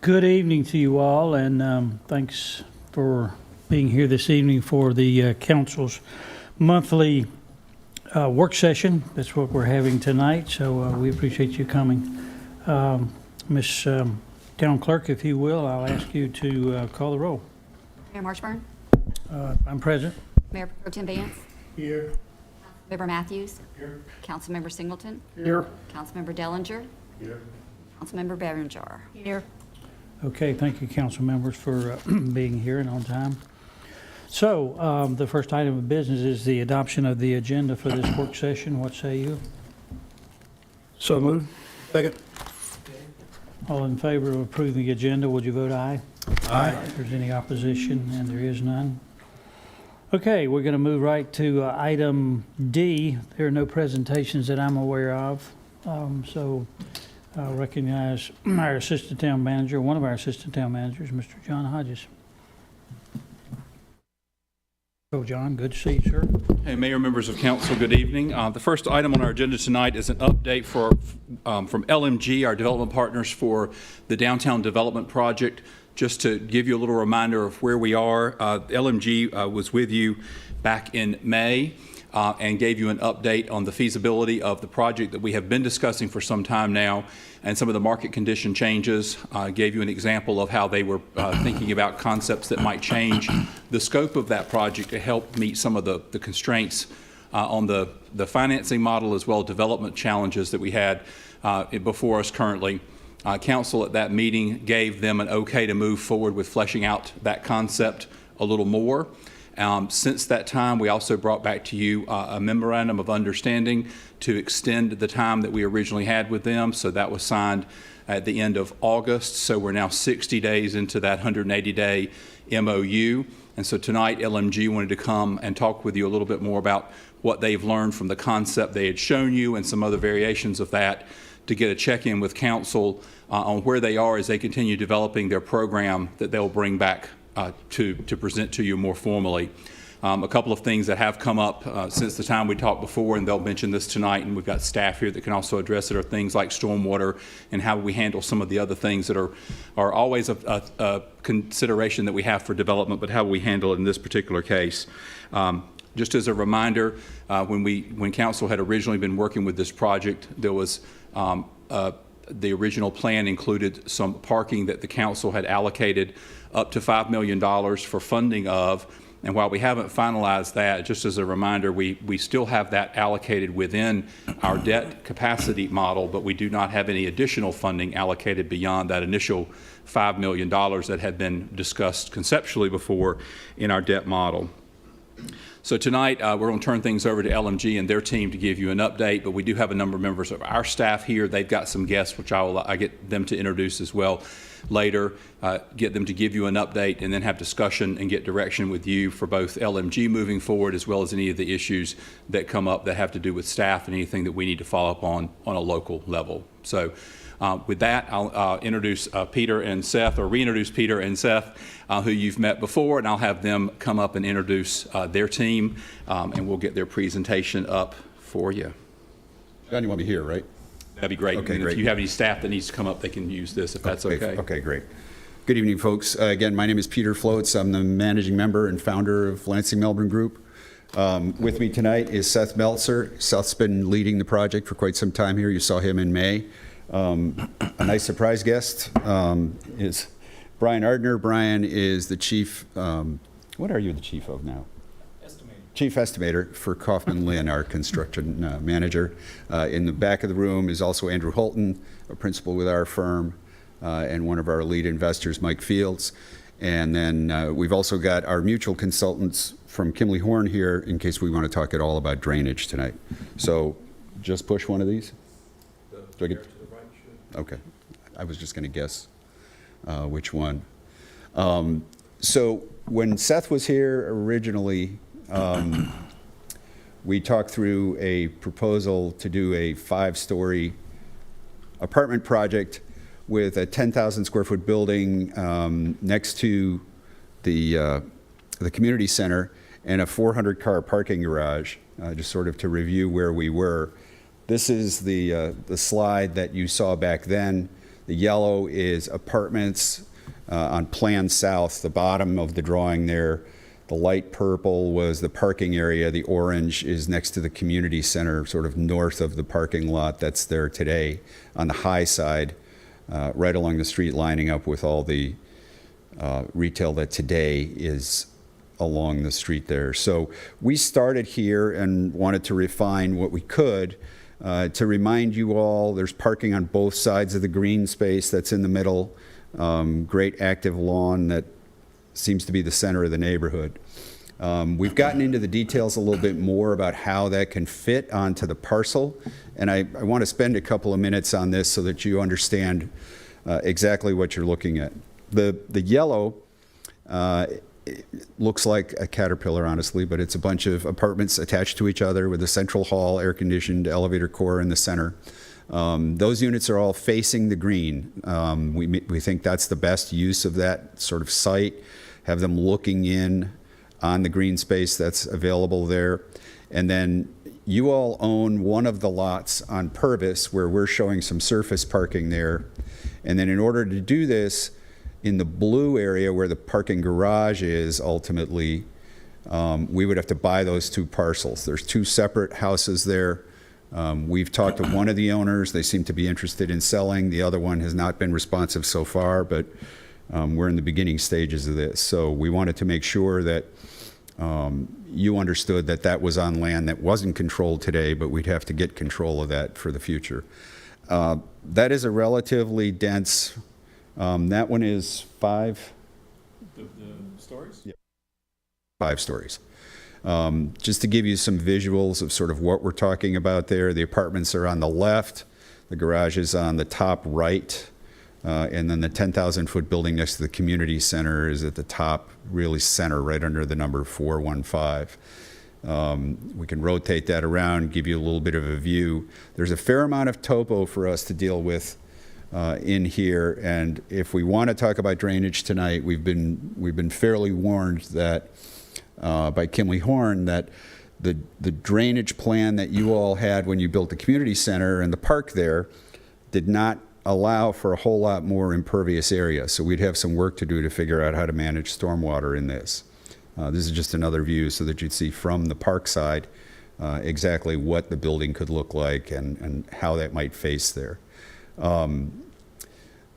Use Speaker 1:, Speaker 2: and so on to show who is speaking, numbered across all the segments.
Speaker 1: Good evening to you all, and thanks for being here this evening for the council's monthly work session. That's what we're having tonight, so we appreciate you coming. Ms. Town Clerk, if you will, I'll ask you to call the roll.
Speaker 2: Mayor Marchburn?
Speaker 1: I'm present.
Speaker 2: Mayor Pro Tem Vance?
Speaker 1: Here.
Speaker 2: Member Matthews?
Speaker 1: Here.
Speaker 2: Councilmember Singleton?
Speaker 1: Here.
Speaker 2: Councilmember Dellinger?
Speaker 1: Here.
Speaker 2: Councilmember Berenger? Here.
Speaker 1: Okay, thank you, council members, for being here and on time. So the first item of business is the adoption of the agenda for this work session. What say you?
Speaker 3: So moved. Second.
Speaker 1: All in favor of approving the agenda, would you vote aye?
Speaker 3: Aye.
Speaker 1: If there's any opposition, and there is none. Okay, we're going to move right to item D. There are no presentations that I'm aware of. So I'll recognize our assistant town manager, one of our assistant town managers, Mr. John Hodges. Oh, John, good to see you, sir.
Speaker 4: Hey, Mayor, members of council, good evening. The first item on our agenda tonight is an update from LMG, our development partners for the downtown development project. Just to give you a little reminder of where we are, LMG was with you back in May and gave you an update on the feasibility of the project that we have been discussing for some time now, and some of the market condition changes. Gave you an example of how they were thinking about concepts that might change the scope of that project to help meet some of the constraints on the financing model, as well as development challenges that we had before us currently. Council at that meeting gave them an okay to move forward with fleshing out that concept a little more. Since that time, we also brought back to you a memorandum of understanding to extend the time that we originally had with them. So that was signed at the end of August. So we're now 60 days into that 180-day MOU. And so tonight, LMG wanted to come and talk with you a little bit more about what they've learned from the concept they had shown you and some other variations of that, to get a check-in with council on where they are as they continue developing their program that they'll bring back to present to you more formally. A couple of things that have come up since the time we talked before, and they'll mention this tonight, and we've got staff here that can also address it, are things like stormwater and how we handle some of the other things that are always a consideration that we have for development, but how we handle it in this particular case. Just as a reminder, when council had originally been working with this project, there was the original plan included some parking that the council had allocated up to $5 million for funding of. And while we haven't finalized that, just as a reminder, we still have that allocated within our debt capacity model, but we do not have any additional funding allocated beyond that initial $5 million that had been discussed conceptually before in our debt model. So tonight, we're going to turn things over to LMG and their team to give you an update, but we do have a number of members of our staff here. They've got some guests, which I get them to introduce as well later, get them to give you an update, and then have discussion and get direction with you for both LMG moving forward, as well as any of the issues that come up that have to do with staff and anything that we need to follow up on a local level. So with that, I'll introduce Peter and Seth, or reintroduce Peter and Seth, who you've met before, and I'll have them come up and introduce their team, and we'll get their presentation up for you.
Speaker 3: John, you want me here, right?
Speaker 4: That'd be great.
Speaker 3: Okay,
Speaker 4: and
Speaker 3: great.
Speaker 4: if you have any staff that needs to come up, they can use this if that's okay.
Speaker 3: Okay, great. Good evening, folks. Again, my name is Peter Floats. I'm the managing member and founder of Lansing Melbourne Group. With me tonight is Seth Meltzer. Seth's been leading the project for quite some time here. You saw him in May. A nice surprise guest is Brian Ardner. Brian is the chief, what are you the chief of now? Chief estimator for Kaufman Lynn, our construction manager. In the back of the room is also Andrew Holton, a principal with our firm, and one of our lead investors, Mike Fields. And then we've also got our mutual consultants from Kimley Horn here, in case we want to talk at all about drainage tonight. So just push one of these. Do I get? Okay, I was just going to guess which one. So when Seth was here originally, we talked through a proposal to do a 5-story apartment project with a 10,000 square foot building next to the community center and a 400 car parking garage, just sort of to review where we were. This is the slide that you saw back then. The yellow is apartments on Plan South, the bottom of the drawing there. The light purple was the parking area. The orange is next to the community center, sort of north of the parking lot that's there today on the high side, right along the street, lining up with all the retail that today is along the street there. So we started here and wanted to refine what we could. To remind you all, there's parking on both sides of the green space that's in the middle. Great active lawn that seems to be the center of the neighborhood. We've gotten into the details a little bit more about how that can fit onto the parcel, and I want to spend a couple of minutes on this so that you understand exactly what you're looking at. The yellow it looks like a caterpillar, honestly, but it's a bunch of apartments attached to each other with a central hall, air-conditioned elevator core in the center. Those units are all facing the green. We think that's the best use of that sort of site, have them looking in on the green space that's available there. And then you all own one of the lots on Purvis where we're showing some surface parking there. And then in order to do this, in the blue area where the parking garage is ultimately, we would have to buy those two parcels. There's two separate houses there. We've talked to one of the owners. They seem to be interested in selling. The other one has not been responsive so far, but we're in the beginning stages of this. So we wanted to make sure that you understood that that was on land that wasn't controlled today, but we'd have to get control of that for the future. That is a relatively dense, that one is five?
Speaker 4: The stories?
Speaker 3: Yeah. 5 stories. Just to give you some visuals of sort of what we're talking about there, the apartments are on the left, the garage is on the top right, and then the 10,000-foot building next to the community center is at the top, really center, right under the number 415. We can rotate that around, give you a little bit of a view. There's a fair amount of topo for us to deal with in here, and if we want to talk about drainage tonight, we've been fairly warned that by Kimley Horn that the drainage plan that you all had when you built the community center and the park there did not allow for a whole lot more impervious area. So we'd have some work to do to figure out how to manage stormwater in this. This is just another view so that you'd see from the park side exactly what the building could look like and how that might face there.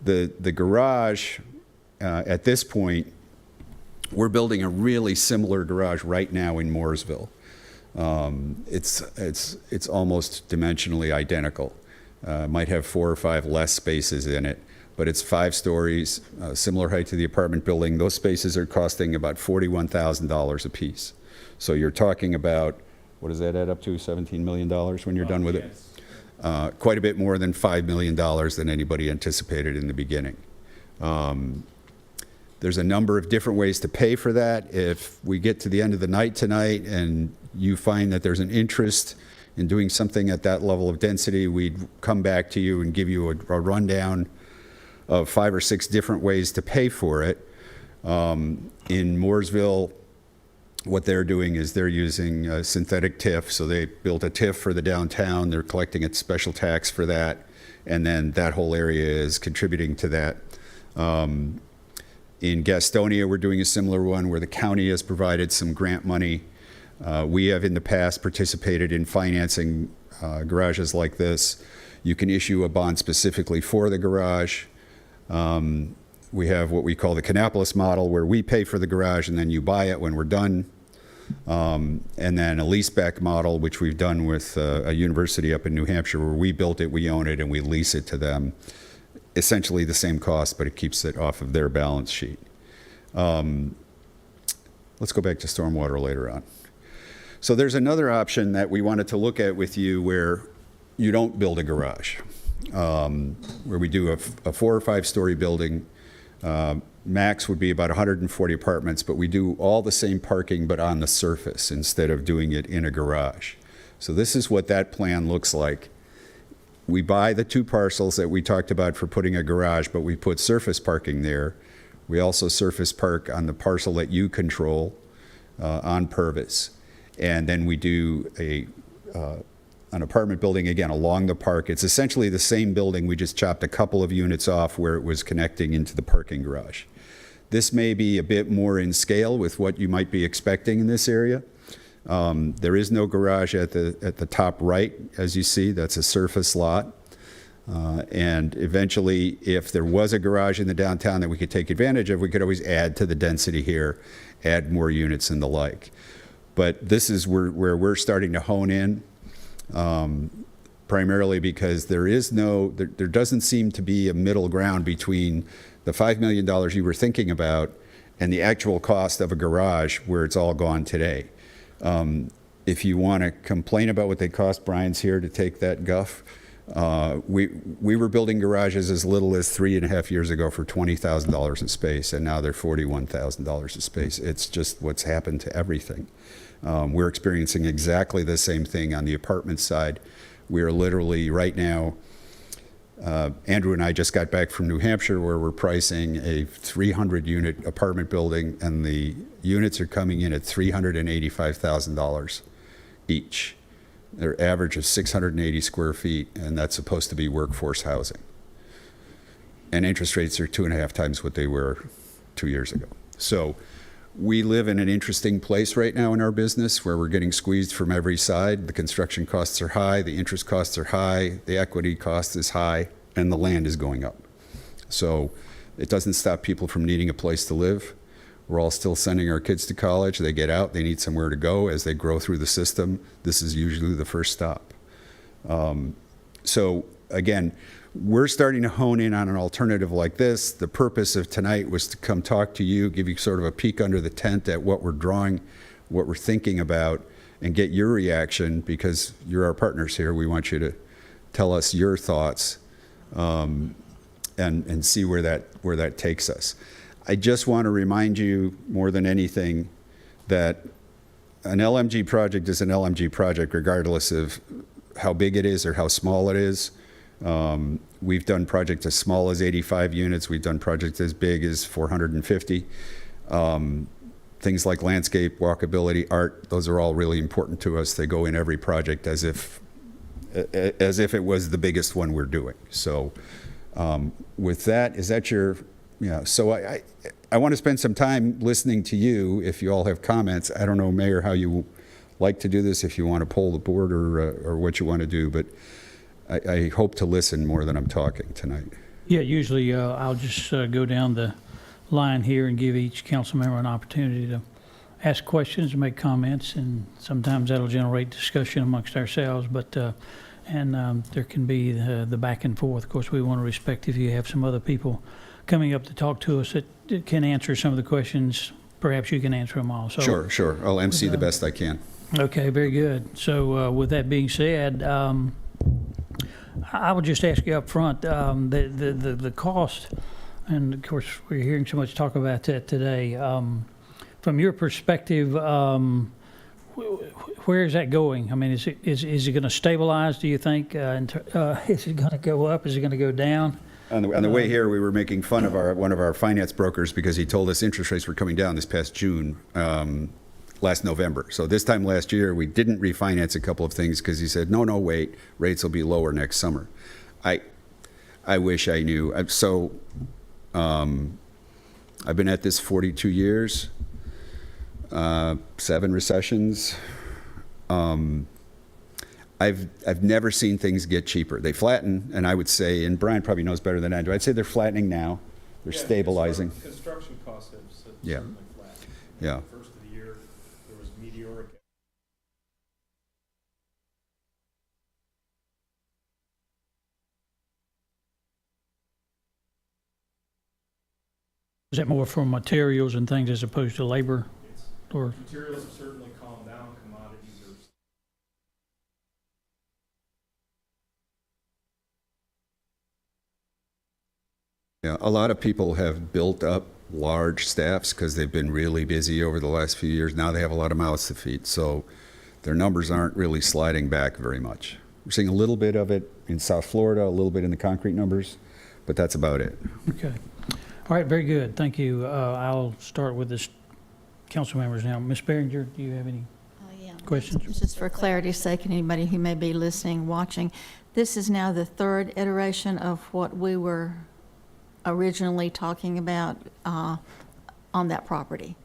Speaker 3: The garage, at this point, we're building a really similar garage right now in Mooresville. It's almost dimensionally identical. Might have 4 or 5 less spaces in it, but it's 5 stories, similar height to the apartment building. Those spaces are costing about $41,000 a piece. So you're talking about, what does that add up to, $17 million when you're done with it? Quite a bit more than $5 million than anybody anticipated in the beginning. There's a number of different ways to pay for that. If we get to the end of the night tonight and you find that there's an interest in doing something at that level of density, we'd come back to you and give you a rundown of 5 or 6 different ways to pay for it. In Mooresville, what they're doing is they're using a synthetic TIF. So they built a TIF for the downtown. They're collecting a special tax for that. And then that whole area is contributing to that. In Gastonia, we're doing a similar one where the county has provided some grant money. We have in the past participated in financing garages like this. You can issue a bond specifically for the garage. We have what we call the Kannapolis model, where we pay for the garage and then you buy it when we're done. And then a leaseback model, which we've done with a university up in New Hampshire, where we built it, we own it, and we lease it to them. Essentially the same cost, but it keeps it off of their balance sheet. Let's go back to stormwater later on. So there's another option that we wanted to look at with you where you don't build a garage, where we do a 4 or 5 story building. Max would be about 140 apartments, but we do all the same parking but on the surface instead of doing it in a garage. So this is what that plan looks like. We buy the 2 parcels that we talked about for putting a garage, but we put surface parking there. We also surface park on the parcel that you control on Purvis. And then we do a an apartment building, again, along the park. It's essentially the same building. We just chopped a couple of units off where it was connecting into the parking garage. This may be a bit more in scale with what you might be expecting in this area. There is no garage at the top right, as you see. That's a surface lot. And eventually, if there was a garage in the downtown that we could take advantage of, we could always add to the density here, add more units and the like. But this is where we're starting to hone in, primarily because there doesn't seem to be a middle ground between the $5 million you were thinking about and the actual cost of a garage where it's all gone today. If you want to complain about what they cost, Brian's here to take that guff. We were building garages as little as 3.5 years ago for $20,000 in space, and now they're $41,000 in space. It's just what's happened to everything. We're experiencing exactly the same thing on the apartment side. We are literally right now, Andrew and I just got back from New Hampshire where we're pricing a 300-unit apartment building, and the units are coming in at $385,000 each. Their average is 680 square feet, and that's supposed to be workforce housing. And interest rates are 2.5 times what they were 2 years ago. So we live in an interesting place right now in our business where we're getting squeezed from every side. The construction costs are high, the interest costs are high, the equity cost is high, and the land is going up. So it doesn't stop people from needing a place to live. We're all still sending our kids to college. They get out, they need somewhere to go. As they grow through the system, this is usually the first stop. So again, we're starting to hone in on an alternative like this. The purpose of tonight was to come talk to you, give you sort of a peek under the tent at what we're drawing, what we're thinking about, and get your reaction, because you're our partners here. We want you to tell us your thoughts and see where that takes us. I just want to remind you more than anything that an LMG project is an LMG project regardless of how big it is or how small it is. We've done projects as small as 85 units. We've done projects as big as 450. Things like landscape, walkability, art, those are all really important to us. They go in every project as if it was the biggest one we're doing. So with that, is that your... Yeah, so I want to spend some time listening to you if you all have comments. I don't know, Mayor, how you like to do this, if you want to poll the board or what you want to do, but I hope to listen more than I'm talking tonight.
Speaker 1: Yeah, usually I'll just go down the line here and give each council member an opportunity to ask questions, make comments, and sometimes that'll generate discussion amongst ourselves, but there can be the back and forth. Of course, we want to respect if you have some other people coming up to talk to us that can answer some of the questions. Perhaps you can answer them all. So,
Speaker 3: Sure. I'll MC the best I can.
Speaker 1: Okay, very good. So with that being said, I would just ask you up front, the cost, and of course we're hearing so much talk about that today. From your perspective, where is that going? I mean, is it going to stabilize, do you think? Is it going to go up? Is it going to go down?
Speaker 3: On the way here, we were making fun of one of our finance brokers because he told us interest rates were coming down this past June, last November. So this time last year, we didn't refinance a couple of things because he said, no, wait, rates will be lower next summer. I wish I knew. I've been at this 42 years, 7 recessions. I've never seen things get cheaper. They flatten, and I would say, and Brian probably knows better than I do, I'd say they're flattening now. They're stabilizing.
Speaker 5: Construction costs have certainly flattened.
Speaker 3: Yeah.
Speaker 5: The first of the year, there was meteoric.
Speaker 1: Is that more for materials and things as opposed to labor? Or
Speaker 5: Materials have certainly calmed down, commodities are.
Speaker 3: Yeah, a lot of people have built up large staffs because they've been really busy over the last few years. Now they have a lot of mouths to feed, so their numbers aren't really sliding back very much. We're seeing a little bit of it in South Florida, a little bit in the concrete numbers, but that's about it.
Speaker 1: okay. All right, very good. Thank you. I'll start with this council members now. Ms. Behringer, do you have any
Speaker 6: Yeah.
Speaker 1: questions?
Speaker 6: Just for clarity's sake, and anybody who may be listening, watching, this is now the third iteration of what we were originally talking about on that property,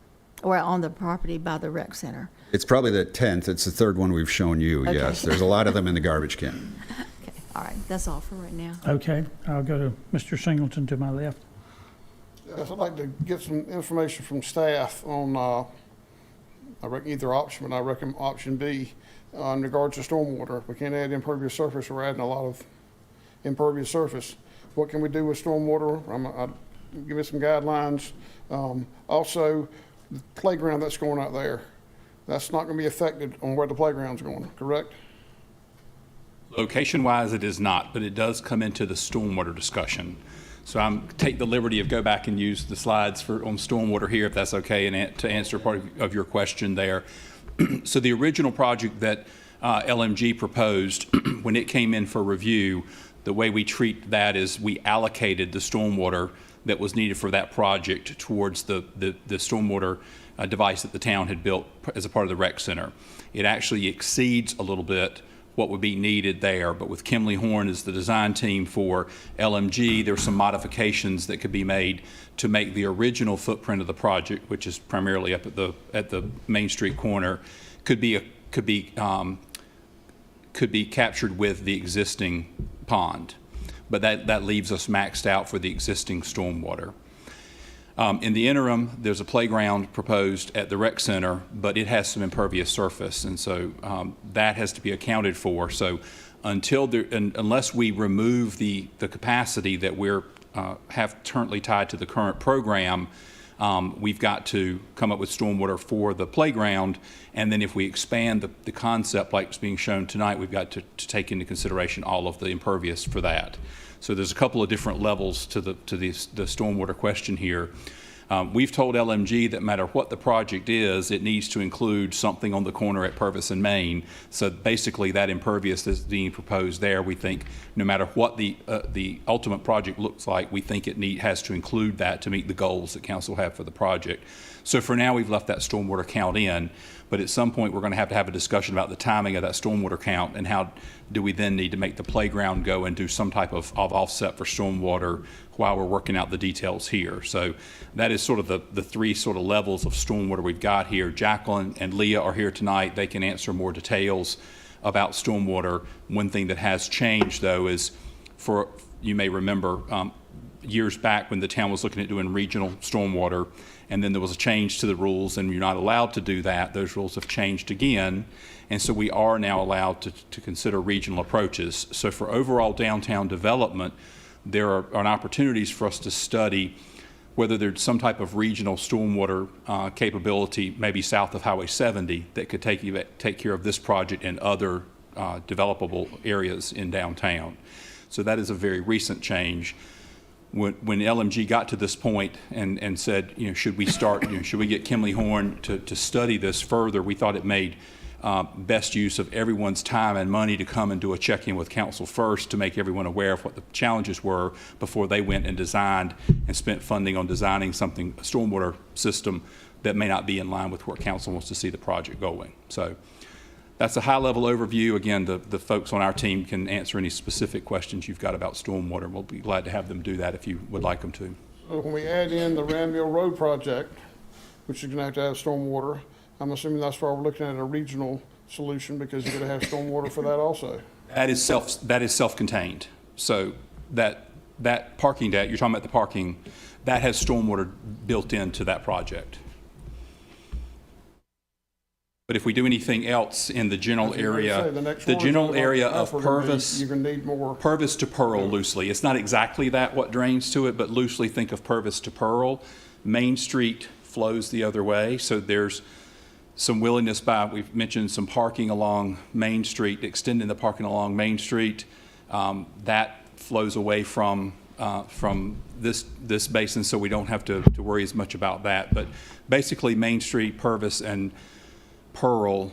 Speaker 6: or on the property by the rec center.
Speaker 3: It's probably the 10th. It's the third one we've shown you,
Speaker 6: Okay.
Speaker 3: yes. There's a lot of them in the garbage can.
Speaker 6: Okay, all right, that's all for right now.
Speaker 1: Okay, I'll go to Mr. Singleton to my left.
Speaker 7: Yes, I'd like to get some information from staff on, I reckon either option, but I reckon option B, in regards to stormwater. If we can't add impervious surface, we're adding a lot of impervious surface. What can we do with stormwater? Give me some guidelines. Also, the playground that's going out there, that's not going to be affected on where the playground's going, correct?
Speaker 4: Location-wise, it is not, but it does come into the stormwater discussion. So I'm take the liberty of go back and use the slides on stormwater here, if that's okay, and to answer part of your question there. So the original project that LMG proposed, when it came in for review, the way we treat that is we allocated the stormwater that was needed for that project towards the stormwater device that the town had built as a part of the rec center. It actually exceeds a little bit what would be needed there, but with Kimley Horn as the design team for LMG, there's some modifications that could be made to make the original footprint of the project, which is primarily up at the Main Street corner, could be captured with the existing pond. But that leaves us maxed out for the existing stormwater. In the interim, there's a playground proposed at the rec center, but it has some impervious surface, and so that has to be accounted for. So unless we remove the capacity that we're have currently tied to the current program, we've got to come up with stormwater for the playground, and then if we expand the concept like it's being shown tonight, we've got to take into consideration all of the impervious for that. So there's a couple of different levels to the stormwater question here. We've told LMG that no matter what the project is, it needs to include something on the corner at Purvis and Main. So basically that impervious that's being proposed there, we think no matter what the ultimate project looks like, we think it has to include that to meet the goals that council have for the project. So for now, we've left that stormwater count in, but at some point we're going to have a discussion about the timing of that stormwater count and how do we then need to make the playground go and do some type of offset for stormwater while we're working out the details here. So that is sort of the three sort of levels of stormwater we've got here. Jacqueline and Leah are here tonight. They can answer more details about stormwater. One thing that has changed, though, is you may remember years back when the town was looking at doing regional stormwater, and then there was a change to the rules and you're not allowed to do that. Those rules have changed again, and so we are now allowed to consider regional approaches. So for overall downtown development, there are opportunities for us to study whether there's some type of regional stormwater capability, maybe south of Highway 70, that could take care of this project and other developable areas in downtown. So that is a very recent change. When LMG got to this point and said, should we start, should we get Kimley Horn to study this further, we thought it made best use of everyone's time and money to come and do a check-in with council first to make everyone aware of what the challenges were before they went and designed and spent funding on designing a stormwater system that may not be in line with where council wants to see the project going. So that's a high-level overview. Again, the folks on our team can answer any specific questions you've got about stormwater. We'll be glad to have them do that if you would like them to.
Speaker 7: So when we add in the Randville Road project, which is going to have stormwater, I'm assuming that's why we're looking at a regional solution, because you're going to have stormwater for that also.
Speaker 4: That is self-contained. So that parking deck, you're talking about the parking, that has stormwater built into that project. But if we do anything else in the general area, the general area of Purvis,
Speaker 7: you're going to need more.
Speaker 4: Purvis to Pearl loosely. It's not exactly that what drains to it, but loosely think of Purvis to Pearl. Main Street flows the other way, so there's some willingness we've mentioned some parking along Main Street, extending the parking along Main Street. That flows away from this basin, so we don't have to worry as much about that. But basically Main Street, Purvis, and Pearl,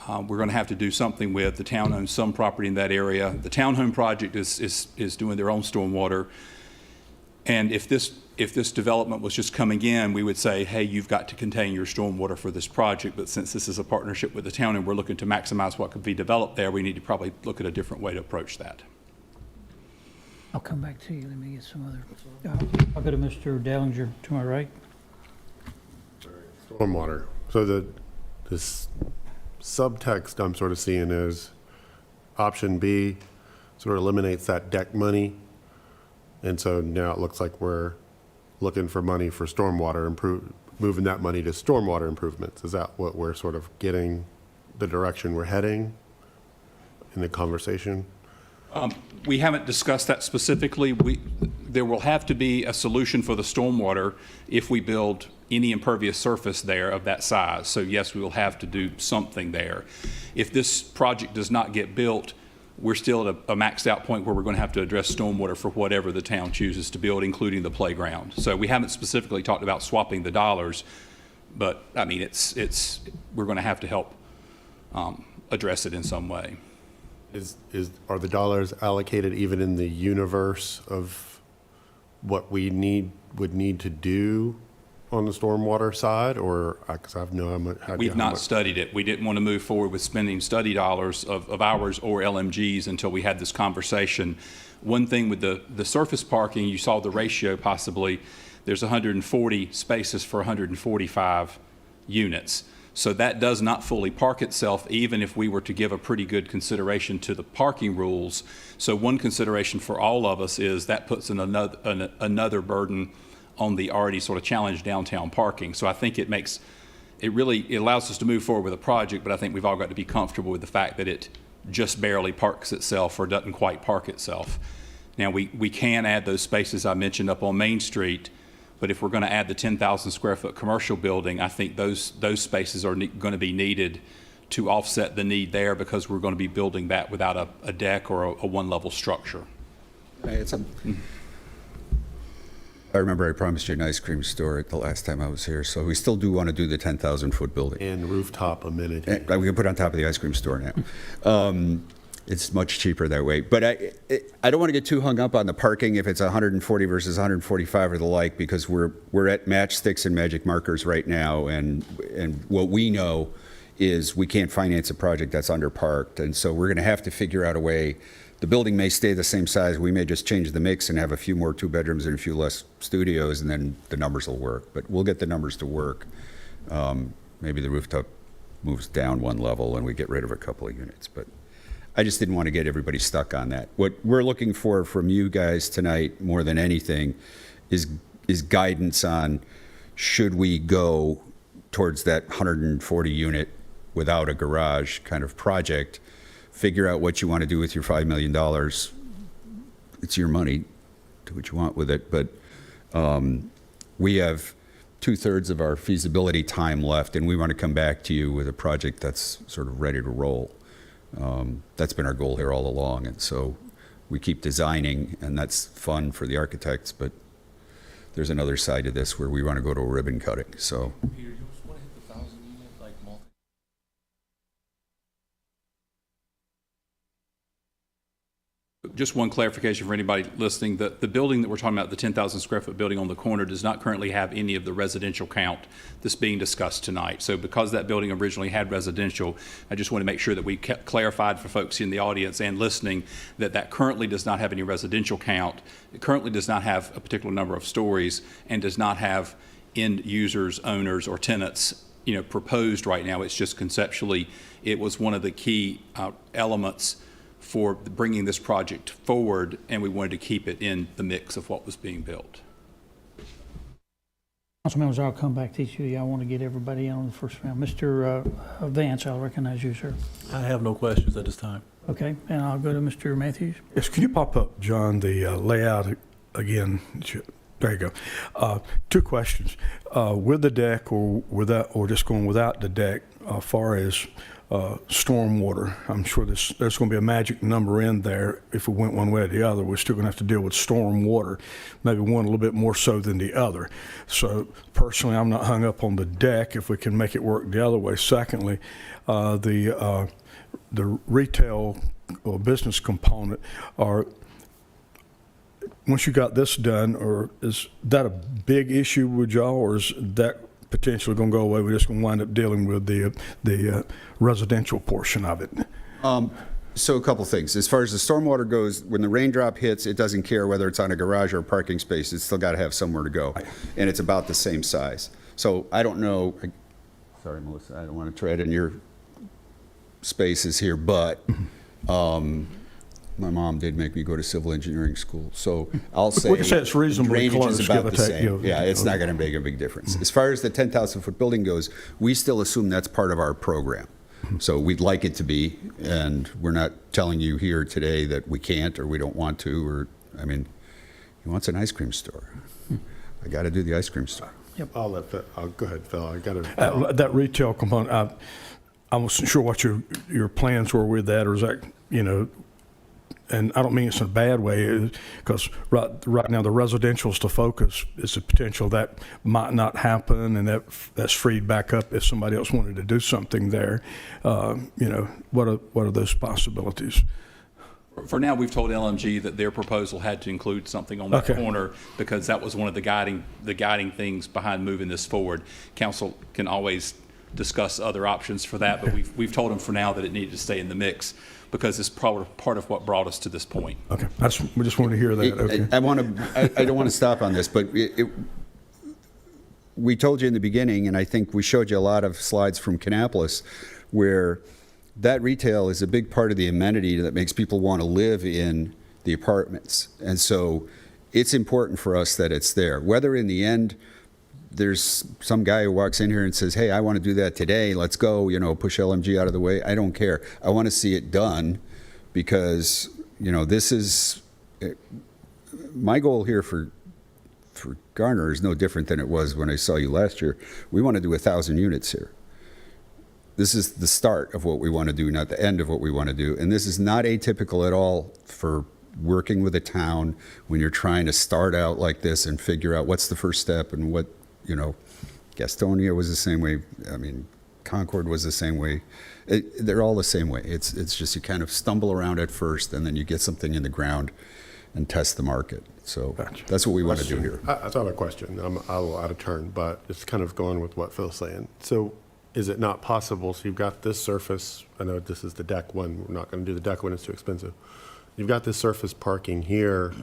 Speaker 4: we're going to have to do something with. The town owns some property in that area. The townhome project is doing their own stormwater. And if this development was just coming in, we would say, hey, you've got to contain your stormwater for this project. But since this is a partnership with the town and we're looking to maximize what could be developed there, we need to probably look at a different way to approach that.
Speaker 1: I'll come back to you. Let me get some other. I'll go to Mr. Dellinger to my right.
Speaker 8: Stormwater. So this subtext I'm sort of seeing is option B sort of eliminates that deck money. And so now it looks like we're looking for money for stormwater moving that money to stormwater improvements. Is that what we're sort of getting, the direction we're heading in the conversation?
Speaker 4: We haven't discussed that specifically. There will have to be a solution for the stormwater if we build any impervious surface there of that size. So yes, we will have to do something there. If this project does not get built, we're still at a maxed out point where we're going to have to address stormwater for whatever the town chooses to build, including the playground. So we haven't specifically talked about swapping the dollars, but I mean, we're going to have to help address it in some way.
Speaker 8: Are the dollars allocated even in the universe of what we would need to do on the stormwater side, or because I've no idea.
Speaker 4: We've not studied it. We didn't want to move forward with spending study dollars of ours or LMGs until we had this conversation. One thing with the surface parking, you saw the ratio possibly. There's 140 spaces for 145 units. So that does not fully park itself, even if we were to give a pretty good consideration to the parking rules. So one consideration for all of us is that puts another burden on the already sort of challenged downtown parking. So I think it allows us to move forward with a project, but I think we've all got to be comfortable with the fact that it just barely parks itself or doesn't quite park itself. Now we can add those spaces I mentioned up on Main Street, but if we're going to add the 10,000 square foot commercial building, I think those spaces are going to be needed to offset the need there, because we're going to be building that without a deck or a one-level structure.
Speaker 3: I remember I promised you an ice cream store at the last time I was here, so we still do want to do the 10,000-foot building.
Speaker 8: And rooftop amenity.
Speaker 3: We can put it on top of the ice cream store now. It's much cheaper that way. But I don't want to get too hung up on the parking if it's 140 versus 145 or the like, because we're at matchsticks and magic markers right now, and what we know is we can't finance a project that's underparked, and so we're going to have to figure out a way. The building may stay the same size. We may just change the mix and have a few more 2 bedrooms and a few less studios, and then the numbers will work. But we'll get the numbers to work. Maybe the rooftop moves down 1 level and we get rid of a couple of units. But I just didn't want to get everybody stuck on that. What we're looking for from you guys tonight, more than anything, is guidance on, should we go towards that 140 unit without a garage kind of project. Figure out what you want to do with your $5 million. It's your money. Do what you want with it. But we have 2/3 of our feasibility time left, and we want to come back to you with a project that's sort of ready to roll. That's been our goal here all along. And so we keep designing, and that's fun for the architects. But there's another side to this where we want to go to a ribbon cutting. So.
Speaker 9: Peter, you just want to hit the 1,000 unit like multi.
Speaker 4: Just one clarification for anybody listening. The building that we're talking about, the 10,000 square foot building on the corner, does not currently have any of the residential count that's being discussed tonight. So because that building originally had residential, I just want to make sure that we clarified for folks in the audience and listening that that currently does not have any residential count. It currently does not have a particular number of stories and does not have end users, owners, or tenants, proposed right now. It's just conceptually, it was one of the key elements for bringing this project forward, and we wanted to keep it in the mix of what was being built.
Speaker 1: Council members, I'll come back to each of you. I want to get everybody in on the first round. Mr. Vance, I'll recognize you, sir.
Speaker 9: I have no questions at this time.
Speaker 1: Okay, and I'll go to Mr. Matthews.
Speaker 10: Yes, can you pop up, John, the layout again? There you go. 2 questions. With the deck or without, or just going without the deck, far as stormwater, I'm sure there's going to be a magic number in there. If we went one way or the other, we're still going to have to deal with stormwater, maybe one a little bit more so than the other. So personally, I'm not hung up on the deck if we can make it work the other way. Secondly, the retail or business component, once you got this done, or is that a big issue with y'all, or is that potentially going to go away? We're just going to wind up dealing with the residential portion of it.
Speaker 3: So a couple things. As far as the stormwater goes, when the raindrop hits, it doesn't care whether it's on a garage or a parking space. It's still got to have somewhere to go. And it's about the same size. So I don't know, sorry, Melissa, I don't want to tread in your spaces here, but my mom did make me go to civil engineering school. So I'll say.
Speaker 10: We can say it's reasonably
Speaker 3: drainage
Speaker 10: close,
Speaker 3: is about
Speaker 10: give or
Speaker 3: the
Speaker 10: take,
Speaker 3: same.
Speaker 10: you know.
Speaker 3: Yeah, it's not going to make a big difference. As far as the 10,000-foot building goes, we still assume that's part of our program. So we'd like it to be, and we're not telling you here today that we can't or we don't want to, or, I mean, he wants an ice cream store. I got to do the ice cream store.
Speaker 8: I'll let Phil, go ahead, Phil. I got to.
Speaker 10: That retail component, I wasn't sure what your plans were with that, or is that, you know, and I don't mean it's in a bad way, because right now the residential's the focus. It's a potential that might not happen, and that's freed back up if somebody else wanted to do something there. You know, what are those possibilities?
Speaker 4: For now, we've told LMG that their proposal had to include something on that
Speaker 10: Okay.
Speaker 4: corner, because that was one of the guiding things behind moving this forward. Council can always discuss other options for that, but we've told them for now that it needed to stay in the mix, because it's part of what brought us to this point.
Speaker 10: Okay, we just wanted to hear that. Okay.
Speaker 3: I don't want to stop on this, but we told you in the beginning, and I think we showed you a lot of slides from Kannapolis, where that retail is a big part of the amenity that makes people want to live in the apartments. And so it's important for us that it's there. Whether in the end there's some guy who walks in here and says, hey, I want to do that today, let's go, you know, push LMG out of the way, I don't care. I want to see it done, because, you know, this is, my goal here for Garner is no different than it was when I saw you last year. We want to do 1,000 units here. This is the start of what we want to do, not the end of what we want to do. And this is not atypical at all for working with a town when you're trying to start out like this and figure out what's the first step, and what, you know, Gastonia was the same way. I mean, Concord was the same way. They're all the same way. It's just you kind of stumble around at first, and then you get something in the ground and test the market. So
Speaker 10: Gotcha.
Speaker 3: that's what we want to do here.
Speaker 8: I have a question. I'm a little out of turn, but it's kind of going with what Phil's saying. So is it not possible, so you've got this surface, I know this is the deck one, we're not going to do the deck one, it's too expensive. You've got this surface parking here.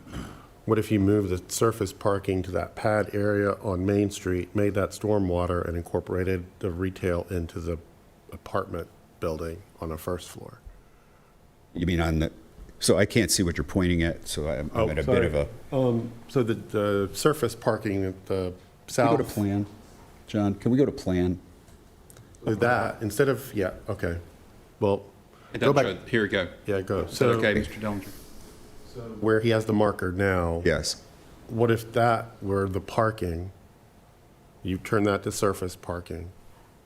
Speaker 8: What if you move the surface parking to that pad area on Main Street, made that stormwater, and incorporated the retail into the apartment building on the first floor?
Speaker 3: You mean on the, so I can't see what you're pointing at, so I'm at a bit of a.
Speaker 8: So the surface parking at the
Speaker 3: Can we go to
Speaker 8: south,
Speaker 3: plan? John, can we go to plan?
Speaker 8: that, instead of, yeah, okay. Well,
Speaker 4: It
Speaker 8: go
Speaker 4: doesn't
Speaker 8: back,
Speaker 4: show- Here we go.
Speaker 8: yeah, go.
Speaker 4: Is that okay, Mr. Dellinger?
Speaker 8: Where he has the marker now.
Speaker 3: Yes.
Speaker 8: What if that were the parking? You turn that to surface parking.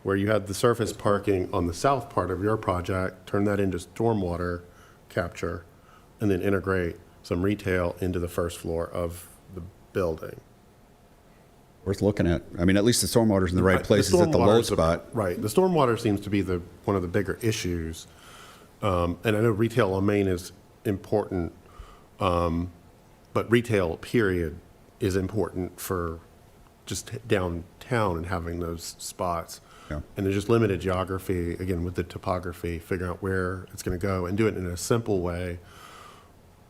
Speaker 8: Where you had the surface parking on the south part of your project, turn that into stormwater capture, and then integrate some retail into the first floor of the building.
Speaker 3: Worth looking at. I mean, at least the stormwater's in the right places at the low
Speaker 8: stormwater's
Speaker 3: spot.
Speaker 8: Right. The stormwater seems to be one of the bigger issues. And I know retail on Main is important, but retail, period, is important for just downtown and having those spots.
Speaker 3: Yeah.
Speaker 8: And there's just limited geography, again, with the topography, figuring out where it's going to go and do it in a simple way.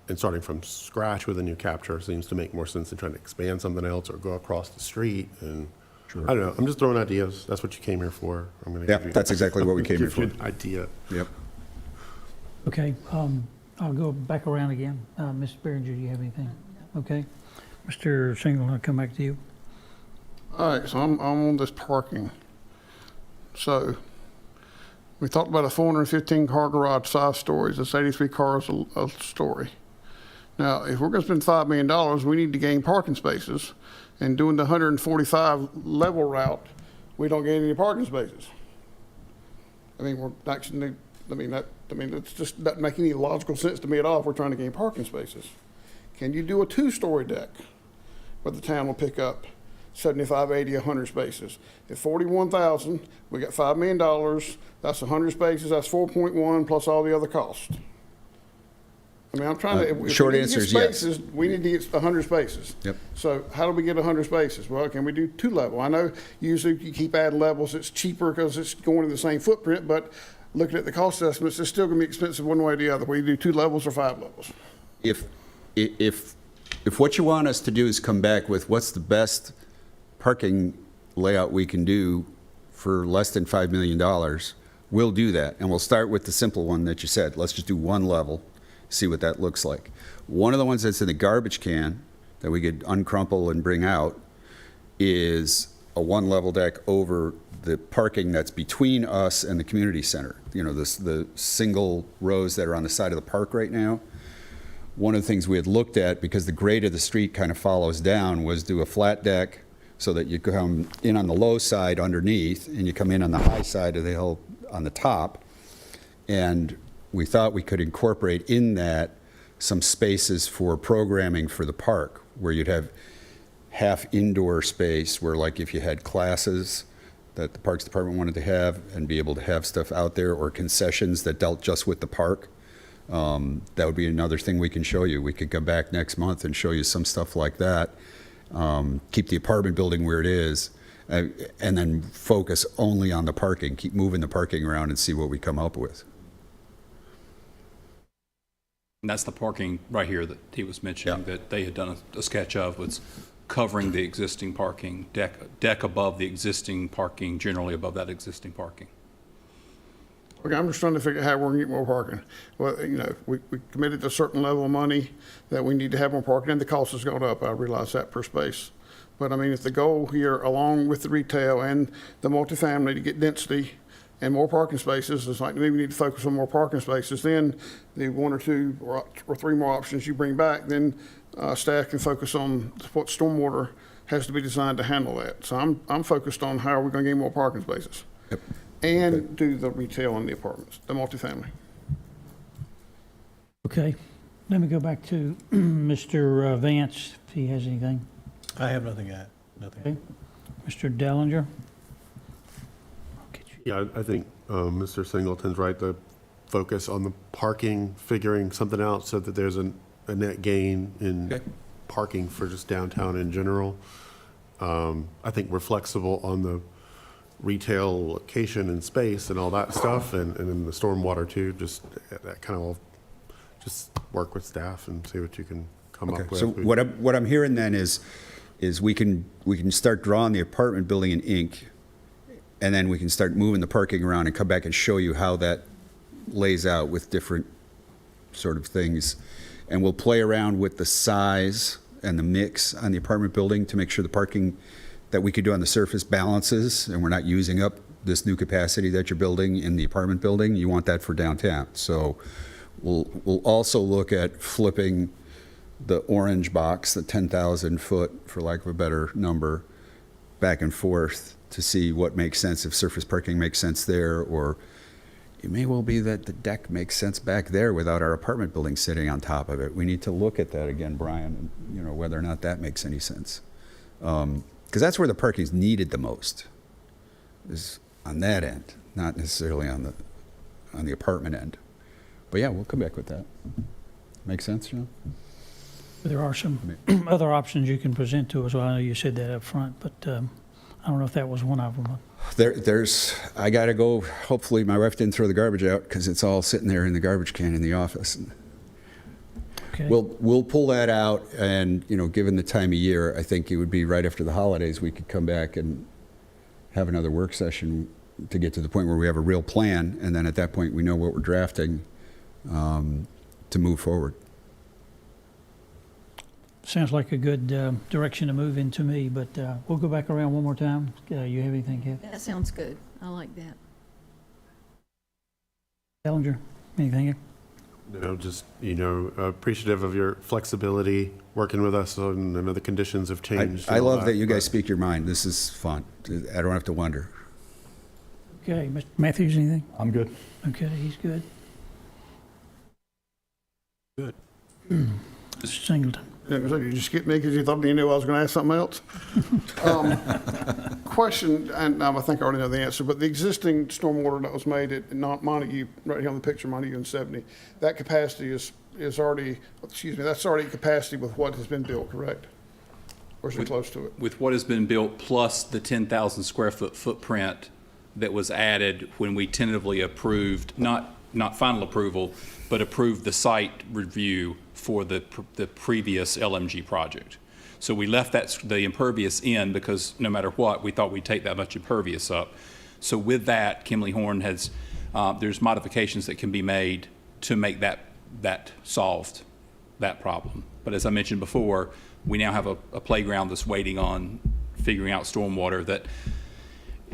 Speaker 8: And starting from scratch with a new capture seems to make more sense than trying to expand something else or go across the street. And I don't know. I'm just throwing ideas. That's what you came here for. I'm going to
Speaker 3: Yeah, that's exactly what we came here
Speaker 8: give you
Speaker 3: for.
Speaker 8: an idea.
Speaker 3: Yep.
Speaker 1: Okay, I'll go back around again. Ms. Behringer, do you have anything? Okay. Mr. Singleton, I'll come back to you.
Speaker 7: All right, so I'm on this parking. So we talked about a 415 car garage, 5 stories. That's 83 cars a story. Now, if we're going to spend $5 million, we need to gain parking spaces. And doing the 145 level route, we don't gain any parking spaces. I mean, we're actually, it just doesn't make any logical sense to me at all if we're trying to gain parking spaces. Can you do a 2-story deck where the town will pick up 75, 80, 100 spaces? At 41,000, we got $5 million, that's 100 spaces, that's 4.1 plus all the other costs. I mean, I'm trying to, if we
Speaker 3: Short
Speaker 7: need to
Speaker 3: answer
Speaker 7: get
Speaker 3: is yes.
Speaker 7: spaces, we need to get 100 spaces.
Speaker 3: Yep.
Speaker 7: So how do we get 100 spaces? Well, can we do 2 level? I know usually you keep adding levels, it's cheaper because it's going to the same footprint, but looking at the cost estimates, it's still gonna be expensive one way or the other. We do 2 levels or 5 levels.
Speaker 3: If what you want us to do is come back with what's the best parking layout we can do for less than $5 million, we'll do that. And we'll start with the simple one that you said. Let's just do 1 level, see what that looks like. One of the ones that's in the garbage can that we could uncrumple and bring out is a 1-level deck over the parking that's between us and the community center. You know, the single rows that are on the side of the park right now. One of the things we had looked at, because the grade of the street kind of follows down, was do a flat deck so that you come in on the low side underneath and you come in on the high side of the hill on the top. And we thought we could incorporate in that some spaces for programming for the park, where you'd have half indoor space where, like, if you had classes that the Parks Department wanted to have and be able to have stuff out there, or concessions that dealt just with the park. That would be another thing we can show you. We could come back next month and show you some stuff like that. Keep the apartment building where it is, and then focus only on the parking. Keep moving the parking around and see what we come up with.
Speaker 4: And that's the parking right here that he was mentioning, that they had done a sketch of, was covering the existing parking, deck above the existing parking, generally above that existing parking.
Speaker 7: Okay, I'm just trying to figure out how we're gonna get more parking. Well, you know, we committed to a certain level of money that we need to have more parking, and the cost has gone up. I realize that per space. But I mean, if the goal here, along with the retail and the multifamily, to get density and more parking spaces, it's like maybe we need to focus on more parking spaces. Then the 1 or 2 or 3 more options you bring back, then staff can focus on what stormwater has to be designed to handle that. So I'm focused on how are we gonna gain more parking spaces.
Speaker 3: Yep.
Speaker 7: And do the retail and the apartments, the multifamily.
Speaker 1: Okay, let me go back to Mr. Vance, if he has anything.
Speaker 9: I have nothing to add, nothing.
Speaker 1: Okay. Mr. Dellinger?
Speaker 8: Yeah, I think Mr. Singleton's right, the focus on the parking, figuring something out so that there's a net gain in
Speaker 3: Okay.
Speaker 8: parking for just downtown in general. I think we're flexible on the retail location and space and all that stuff, and then the stormwater too, just that kind of, just work with staff and see what you can come up
Speaker 3: Okay,
Speaker 8: with.
Speaker 3: so what I'm hearing then is we can start drawing the apartment building in ink, and then we can start moving the parking around and come back and show you how that lays out with different sort of things. And we'll play around with the size and the mix on the apartment building to make sure the parking that we could do on the surface balances, and we're not using up this new capacity that you're building in the apartment building. You want that for downtown. So we'll also look at flipping the orange box, the 10,000 foot, for lack of a better number, back and forth to see what makes sense, if surface parking makes sense there, or it may well be that the deck makes sense back there without our apartment building sitting on top of it. We need to look at that again, Brian, and, you know, whether or not that makes any sense. Because that's where the parking is needed the most, is on that end, not necessarily on the apartment end. But yeah, we'll come back with that. Make sense, John?
Speaker 1: There are some other options you can present to us. Well, I know you said that up front, but I don't know if that was one of them.
Speaker 3: I gotta go, hopefully my wife didn't throw the garbage out, because it's all sitting there in the garbage can in the office.
Speaker 1: Okay.
Speaker 3: We'll pull that out, and, you know, given the time of year, I think it would be right after the holidays, we could come back and have another work session to get to the point where we have a real plan, and then at that point, we know what we're drafting to move forward.
Speaker 1: Sounds like a good direction to move in to me, but we'll go back around one more time. You have anything, Kathy?
Speaker 6: That sounds good. I like that.
Speaker 1: Dellinger, anything?
Speaker 8: No, just, you know, appreciative of your flexibility, working with us on, I know the conditions have changed.
Speaker 3: I
Speaker 8: and all
Speaker 3: love that you guys
Speaker 8: but-
Speaker 3: speak your mind. This is fun. I don't have to wonder.
Speaker 1: Okay, Mr. Matthews, anything?
Speaker 10: I'm good.
Speaker 1: Okay, he's good.
Speaker 9: Good.
Speaker 1: Mr. Singleton?
Speaker 7: You just skipped me because you thought you knew I was going to ask something else? Question, and I think I already know the answer, but the existing stormwater that was made at Montague, right here on the picture, Montague and 70, that capacity is already, excuse me, that's already capacity with what has been built, correct? Or is it close to it?
Speaker 4: With what has been built plus the 10,000 square foot footprint that was added when we tentatively approved, not final approval, but approved the site review for the previous LMG project. So we left the impervious in because no matter what, we thought we'd take that much impervious up. So with that, Kimley Horn has, there's modifications that can be made to make that solved, that problem. But as I mentioned before, we now have a playground that's waiting on figuring out stormwater that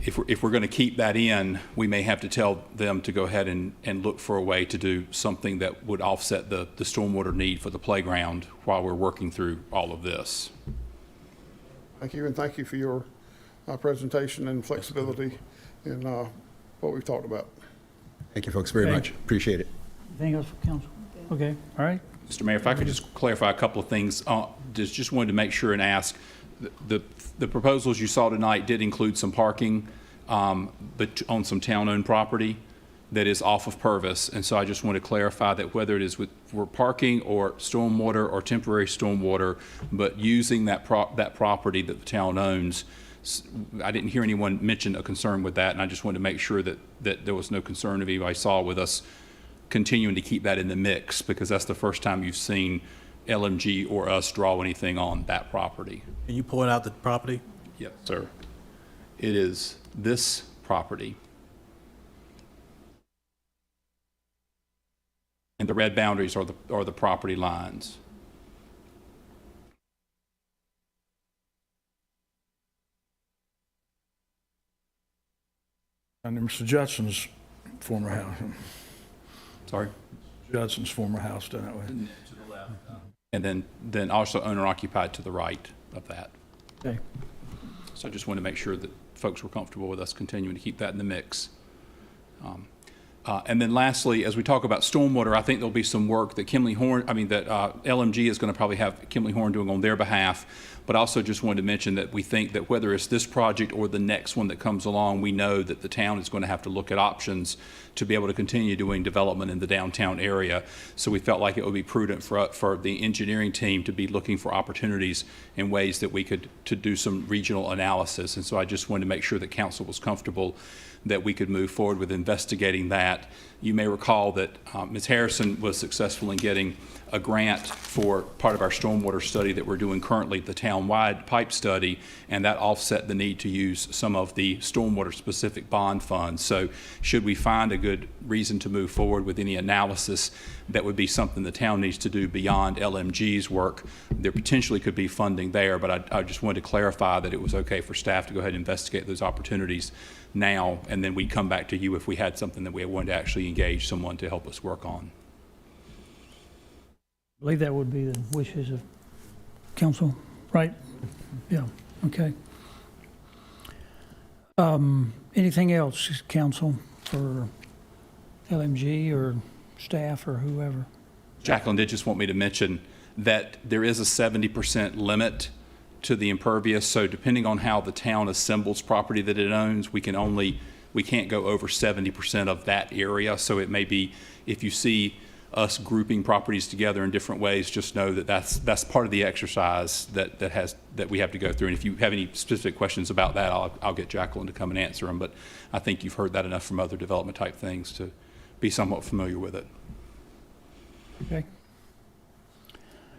Speaker 4: if we're going to keep that in, we may have to tell them to go ahead and look for a way to do something that would offset the stormwater need for the playground while we're working through all of this.
Speaker 7: Thank you, and thank you for your presentation and flexibility in what we've talked about.
Speaker 3: Thank you, folks, very
Speaker 1: Okay.
Speaker 3: much. Appreciate it.
Speaker 1: Anything else for council? Okay, all right.
Speaker 4: Mr. Mayor, if I could just clarify a couple of things. Just wanted to make sure and ask, the proposals you saw tonight did include some parking but on some town-owned property that is off of Purvis. And so I just want to clarify that whether it is for parking or stormwater or temporary stormwater, but using that property that the town owns, I didn't hear anyone mention a concern with that, and I just wanted to make sure that there was no concern of anybody saw with us continuing to keep that in the mix, because that's the first time you've seen LMG or us draw anything on that property.
Speaker 9: Can you point out the property?
Speaker 4: Yes, sir. It is this property. And the red boundaries are the property lines.
Speaker 10: And Mr. Judson's former house,
Speaker 4: Sorry?
Speaker 10: Judson's former house down that way.
Speaker 4: And then also owner occupied to the right of that.
Speaker 1: Okay.
Speaker 4: So I just want to make sure that folks were comfortable with us continuing to keep that in the mix. And then lastly, as we talk about stormwater, I think there'll be some work that LMG is going to probably have Kimley Horn doing on their behalf. But I also just wanted to mention that we think that whether it's this project or the next one that comes along, we know that the town is going to have to look at options to be able to continue doing development in the downtown area. So we felt like it would be prudent for the engineering team to be looking for opportunities in ways that we could to do some regional analysis. And so I just wanted to make sure that council was comfortable that we could move forward with investigating that. You may recall that Ms. Harrison was successful in getting a grant for part of our stormwater study that we're doing currently, the town-wide pipe study, and that offset the need to use some of the stormwater-specific bond funds. So should we find a good reason to move forward with any analysis, that would be something the town needs to do beyond LMG's work. There potentially could be funding there, but I just wanted to clarify that it was okay for staff to go ahead and investigate those opportunities now, and then we'd come back to you if we had something that we wanted to actually engage someone to help us work on.
Speaker 1: I believe that would be the wishes of council, right? Yeah, okay. Anything else, council, for LMG or staff or whoever?
Speaker 4: Jacqueline did just want me to mention that there is a 70% limit to the impervious, so depending on how the town assembles property that it owns, we can't go over 70% of that area. So it may be, if you see us grouping properties together in different ways, just know that that's part of the exercise that we have to go through. And if you have any specific questions about that, I'll get Jacqueline to come and answer them. But I think you've heard that enough from other development type things to be somewhat familiar with it.
Speaker 1: Okay.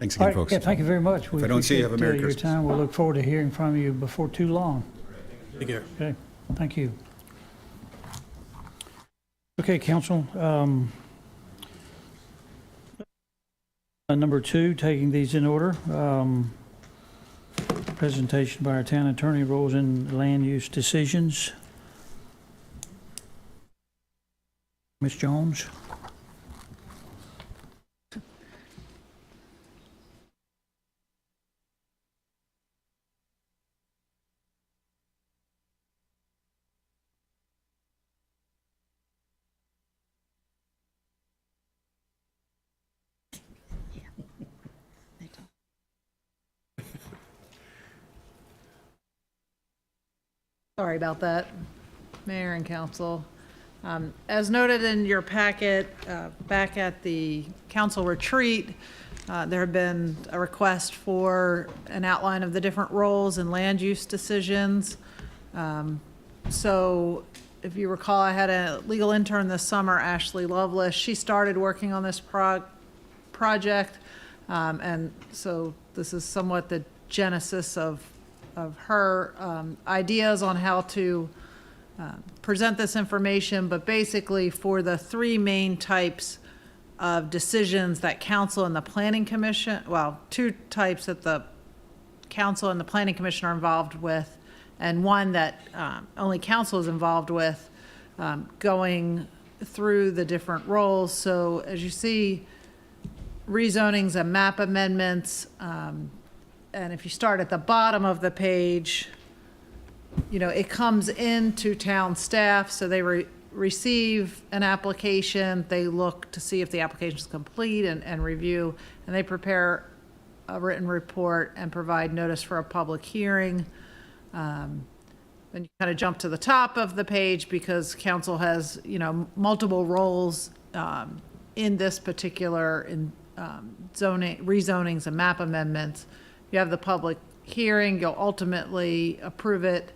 Speaker 3: Thanks
Speaker 1: All
Speaker 3: again,
Speaker 1: right,
Speaker 3: folks.
Speaker 1: yeah, thank you very much. We
Speaker 3: If I don't see you, have a Merry
Speaker 1: appreciate,
Speaker 3: Christmas.
Speaker 1: your time. We'll look forward to hearing from you before too long.
Speaker 9: Take care.
Speaker 1: Okay, thank you. Okay, council. Number 2, taking these in order. Presentation by our town attorney, roles in land use decisions. Ms. Jones.
Speaker 11: Sorry about that, Mayor and Council. As noted in your packet, back at the council retreat, there had been a request for an outline of the different roles and land use decisions. So if you recall, I had a legal intern this summer, Ashley Lovelace. She started working on this project. And so this is somewhat the genesis of her ideas on how to present this information, but basically for the three main types of decisions that council and the planning commission, well, two types that the council and the planning commission are involved with, and one that only council is involved with, going through the different roles. So as you see, rezonings and map amendments, and if you start at the bottom of the page, you know, it comes into town staff, so they receive an application, they look to see if the application is complete and review, and they prepare a written report and provide notice for a public hearing. Then you kind of jump to the top of the page because council has, you know, multiple roles in this particular zoning, rezonings and map amendments. You have the public hearing, you'll ultimately approve it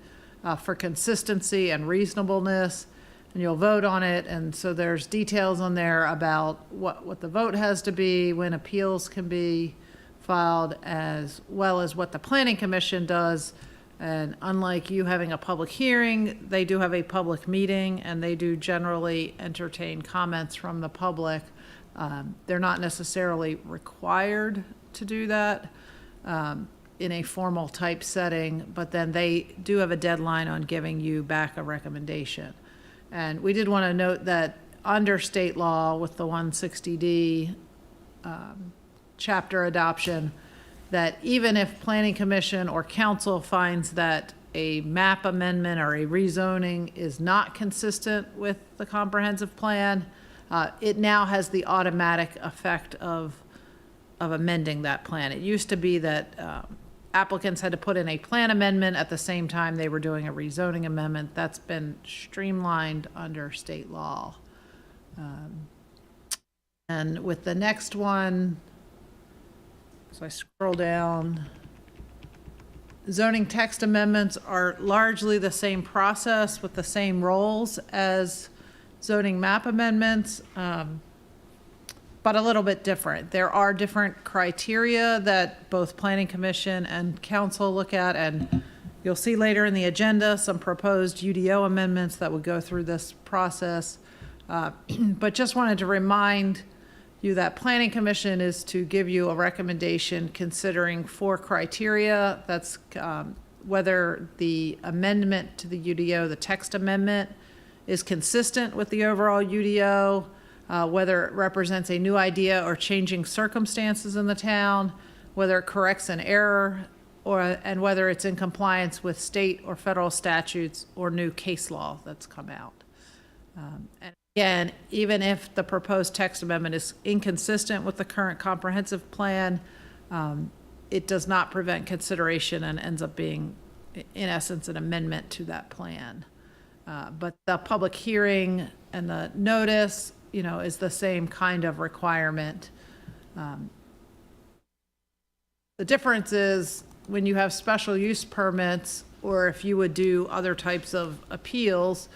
Speaker 11: for consistency and reasonableness, and you'll vote on it. And so there's details on there about what the vote has to be, when appeals can be filed, as well as what the planning commission does. And unlike you having a public hearing, they do have a public meeting, and they do generally entertain comments from the public. They're not necessarily required to do that in a formal type setting, but then they do have a deadline on giving you back a recommendation. And we did want to note that under state law with the 160D chapter adoption, that even if planning commission or council finds that a map amendment or a rezoning is not consistent with the comprehensive plan, it now has the automatic effect of amending that plan. It used to be that applicants had to put in a plan amendment at the same time they were doing a rezoning amendment. That's been streamlined under state law. And with the next one, so I scroll down, zoning text amendments are largely the same process with the same roles as zoning map amendments, but a little bit different. There are different criteria that both Planning Commission and Council look at, and you'll see later in the agenda some proposed UDO amendments that would go through this process. But just wanted to remind you that Planning Commission is to give you a recommendation considering 4 criteria. That's whether the amendment to the UDO, the text amendment, is consistent with the overall UDO, whether it represents a new idea or changing circumstances in the town, whether it corrects an error, and whether it's in compliance with state or federal statutes or new case law that's come out. And again, even if the proposed text amendment is inconsistent with the current comprehensive plan, it does not prevent consideration and ends up being, in essence, an amendment to that plan. But the public hearing and the notice, you know, is the same kind of requirement. The difference is when you have special use permits, or if you would do other types of appeals,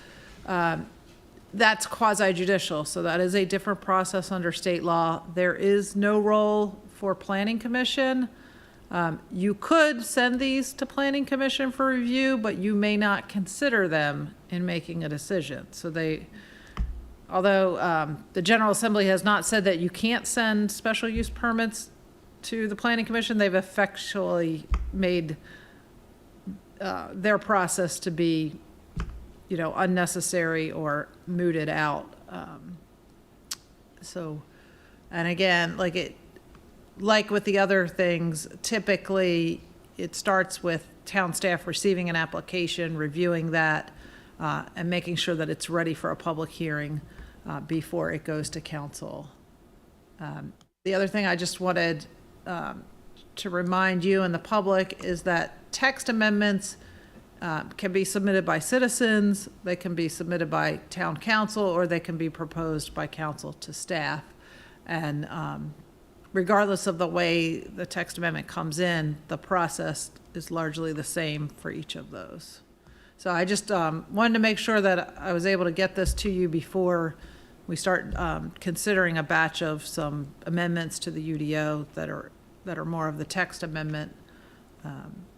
Speaker 11: that's quasi-judicial, so that is a different process under state law. There is no role for Planning Commission. You could send these to Planning Commission for review, but you may not consider them in making a decision. So although the General Assembly has not said that you can't send special use permits to the Planning Commission, they've effectually made their process to be, you know, unnecessary or mooted out. And again, like with the other things, typically it starts with town staff receiving an application, reviewing that, and making sure that it's ready for a public hearing before it goes to council. The other thing I just wanted to remind you and the public is that text amendments can be submitted by citizens, they can be submitted by town council, or they can be proposed by council to staff. And regardless of the way the text amendment comes in, the process is largely the same for each of those. So I just wanted to make sure that I was able to get this to you before we start considering a batch of some amendments to the UDO that are more of the text amendment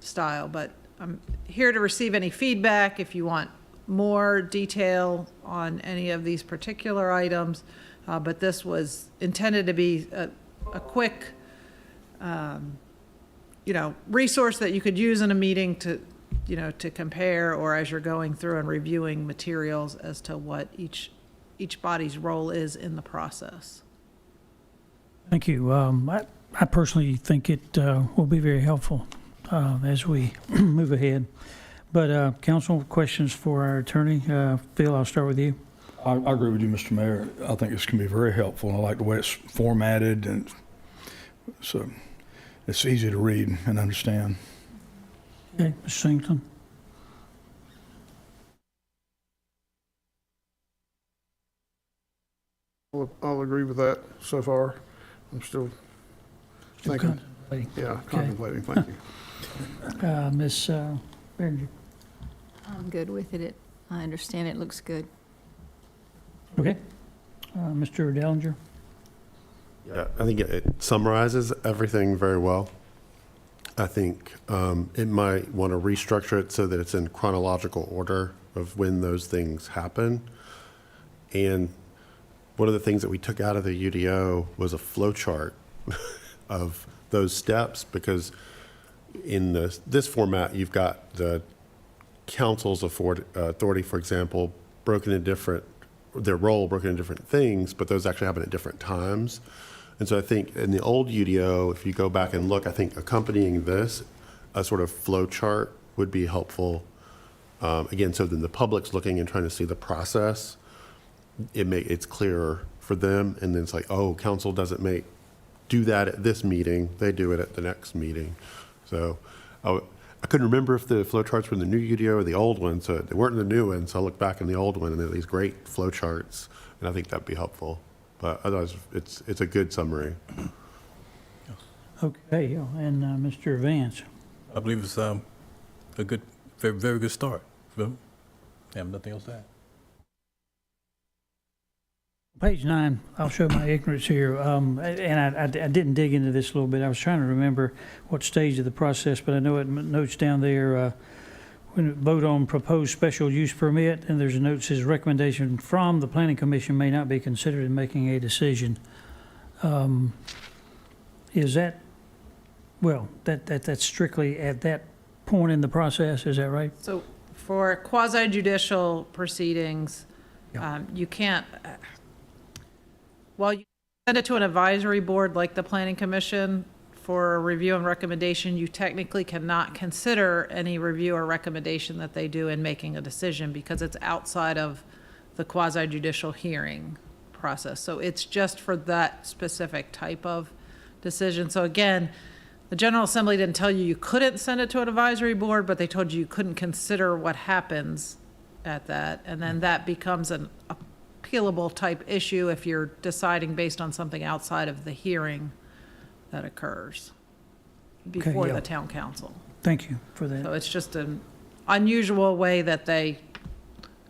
Speaker 11: style. But I'm here to receive any feedback if you want more detail on any of these particular items. But this was intended to be a quick, resource that you could use in a meeting to compare, or as you're going through and reviewing materials as to what each body's role is in the process.
Speaker 1: Thank you. I personally think it will be very helpful as we move ahead. But council, questions for our attorney? Phil, I'll start with you.
Speaker 10: I agree with you, Mr. Mayor. I think this can be very helpful, and I like the way it's formatted, and so it's easy to read and understand.
Speaker 1: Okay, Mr. Singleton.
Speaker 7: I'll agree with that so far. I'm still thinking.
Speaker 1: Contemplating.
Speaker 7: Yeah, contemplating, thank you.
Speaker 1: Ms. Berenger.
Speaker 6: I'm good with it. I understand it looks good.
Speaker 1: Okay. Mr. Dellinger.
Speaker 8: Yeah, I think it summarizes everything very well. I think it might want to restructure it so that it's in chronological order of when those things happen. And one of the things that we took out of the UDO was a flow chart of those steps, because in this format, you've got the council's authority, for example, broken into different, their role broken into different things, but those actually happen at different times. And so I think in the old UDO, if you go back and look, I think accompanying this, a sort of flow chart would be helpful. Again, so then the public's looking and trying to see the process. It's clearer for them, and then it's like, oh, council doesn't do that at this meeting, they do it at the next meeting. So I couldn't remember if the flow charts were in the new UDO or the old one, so they weren't in the new one, so I looked back in the old one and there are these great flow charts, and I think that'd be helpful. But otherwise, it's a good summary.
Speaker 1: Okay, and Mr. Vance.
Speaker 9: I believe it's a good, very, very good start. Phil? I have nothing else to add.
Speaker 1: Page 9, I'll show my ignorance here, and I didn't dig into this a little bit. I was trying to remember what stage of the process, but I know it notes down there, when we vote on proposed special use permit, and there's a note that says recommendation from the planning commission may not be considered in making a decision. Is that, well, that's strictly at that point in the process, is that right?
Speaker 11: So for quasi judicial proceedings, you can't, while you send it to an advisory board like the planning commission for a review and recommendation, you technically cannot consider any review or recommendation that they do in making a decision, because it's outside of the quasi judicial hearing process. So it's just for that specific type of decision. So again, the General Assembly didn't tell you couldn't send it to an advisory board, but they told you couldn't consider what happens at that. And then that becomes an appealable type issue if you're deciding based on something outside of the hearing that occurs before
Speaker 1: yeah.
Speaker 11: the town council.
Speaker 1: Thank you for that.
Speaker 11: So it's just an unusual way that they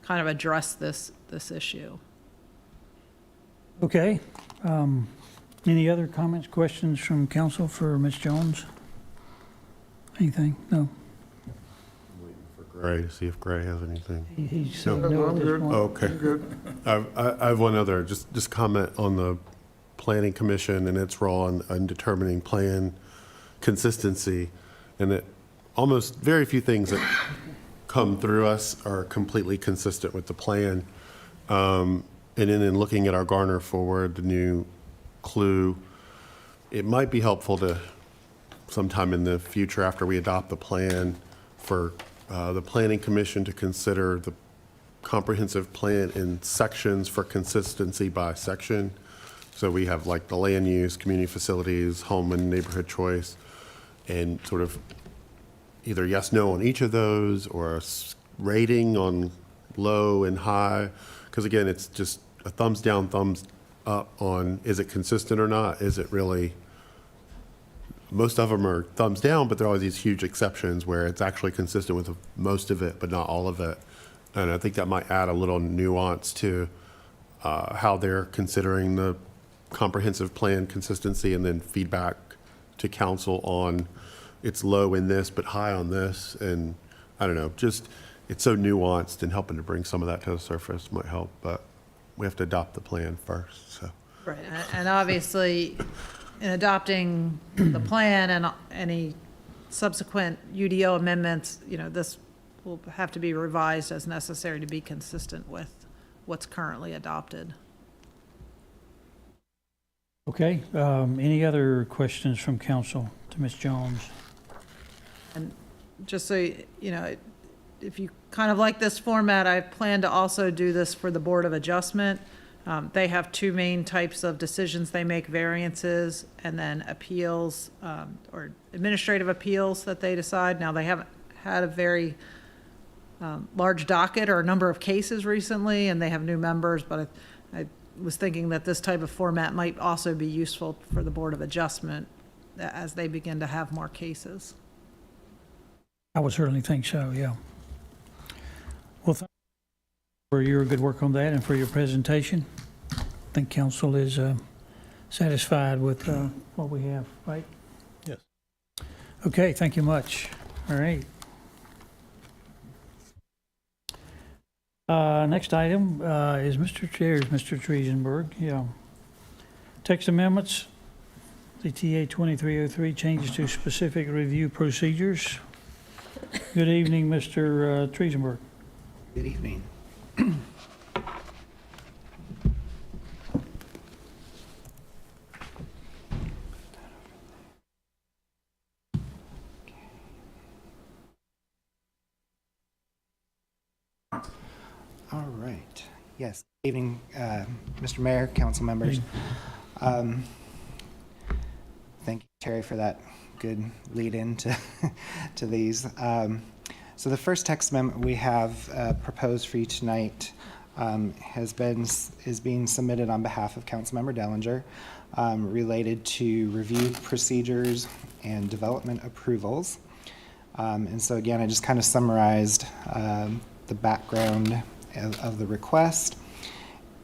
Speaker 11: kind of address this issue.
Speaker 1: Okay. Any other comments, questions from council for Ms. Jones? Anything? No?
Speaker 8: Waiting for Gray to see if Gray has anything.
Speaker 1: He's
Speaker 8: No.
Speaker 1: no
Speaker 7: I'm
Speaker 1: at this
Speaker 7: good.
Speaker 1: point.
Speaker 8: Okay.
Speaker 7: I'm good.
Speaker 8: I have one other, just comment on the planning commission and its role in determining plan consistency, and that almost very few things that come through us are completely consistent with the plan. And then in looking at our Garner Forward, the new clue, it might be helpful to sometime in the future after we adopt the plan for the planning commission to consider the comprehensive plan in sections for consistency by section. So we have like the land use, community facilities, home and neighborhood choice, and sort of either yes, no on each of those, or a rating on low and high? Because again, it's just a thumbs down, thumbs up on, is it consistent or not? Is it really, most of them are thumbs down, but there are always these huge exceptions where it's actually consistent with most of it, but not all of it. And I think that might add a little nuance to how they're considering the comprehensive plan consistency, and then feedback to council on it's low in this, but high on this. And I don't know, just, it's so nuanced, and helping to bring some of that to the surface might help, but we have to adopt the plan first, so.
Speaker 11: Right, and obviously, in adopting the plan and any subsequent UDO amendments, this will have to be revised as necessary to be consistent with what's currently adopted.
Speaker 1: Okay, any other questions from council to Ms. Jones?
Speaker 11: And just so, if you kind of like this format, I plan to also do this for the Board of Adjustment. They have two main types of decisions they make: variances and then appeals, or administrative appeals that they decide. Now, they haven't had a very large docket or a number of cases recently, and they have new members, but I was thinking that this type of format might also be useful for the Board of Adjustment as they begin to have more cases.
Speaker 1: I would certainly think so, yeah. Well, thank you for your good work on that and for your presentation. I think council is satisfied with what we have, right?
Speaker 9: Yes.
Speaker 1: Okay, thank you much. All right. Next item is Mr. Triesenberg. Yeah. Text amendments, CTA 2303, changes to specific review procedures. Good evening, Mr. Triesenberg.
Speaker 12: Good evening. All right. Yes. Good evening, Mr. Mayor, council members. Thank you, Terry, for that good lead in to these. So the first text amendment we have proposed for you tonight is being submitted on behalf of Councilmember Dellinger, related to review procedures and development approvals. And so again, I just kind of summarized the background of the request,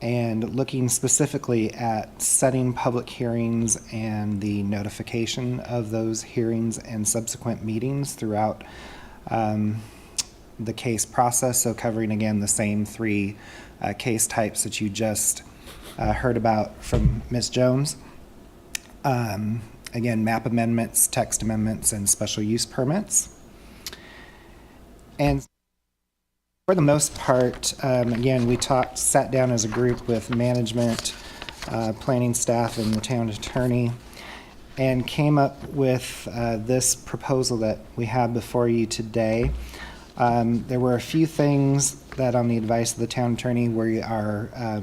Speaker 12: and looking specifically at setting public hearings and the notification of those hearings and subsequent meetings throughout the case process. So covering again the same three case types that you just heard about from Ms. Jones. Again, map amendments, text amendments, and special use permits. And for the most part, again, we sat down as a group with management, planning staff, and the town attorney, and came up with this proposal that we have before you today. There were a few things that, on the advice of the town attorney, we are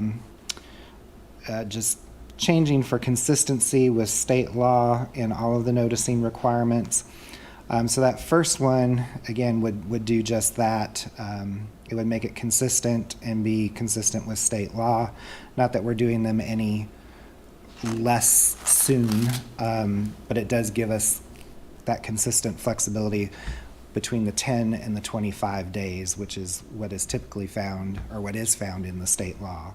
Speaker 12: just changing for consistency with state law and all of the noticing requirements. So that first one, again, would do just that. It would make it consistent and be consistent with state law. Not that we're doing them any less soon, but it does give us that consistent flexibility between the 10 and the 25 days, which is what is typically found, or what is found in the state law.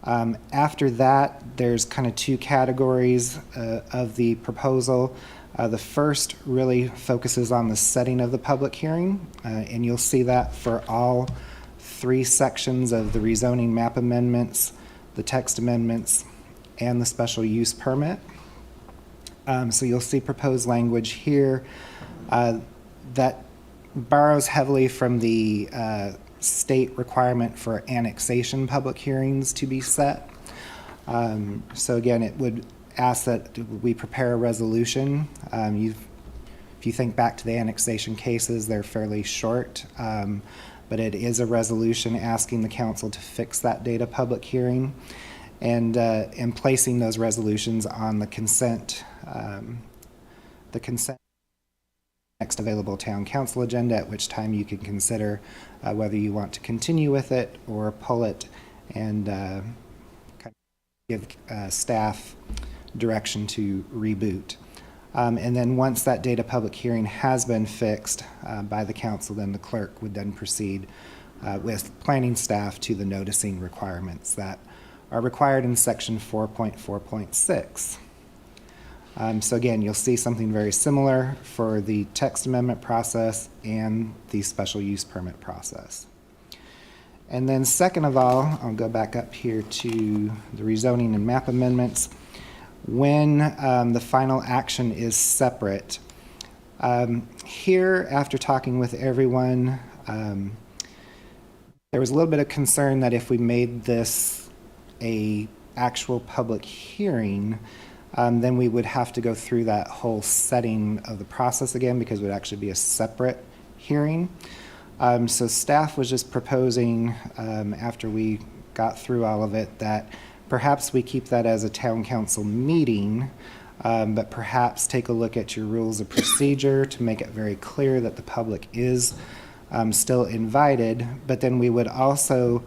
Speaker 12: After that, there's kind of two categories of the proposal. The first really focuses on the setting of the public hearing, and you'll see that for all three sections of the rezoning map amendments, the text amendments, and the special use permit. So you'll see proposed language here that borrows heavily from the state requirement for annexation public hearings to be set. So again, it would ask that we prepare a resolution. If you think back to the annexation cases, they're fairly short, but it is a resolution asking the council to fix that date of public hearing, and placing those resolutions on the consent next available town council agenda, at which time you can consider whether you want to continue with it or pull it and kind of give staff direction to reboot. And then once that date of public hearing has been fixed by the council, then the clerk would then proceed with planning staff to the noticing requirements that are required in section 4.4.6. So again, you'll see something very similar for the text amendment process and the special use permit process. And then second of all, I'll go back up here to the rezoning and map amendments. When the final action is separate, here, after talking with everyone, there was a little bit of concern that if we made this a actual public hearing, then we would have to go through that whole setting of the process again, because it would actually be a separate hearing. So staff was just proposing, after we got through all of it, that perhaps we keep that as a town council meeting, but perhaps take a look at your rules of procedure to make it very clear that the public is still invited, but then we would also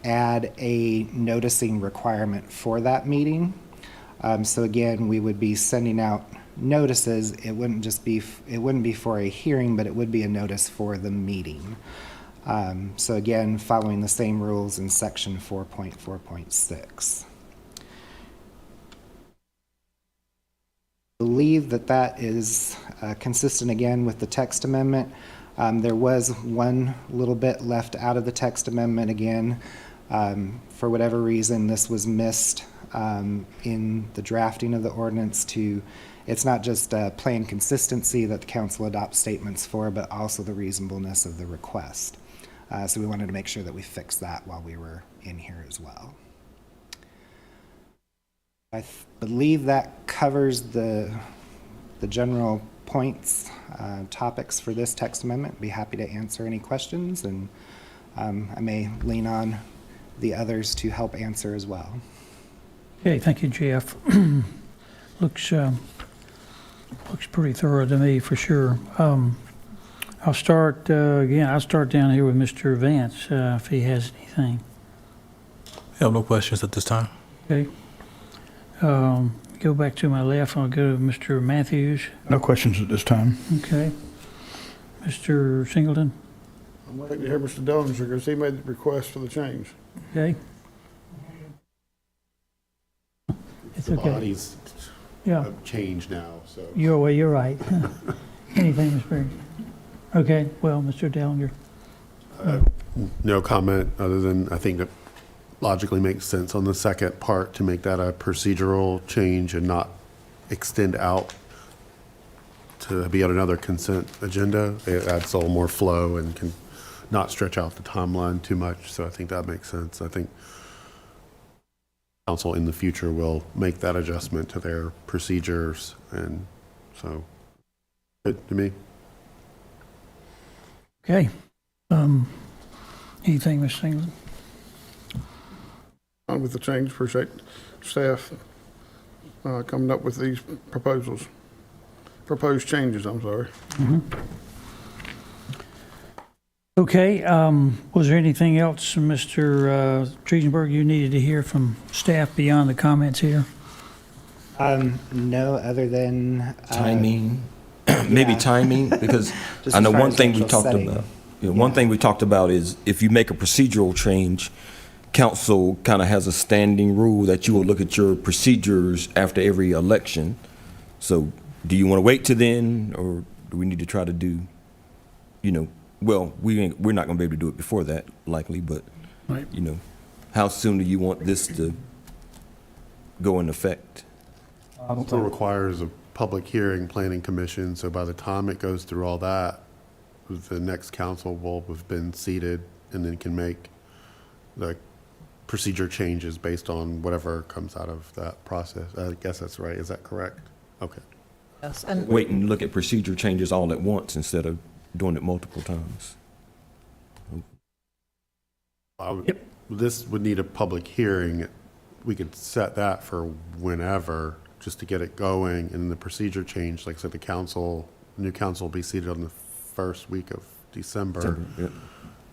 Speaker 12: add a noticing requirement for that meeting. So again, we would be sending out notices. It wouldn't be for a hearing, but it would be a notice for the meeting. So again, following the same rules in section 4.4.6. I believe that is consistent again with the text amendment. There was one little bit left out of the text amendment again. For whatever reason, this was missed in the drafting of the ordinance it's not just plain consistency that the council adopts statements for, but also the reasonableness of the request. So we wanted to make sure that we fixed that while we were in here as well. I believe that covers the general points, topics for this text amendment. Be happy to answer any questions, and I may lean on the others to help answer as well.
Speaker 1: Okay, thank you, Jeff. Looks pretty thorough to me, for sure. I'll start down here with Mr. Vance, if he has anything.
Speaker 9: I have no questions at this time.
Speaker 1: Okay. Go back to my left, I'll go to Mr. Matthews.
Speaker 10: No questions at this time.
Speaker 1: Okay. Mr. Singleton?
Speaker 7: I'm waiting to hear Mr. Dellinger because he made the request for the change.
Speaker 1: Okay. It's
Speaker 8: The
Speaker 1: okay.
Speaker 8: bodies
Speaker 1: Yeah,
Speaker 8: have changed now, so.
Speaker 1: you're right. Anything, Mr. Perry? Okay, well, Mr. Dellinger.
Speaker 8: No comment, other than I think it logically makes sense on the second part to make that a procedural change and not extend out to be on another consent agenda. It adds a little more flow and can not stretch out the timeline too much, so I think that makes sense. I think council in the future will make that adjustment to their procedures, and so, good to me.
Speaker 1: Okay. Anything, Mr. Singleton?
Speaker 7: On with the change, appreciate staff coming up with these proposed changes, I'm sorry.
Speaker 1: Okay, was there anything else, Mr. Triesenberg, you needed to hear from staff beyond the comments here?
Speaker 12: No, other than
Speaker 13: Timing, maybe
Speaker 12: yeah.
Speaker 13: timing, because
Speaker 12: Just
Speaker 13: I know
Speaker 12: as far
Speaker 13: one
Speaker 12: as
Speaker 13: thing we
Speaker 12: actual
Speaker 13: talked
Speaker 12: setting.
Speaker 13: about. One thing we talked about is if you make a procedural change, council kind of has a standing rule that you will look at your procedures after every election. So do you want to wait till then, or do we need to try to do, well, we're not going to be able to do it before that, likely, but,
Speaker 1: Right.
Speaker 13: how soon do you want this to go in effect?
Speaker 8: Also requires a public hearing, planning commission, so by the time it goes through all that, the next council will have been seated and then can make the procedure changes based on whatever comes out of that process. I guess that's right. Is that correct? Okay.
Speaker 11: Yes, and
Speaker 13: Wait and look at procedure changes all at once instead of doing it multiple times.
Speaker 8: This would need a public hearing. We could set that for whenever, just to get it going, and the procedure change, like I said, the council new council will be seated on the first week of December.
Speaker 13: Yep.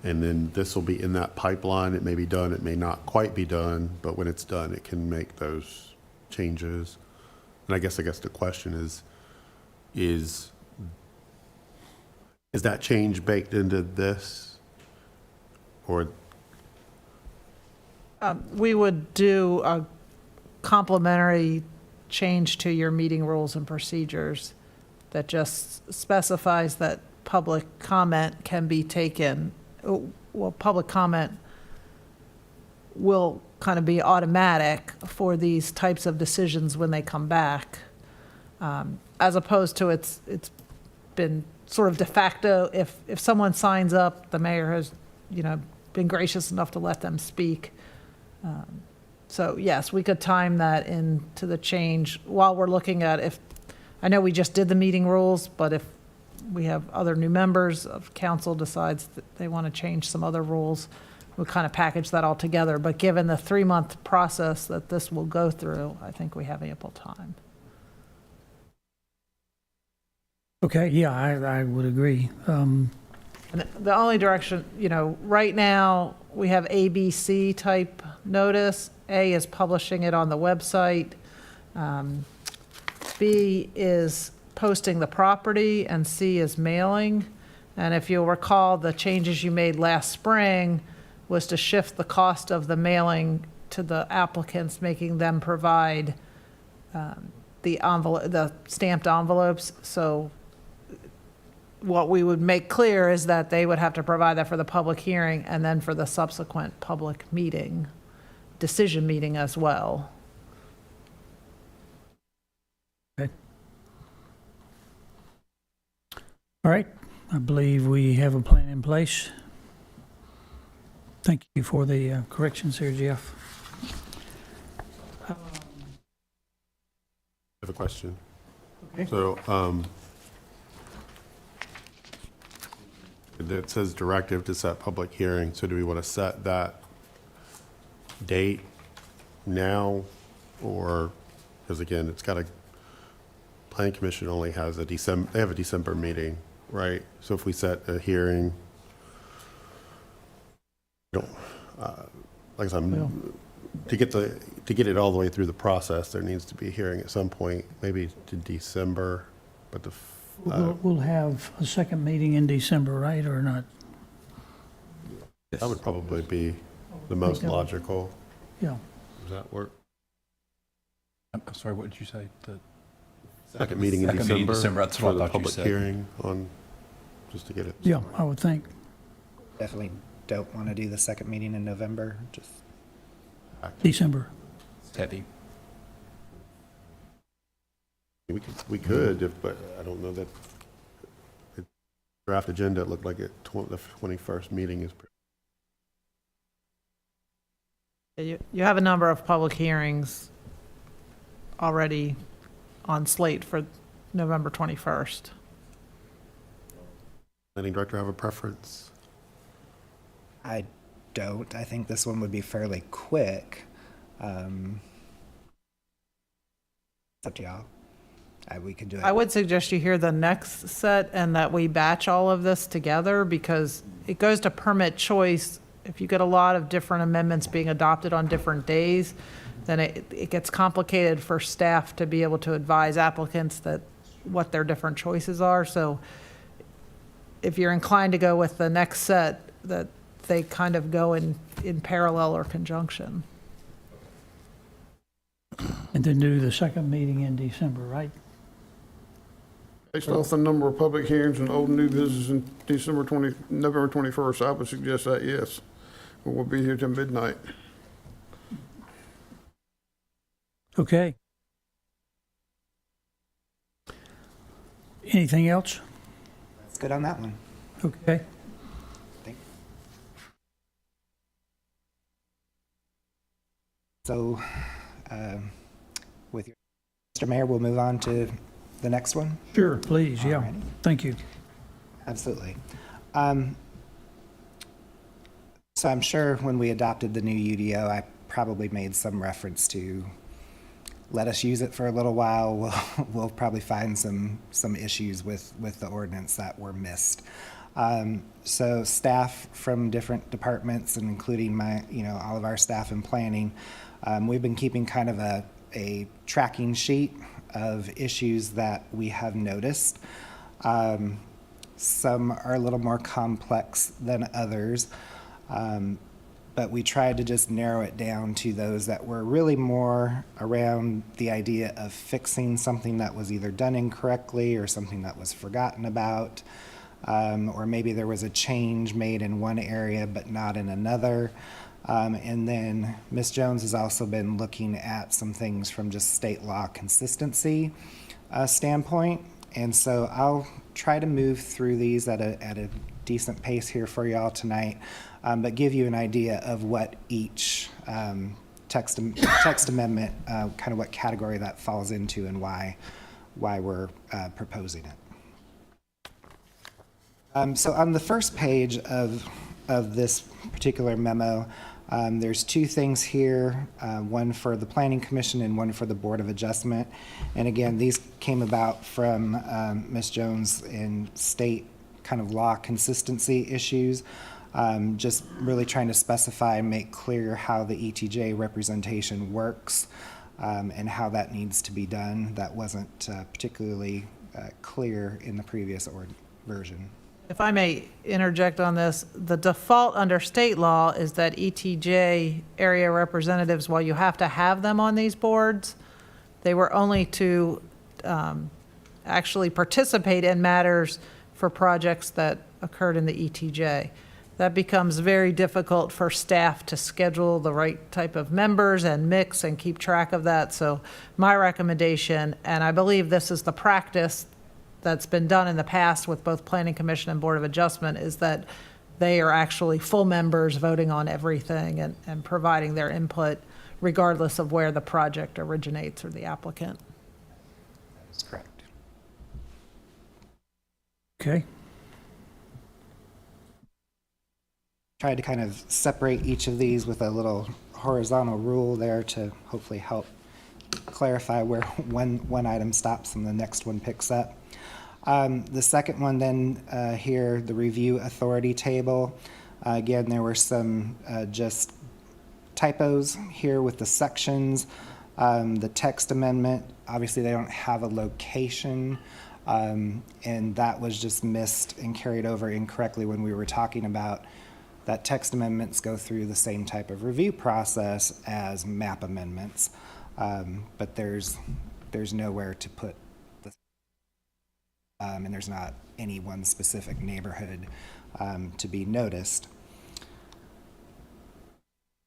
Speaker 8: And then this will be in that pipeline. It may be done, it may not quite be done, but when it's done, it can make those changes. And I guess the question is that change baked into this? Or,
Speaker 11: We would do a complementary change to your meeting rules and procedures that just specifies that public comment can be taken. Well, public comment will kind of be automatic for these types of decisions when they come back, as opposed to it's been sort of de facto. If someone signs up, the mayor has, been gracious enough to let them speak. So yes, we could time that into the change while we're looking at I know we just did the meeting rules, but if we have other new members of council decides that they want to change some other rules, we'll kind of package that all together. But given the 3-month process that this will go through, I think we have ample time.
Speaker 1: Okay, yeah, I would agree.
Speaker 11: And the only direction, right now, we have ABC type notice. A is publishing it on the website. B is posting the property, and C is mailing. And if you'll recall, the changes you made last spring was to shift the cost of the mailing to the applicants, making them provide the stamped envelopes. So what we would make clear is that they would have to provide that for the public hearing and then for the subsequent public meeting, decision meeting as well.
Speaker 1: Okay. All right, I believe we have a plan in place. Thank you for the corrections here, Jeff.
Speaker 8: I have a question.
Speaker 1: Okay.
Speaker 8: So, it says directive to set public hearing, so do we want to set that date now? Or, because again, planning commission only has they have a December meeting, right? So if we set a hearing, like I said, to get it all the way through the process, there needs to be a hearing at some point, maybe to December, but
Speaker 1: We'll have a second meeting in December, right, or not?
Speaker 8: that would probably be the most logical.
Speaker 1: Yeah.
Speaker 8: Does that work?
Speaker 4: I'm sorry, what did you say?
Speaker 8: Second meeting in
Speaker 4: Second meeting in
Speaker 8: December.
Speaker 4: December, that's
Speaker 8: for
Speaker 4: what I
Speaker 8: the
Speaker 4: thought you
Speaker 8: public
Speaker 4: said.
Speaker 8: hearing on, just to get it.
Speaker 1: Yeah, I would think.
Speaker 12: Definitely don't want to do the second meeting in November, just.
Speaker 1: December.
Speaker 4: It's heavy.
Speaker 8: We could, but I don't know that draft agenda, it looked like the 21st meeting is.
Speaker 11: You have a number of public hearings already on slate for November 21st.
Speaker 8: Planning director have a preference?
Speaker 12: I don't. I think this one would be fairly quick. It's up to y'all. We could do it.
Speaker 11: I would suggest you hear the next set and that we batch all of this together, because it goes to permit choice. If you get a lot of different amendments being adopted on different days, then it gets complicated for staff to be able to advise applicants that what their different choices are. So if you're inclined to go with the next set, that they kind of go in parallel or conjunction.
Speaker 1: And then do the second meeting in December, right?
Speaker 7: Based off the number of public hearings and old and new business in November 21st, I would suggest that, yes. But we'll be here till midnight.
Speaker 1: Okay. Anything else?
Speaker 12: That's good on that one.
Speaker 1: Okay.
Speaker 12: So, with your, Mr. Mayor, we'll move on to the next one.
Speaker 1: Sure, please, yeah.
Speaker 12: Alrighty.
Speaker 1: Thank you.
Speaker 12: Absolutely. So I'm sure when we adopted the new UDO, I probably made some reference to let us use it for a little while, we'll probably find some issues with the ordinance that were missed. So staff from different departments, and including all of our staff in planning, we've been keeping kind of a tracking sheet of issues that we have noticed. Some are a little more complex than others, but we tried to just narrow it down to those that were really more around the idea of fixing something that was either done incorrectly or something that was forgotten about, or maybe there was a change made in one area but not in another. And then Ms. Jones has also been looking at some things from just state law consistency standpoint. And so I'll try to move through these at a decent pace here for y'all tonight, but give you an idea of what each text amendment, kind of what category that falls into and why we're proposing it. So on the first page of this particular memo, there's two things here, one for the Planning Commission and one for the Board of Adjustment. And again, these came about from Ms. Jones in state kind of law consistency issues, just really trying to specify and make clear how the ETJ representation works and how that needs to be done. That wasn't particularly clear in the previous version.
Speaker 11: If I may interject on this, the default under state law is that ETJ area representatives, while you have to have them on these boards, they were only to actually participate in matters for projects that occurred in the ETJ. That becomes very difficult for staff to schedule the right type of members and mix and keep track of that. So my recommendation, and I believe this is the practice that's been done in the past with both Planning Commission and Board of Adjustment, is that they are actually full members voting on everything and providing their input regardless of where the project originates or the applicant.
Speaker 12: That's correct.
Speaker 1: Okay.
Speaker 12: Tried to kind of separate each of these with a little horizontal rule there to hopefully help clarify where one item stops and the next one picks up. The second one then here, the review authority table. Again, there were some just typos here with the sections. The text amendment, obviously they don't have a location, and that was just missed and carried over incorrectly when we were talking about that text amendments go through the same type of review process as map amendments, but there's nowhere to put the and there's not any one specific neighborhood to be noticed.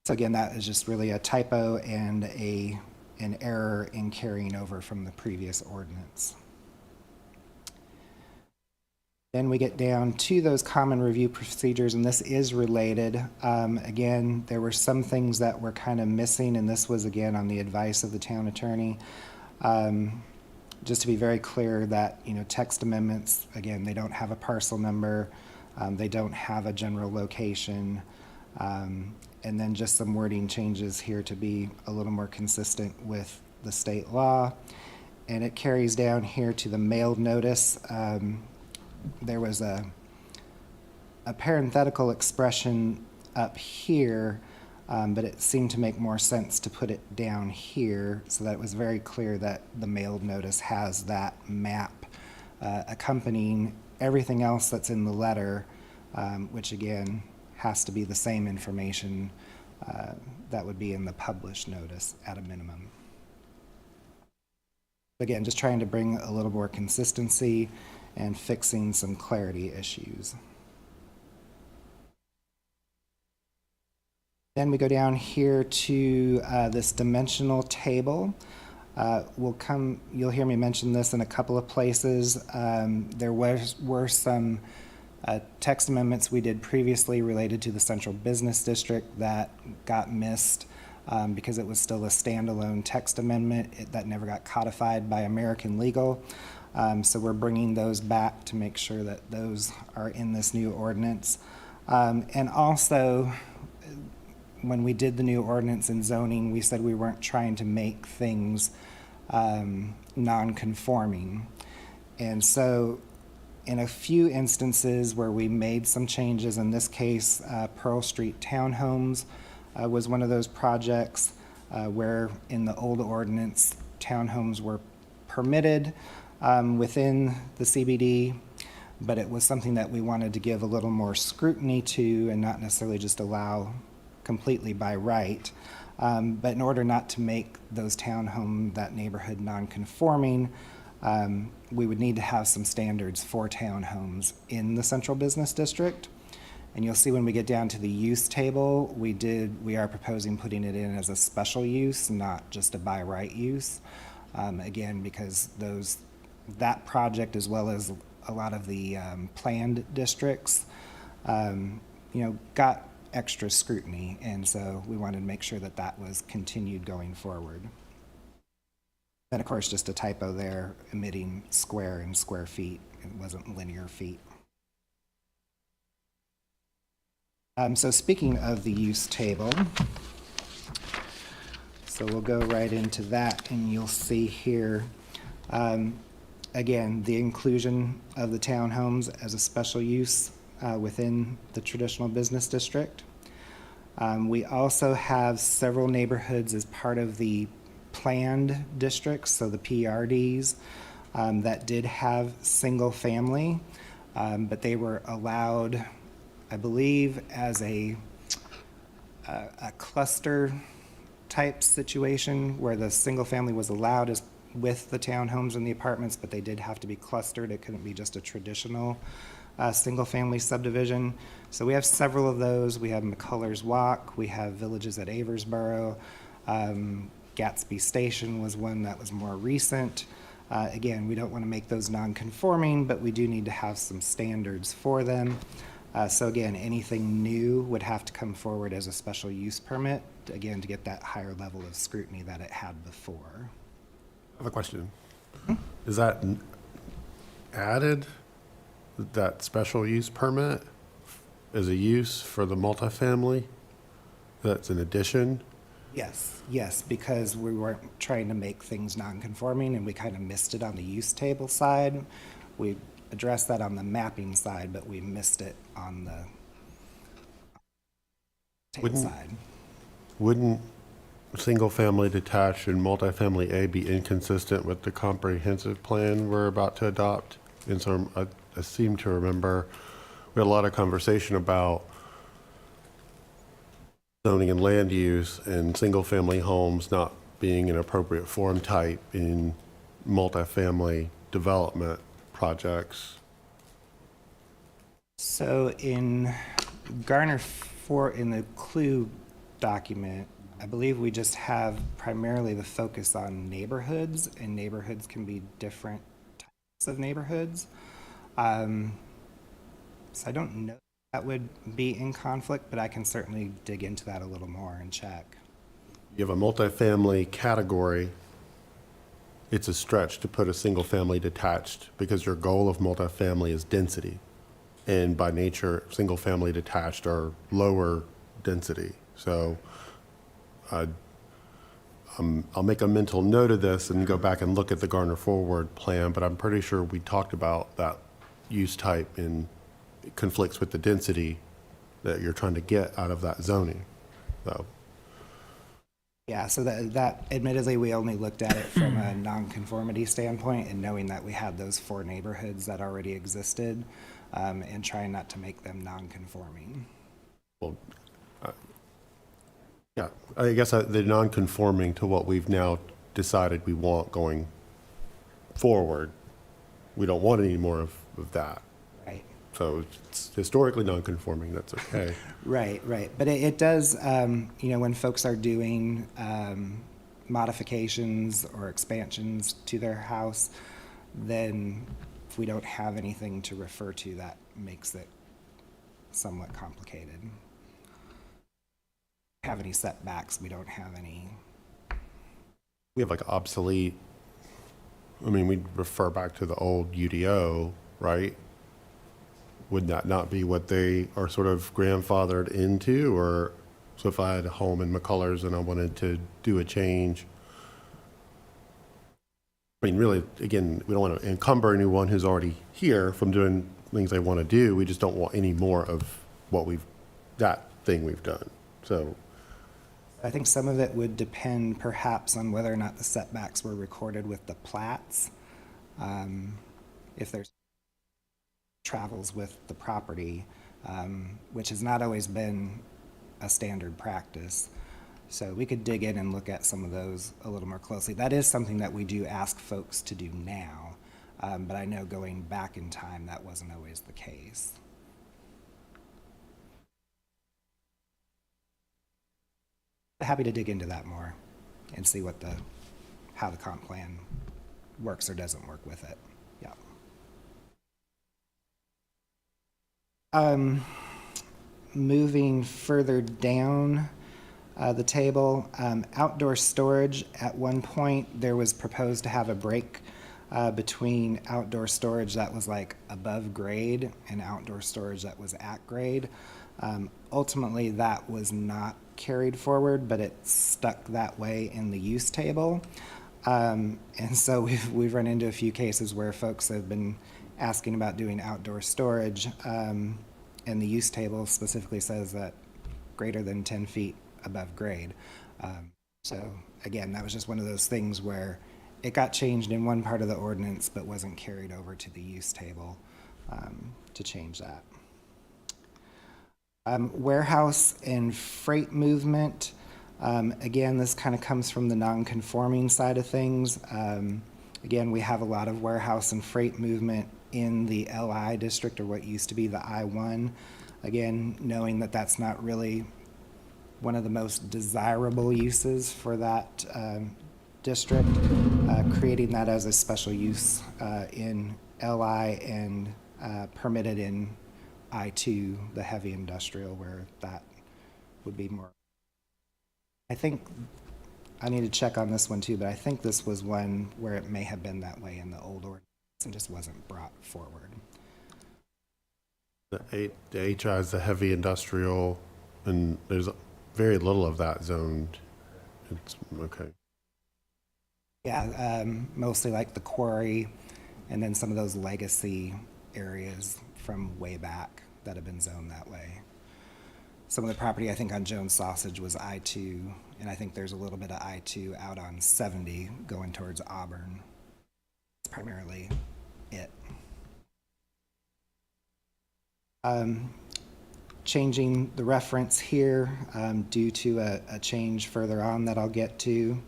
Speaker 12: So again, that is just really a typo and an error in carrying over from the previous ordinance. Then we get down to those common review procedures, and this is related. Again, there were some things that were kind of missing, and this was again on the advice of the town attorney. Just to be very clear that, text amendments, again, they don't have a parcel number, they don't have a general location, and then just some wording changes here to be a little more consistent with the state law. And it carries down here to the mailed notice. There was a parenthetical expression up here, but it seemed to make more sense to put it down here so that it was very clear that the mailed notice has that map accompanying everything else that's in the letter, which again has to be the same information that would be in the published notice at a minimum. Again, just trying to bring a little more consistency and fixing some clarity issues. Then we go down here to this dimensional table. You'll hear me mention this in a couple of places. There were some text amendments we did previously related to the Central Business District that got missed because it was still a standalone text amendment that never got codified by American Legal. So we're bringing those back to make sure that those are in this new ordinance. And also, when we did the new ordinance in zoning, we said we weren't trying to make things non-conforming. And so in a few instances where we made some changes, in this case, Pearl Street Townhomes was one of those projects where in the old ordinance, townhomes were permitted within the CBD, but it was something that we wanted to give a little more scrutiny to and not necessarily just allow completely by right. But in order not to make those townhome, that neighborhood non-conforming, we would need to have some standards for townhomes in the central business district. And you'll see when we get down to the use table, we are proposing putting it in as a special use, not just a by right use. Again, because that project, as well as a lot of the planned districts, got extra scrutiny, and so we wanted to make sure that that was continued going forward. And of course, just a typo there, omitting square and square feet. It wasn't linear feet. So speaking of the use table, so we'll go right into that, and you'll see here, again, the inclusion of the townhomes as a special use within the traditional business district. We also have several neighborhoods as part of the planned districts, so the PRDs, that did have single family, but they were allowed, I believe, as a cluster type situation where the single family was allowed as with the townhomes and the apartments, but they did have to be clustered. It couldn't be just a traditional single family subdivision. So we have several of those. We have McCullers Walk, we have Villages at Aversboro, Gatsby Station was one that was more recent. Again, we don't want to make those non-conforming, but we do need to have some standards for them. So again, anything new would have to come forward as a special use permit, again, to get that higher level of scrutiny that it had before.
Speaker 8: I have a question. Is that added, that special use permit, as a use for the multifamily? That's an addition?
Speaker 12: Yes, because we weren't trying to make things non-conforming and we kind of missed it on the use table side. We addressed that on the mapping side, but we missed it on the table side. Wouldn't
Speaker 8: single-family detached and multifamily A be inconsistent with the comprehensive plan we're about to adopt? And so I seem to remember we had a lot of conversation about zoning and land use and single-family homes not being an appropriate form type in multifamily development projects.
Speaker 12: So in Garner 4, in the clue document, I believe we just have primarily the focus on neighborhoods, and neighborhoods can be different types of neighborhoods. So I don't know if that would be in conflict, but I can certainly dig into that a little more and check.
Speaker 8: You have a multifamily category. It's a stretch to put a single family detached because your goal of multifamily is density. And by nature, single family detached are lower density. So I'll make a mental note of this and go back and look at the Garner Forward plan, but I'm pretty sure we talked about that use type in conflicts with the density that you're trying to get out of that zoning, though.
Speaker 12: Yeah, so that admittedly, we only looked at it from a nonconformity standpoint, and knowing that we had those 4 neighborhoods that already existed, and trying not to make them non-conforming.
Speaker 8: Well, yeah, I guess they're non-conforming to what we've now decided we want going forward. We don't want any more of that.
Speaker 12: Right.
Speaker 8: So it's historically non-conforming, that's okay.
Speaker 12: Right. But it does, when folks are doing modifications or expansions to their house, then if we don't have anything to refer to, that makes it somewhat complicated. Have any setbacks, we don't have any.
Speaker 8: We have like obsolete, we refer back to the old UDO, right? Would that not be what they are sort of grandfathered into? Or so if I had a home in McCullers and I wanted to do a change, I mean, really, again, we don't want to encumber anyone who's already here from doing things they want to do. We just don't want any more of that thing we've done. So
Speaker 12: I think some of it would depend perhaps on whether or not the setbacks were recorded with the plats. If there's travels with the property, which has not always been a standard practice. So we could dig in and look at some of those a little more closely. That is something that we do ask folks to do now, but I know going back in time, that wasn't always the case. Happy to dig into that more and see how the comp plan works or doesn't work with it. Yeah. Moving further down the table, outdoor storage. At one point, there was proposed to have a break between outdoor storage that was like above grade and outdoor storage that was at grade. Ultimately, that was not carried forward, but it stuck that way in the use table. And so we've run into a few cases where folks have been asking about doing outdoor storage, and the use table specifically says that greater than 10 feet above grade. So again, that was just one of those things where it got changed in one part of the ordinance but wasn't carried over to the use table to change that. Warehouse and freight movement. Again, this kind of comes from the non-conforming side of things. Again, we have a lot of warehouse and freight movement in the LI district, or what used to be the I-1. Again, knowing that that's not really one of the most desirable uses for that district, creating that as a special use in LI and permitted in I-2, the heavy industrial, where that would be more. I think I need to check on this one too, but I think this was one where it may have been that way in the old ordinance and just wasn't brought forward.
Speaker 8: the HI is the heavy industrial, and there's very little of that zoned. It's okay.
Speaker 12: Yeah, mostly like the quarry and then some of those legacy areas from way back that have been zoned that way. Some of the property, I think, on Jones Sausage was I-2, and I think there's a little bit of I-2 out on 70 going towards Auburn. That's primarily it. Changing the reference here due to a change further on that I'll get to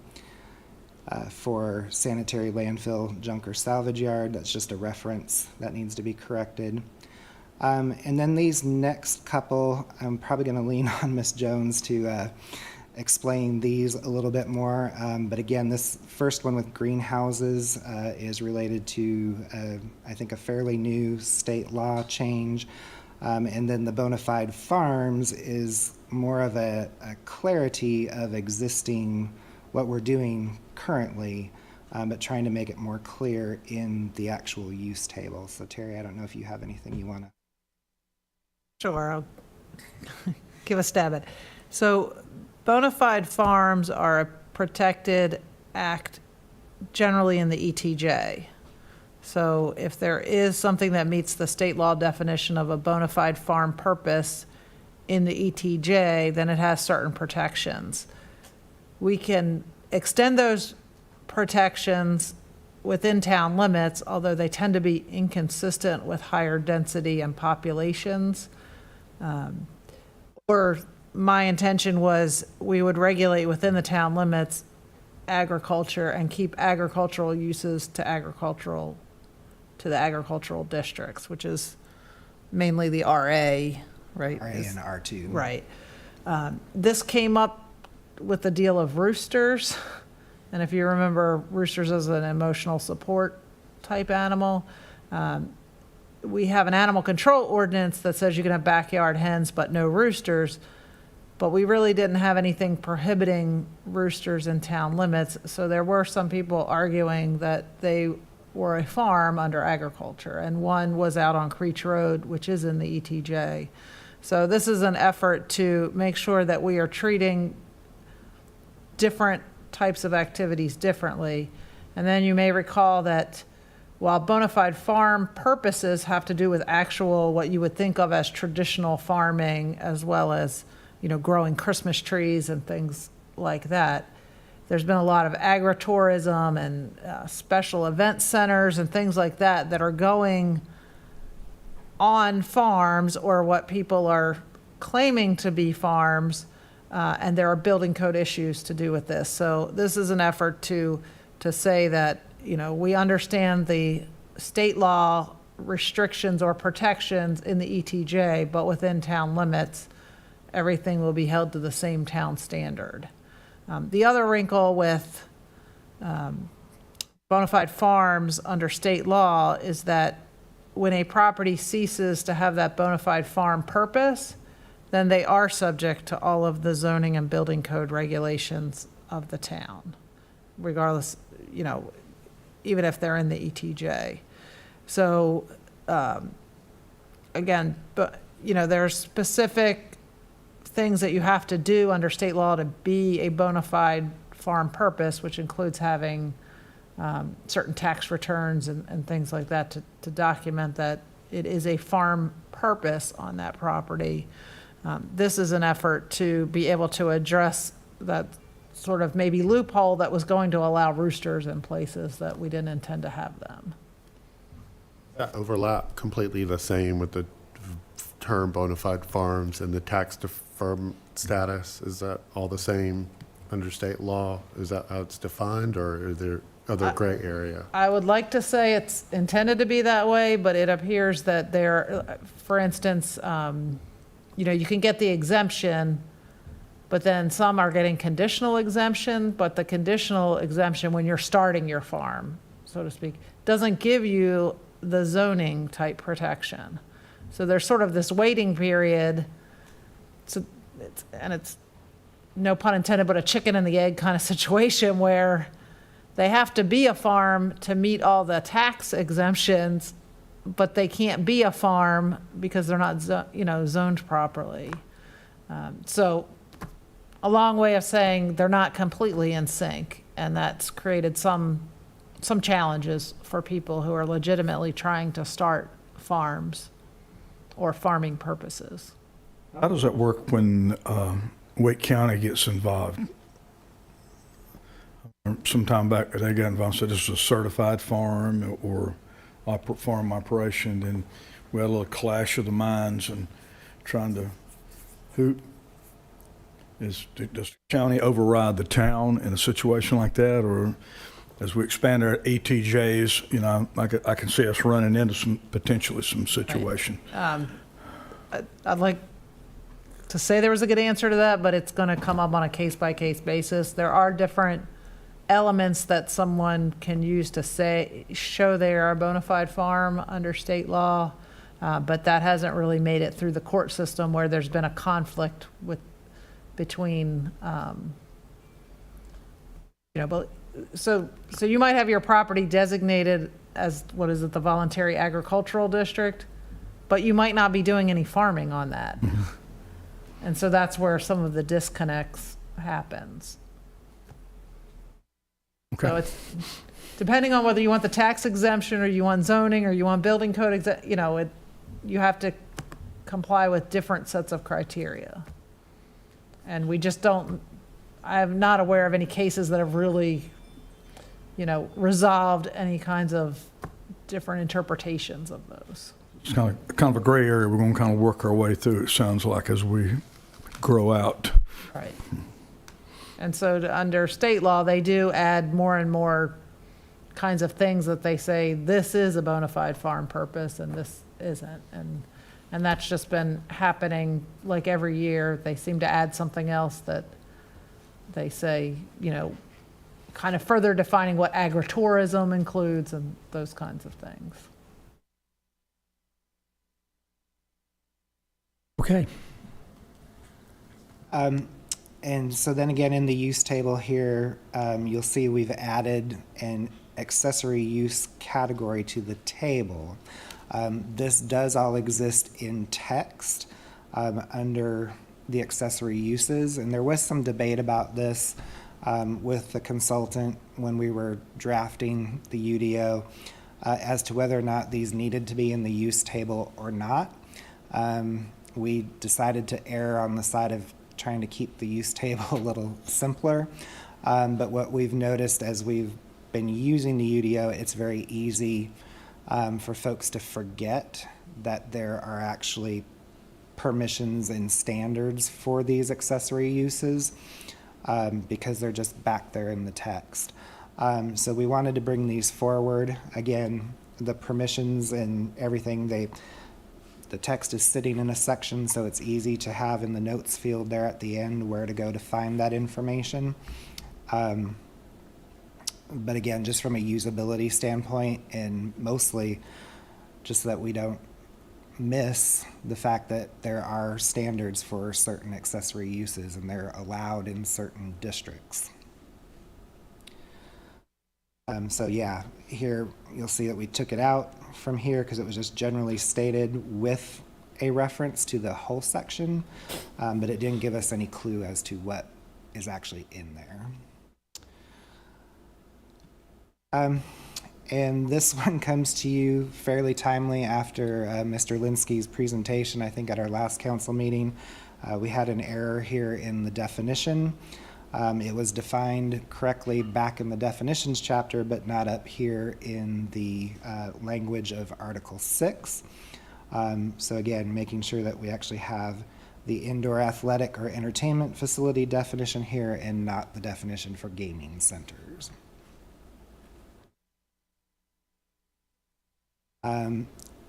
Speaker 12: for sanitary landfill, junk, or salvage yard. That's just a reference that needs to be corrected. And then these next couple, I'm probably going to lean on Ms. Jones to explain these a little bit more. But again, this first one with greenhouses is related to, I think, a fairly new state law change. And then the bona fide farms is more of a clarity of existing what we're doing currently, but trying to make it more clear in the actual use table. So Terry, I don't know if you have anything you want to.
Speaker 11: Sure, I'll give a stab at it. So bona fide farms are a protected act generally in the ETJ. So if there is something that meets the state law definition of a bona fide farm purpose in the ETJ, then it has certain protections. We can extend those protections within town limits, although they tend to be inconsistent with higher density and populations. Or my intention was we would regulate within the town limits agriculture and keep agricultural uses to the agricultural districts, which is mainly the RA, right?
Speaker 12: RA and R2.
Speaker 11: Right. This came up with the deal of roosters. And if you remember, roosters as an emotional support type animal. We have an animal control ordinance that says you can have backyard hens, but no roosters. But we really didn't have anything prohibiting roosters in town limits. So there were some people arguing that they were a farm under agriculture. And one was out on Creech Road, which is in the ETJ. So this is an effort to make sure that we are treating different types of activities differently. And then you may recall that while bona fide farm purposes have to do with actual, what you would think of as traditional farming, as well as, growing Christmas trees and things like that, there's been a lot of agritourism and special event centers and things like that that are going on farms, or what people are claiming to be farms, and there are building code issues to do with this. So this is an effort to say that, we understand the state law restrictions or protections in the ETJ, but within town limits, everything will be held to the same town standard. The other wrinkle with bona fide farms under state law is that when a property ceases to have that bona fide farm purpose, then they are subject to all of the zoning and building code regulations of the town, regardless, even if they're in the ETJ. So, again, but, there's specific things that you have to do under state law to be a bona fide farm purpose, which includes having certain tax returns and things like that to document that it is a farm purpose on that property. This is an effort to be able to address that sort of maybe loophole that was going to allow roosters in places that we didn't intend to have them.
Speaker 8: Overlap completely the same with the term bona fide farms and the tax deferment status. Is that all the same under state law? Is that how it's defined, or are there other gray area?
Speaker 11: I would like to say it's intended to be that way, but it appears that there, for instance, you can get the exemption, but then some are getting conditional exemption, but the conditional exemption when you're starting your farm, so to speak, doesn't give you the zoning type protection. So there's sort of this waiting period. So it's no pun intended, but a chicken and the egg kind of situation where they have to be a farm to meet all the tax exemptions, but they can't be a farm because they're not, zoned properly. So a long way of saying they're not completely in sync, and that's created some challenges for people who are legitimately trying to start farms or farming purposes.
Speaker 10: How does that work when Wake County gets involved? Some time back, they got involved, said this was a certified farm or farm operation, and we had a little clash of the minds and trying to, does the county override the town in a situation like that? Or as we expand our ETJs, I can see us running into potentially some situation.
Speaker 11: I'd like to say there was a good answer to that, but it's going to come up on a case-by-case basis. There are different elements that someone can use to show they are a bona fide farm under state law, but that hasn't really made it through the court system where there's been a conflict between, but so you might have your property designated as, the voluntary agricultural district, but you might not be doing any farming on that. And so that's where some of the disconnects happens.
Speaker 10: Okay.
Speaker 11: So it's depending on whether you want the tax exemption or you want zoning or you want building code, you have to comply with different sets of criteria. And we just I'm not aware of any cases that have really, resolved any kinds of different interpretations of those.
Speaker 10: It's kind of a gray area we're going to kind of work our way through, it sounds like, as we grow out.
Speaker 11: Right. And so under state law, they do add more and more kinds of things that they say, this is a bona fide farm purpose and this isn't. And that's just been happening like every year. They seem to add something else that they say, kind of further defining what agritourism includes and those kinds of things.
Speaker 1: Okay.
Speaker 12: And so then again, in the use table here, you'll see we've added an accessory use category to the table. This does all exist in text under the accessory uses, and there was some debate about this with the consultant when we were drafting the UDO as to whether or not these needed to be in the use table or not. We decided to err on the side of trying to keep the use table a little simpler. But what we've noticed as we've been using the UDO, it's very easy for folks to forget that there are actually permissions and standards for these accessory uses because they're just back there in the text. So we wanted to bring these forward. Again, the permissions and everything, the text is sitting in a section, so it's easy to have in the notes field there at the end where to go to find that information. But again, just from a usability standpoint, and mostly just so that we don't miss the fact that there are standards for certain accessory uses and they're allowed in certain districts. So yeah, here you'll see that we took it out from here because it was just generally stated with a reference to the whole section, but it didn't give us any clue as to what is actually in there. And this one comes to you fairly timely after Mr. Linsky's presentation, I think at our last council meeting. We had an error here in the definition. It was defined correctly back in the definitions chapter, but not up here in the language of Article 6. So again, making sure that we actually have the indoor athletic or entertainment facility definition here and not the definition for gaming centers.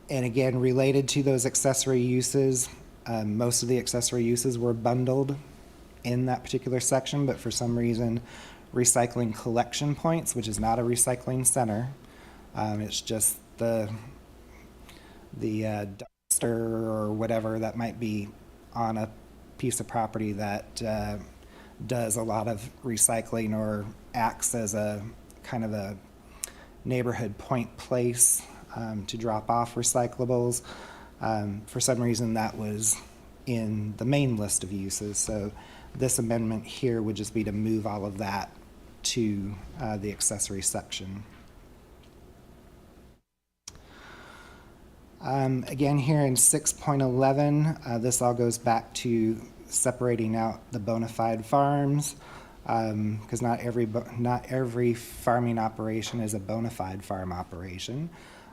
Speaker 12: And again, related to those accessory uses, most of the accessory uses were bundled in that particular section, but for some reason, recycling collection points, which is not a recycling center, it's just the dumpster or whatever that might be on a piece of property that does a lot of recycling or acts as a kind of a neighborhood point place to drop off recyclables. For some reason, that was in the main list of uses. So this amendment here would just be to move all of that to the accessory section. Again, here in 6.11, this all goes back to separating out the bona fide farms, because not every farming operation is a bona fide farm operation.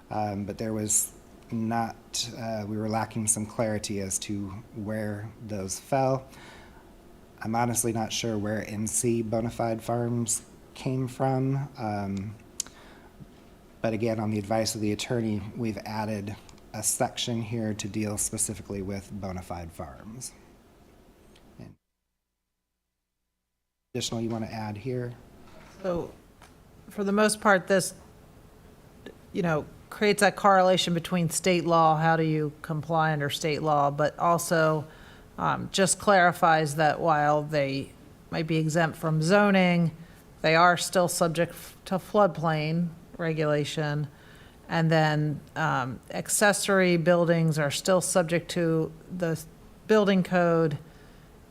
Speaker 12: But there was not, we were lacking some clarity as to where those fell. I'm honestly not sure where NC bona fide farms came from. But again, on the advice of the attorney, we've added a section here to deal specifically with bona fide farms. And additional you want to add here?
Speaker 11: So for the most part, this, creates that correlation between state law, how do you comply under state law, but also just clarifies that while they might be exempt from zoning, they are still subject to floodplain regulation. And then accessory buildings are still subject to the building code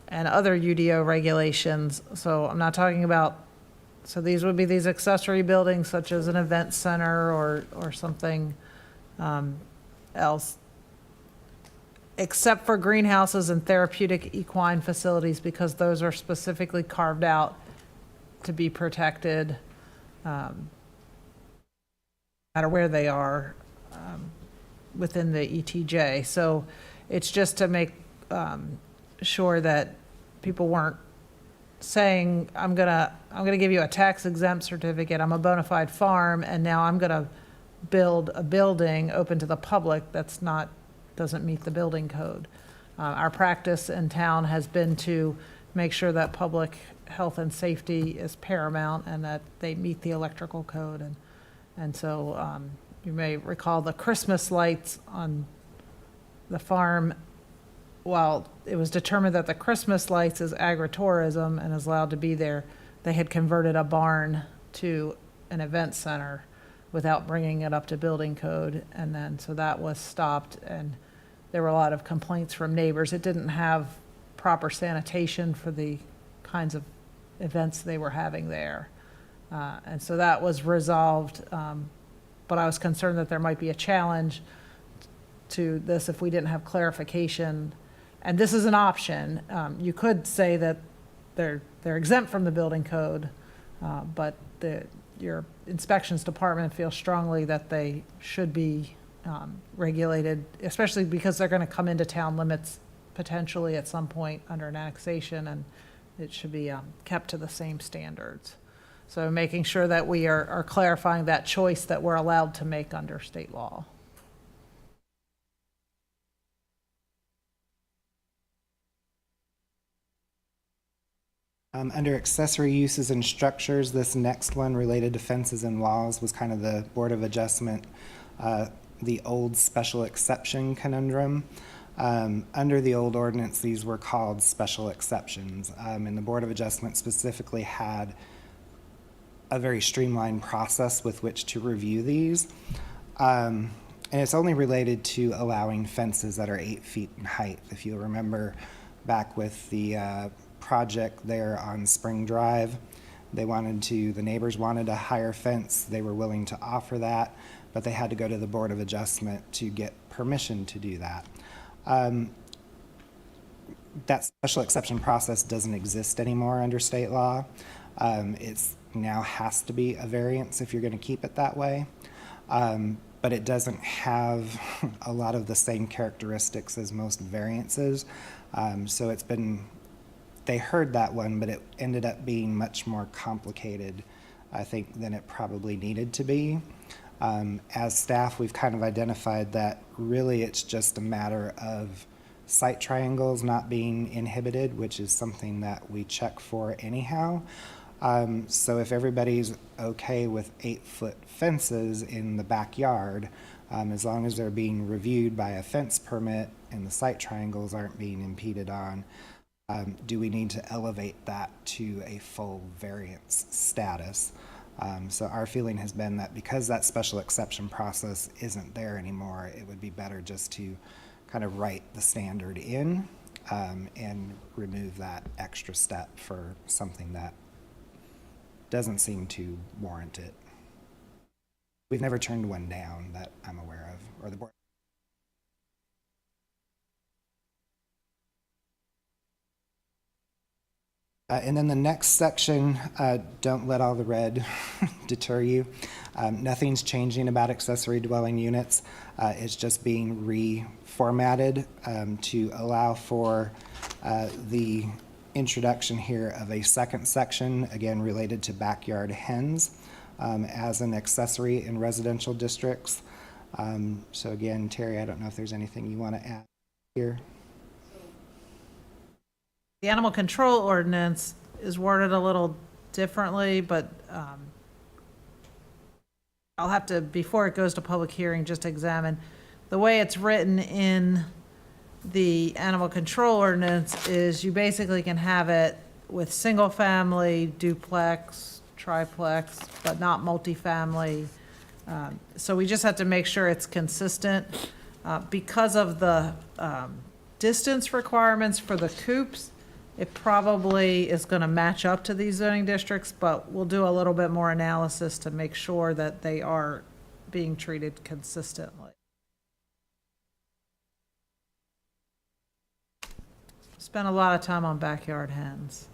Speaker 11: and other UDO regulations. So I'm not talking about, so these would be these accessory buildings such as an event center or something else, except for greenhouses and therapeutic equine facilities, because those are specifically carved out to be protected, no matter where they are within the ETJ. So it's just to make sure that people weren't saying, I'm gonna give you a tax exempt certificate, I'm a bona fide farm, and now I'm gonna build a building open to the public doesn't meet the building code. Our practice in town has been to make sure that public health and safety is paramount and that they meet the electrical code. And so you may recall the Christmas lights on the farm. While it was determined that the Christmas lights is agritourism and is allowed to be there, they had converted a barn to an event center without bringing it up to building code. And then, so that was stopped, and there were a lot of complaints from neighbors. It didn't have proper sanitation for the kinds of events they were having there. And so that was resolved, but I was concerned that there might be a challenge to this if we didn't have clarification. And this is an option. You could say that they're exempt from the building code, but your inspections department feels strongly that they should be regulated, especially because they're going to come into town limits potentially at some point under an annexation, and it should be kept to the same standards. So making sure that we are clarifying that choice that we're allowed to make under state law.
Speaker 12: Under accessory uses and structures, this next one related to fences and walls was kind of the Board of Adjustment, the old special exception conundrum. Under the old ordinance, these were called special exceptions, and the Board of Adjustment specifically had a very streamlined process with which to review these. And it's only related to allowing fences that are 8 feet in height. If you'll remember back with the project there on Spring Drive, the neighbors wanted a higher fence. They were willing to offer that, but they had to go to the Board of Adjustment to get permission to do that. That special exception process doesn't exist anymore under state law. It's now has to be a variance if you're going to keep it that way. But it doesn't have a lot of the same characteristics as most variances. So they heard that one, but it ended up being much more complicated, I think, than it probably needed to be. As staff, we've kind of identified that really it's just a matter of site triangles not being inhibited, which is something that we check for anyhow. So if everybody's okay with 8-foot fences in the backyard, as long as they're being reviewed by a fence permit and the site triangles aren't being impeded on, do we need to elevate that to a full variance status? So our feeling has been that because that special exception process isn't there anymore, it would be better just to kind of write the standard in and remove that extra step for something that doesn't seem to warrant it. We've never turned one down that I'm aware of, or the board. And then the next section, don't let all the red deter you. Nothing's changing about accessory dwelling units. It's just being reformatted to allow for the introduction here of a second section, again related to backyard hens as an accessory in residential districts. So again, Terry, I don't know if there's anything you want to add here.
Speaker 11: The animal control ordinance is worded a little differently, but I'll have to, before it goes to public hearing, just examine. The way it's written in the animal control ordinance is you basically can have it with single-family, duplex, triplex, but not multifamily. So we just have to make sure it's consistent. Because of the distance requirements for the coops, it probably is going to match up to these zoning districts, but we'll do a little bit more analysis to make sure that they are being treated consistently. Spent a lot of time on backyard hens.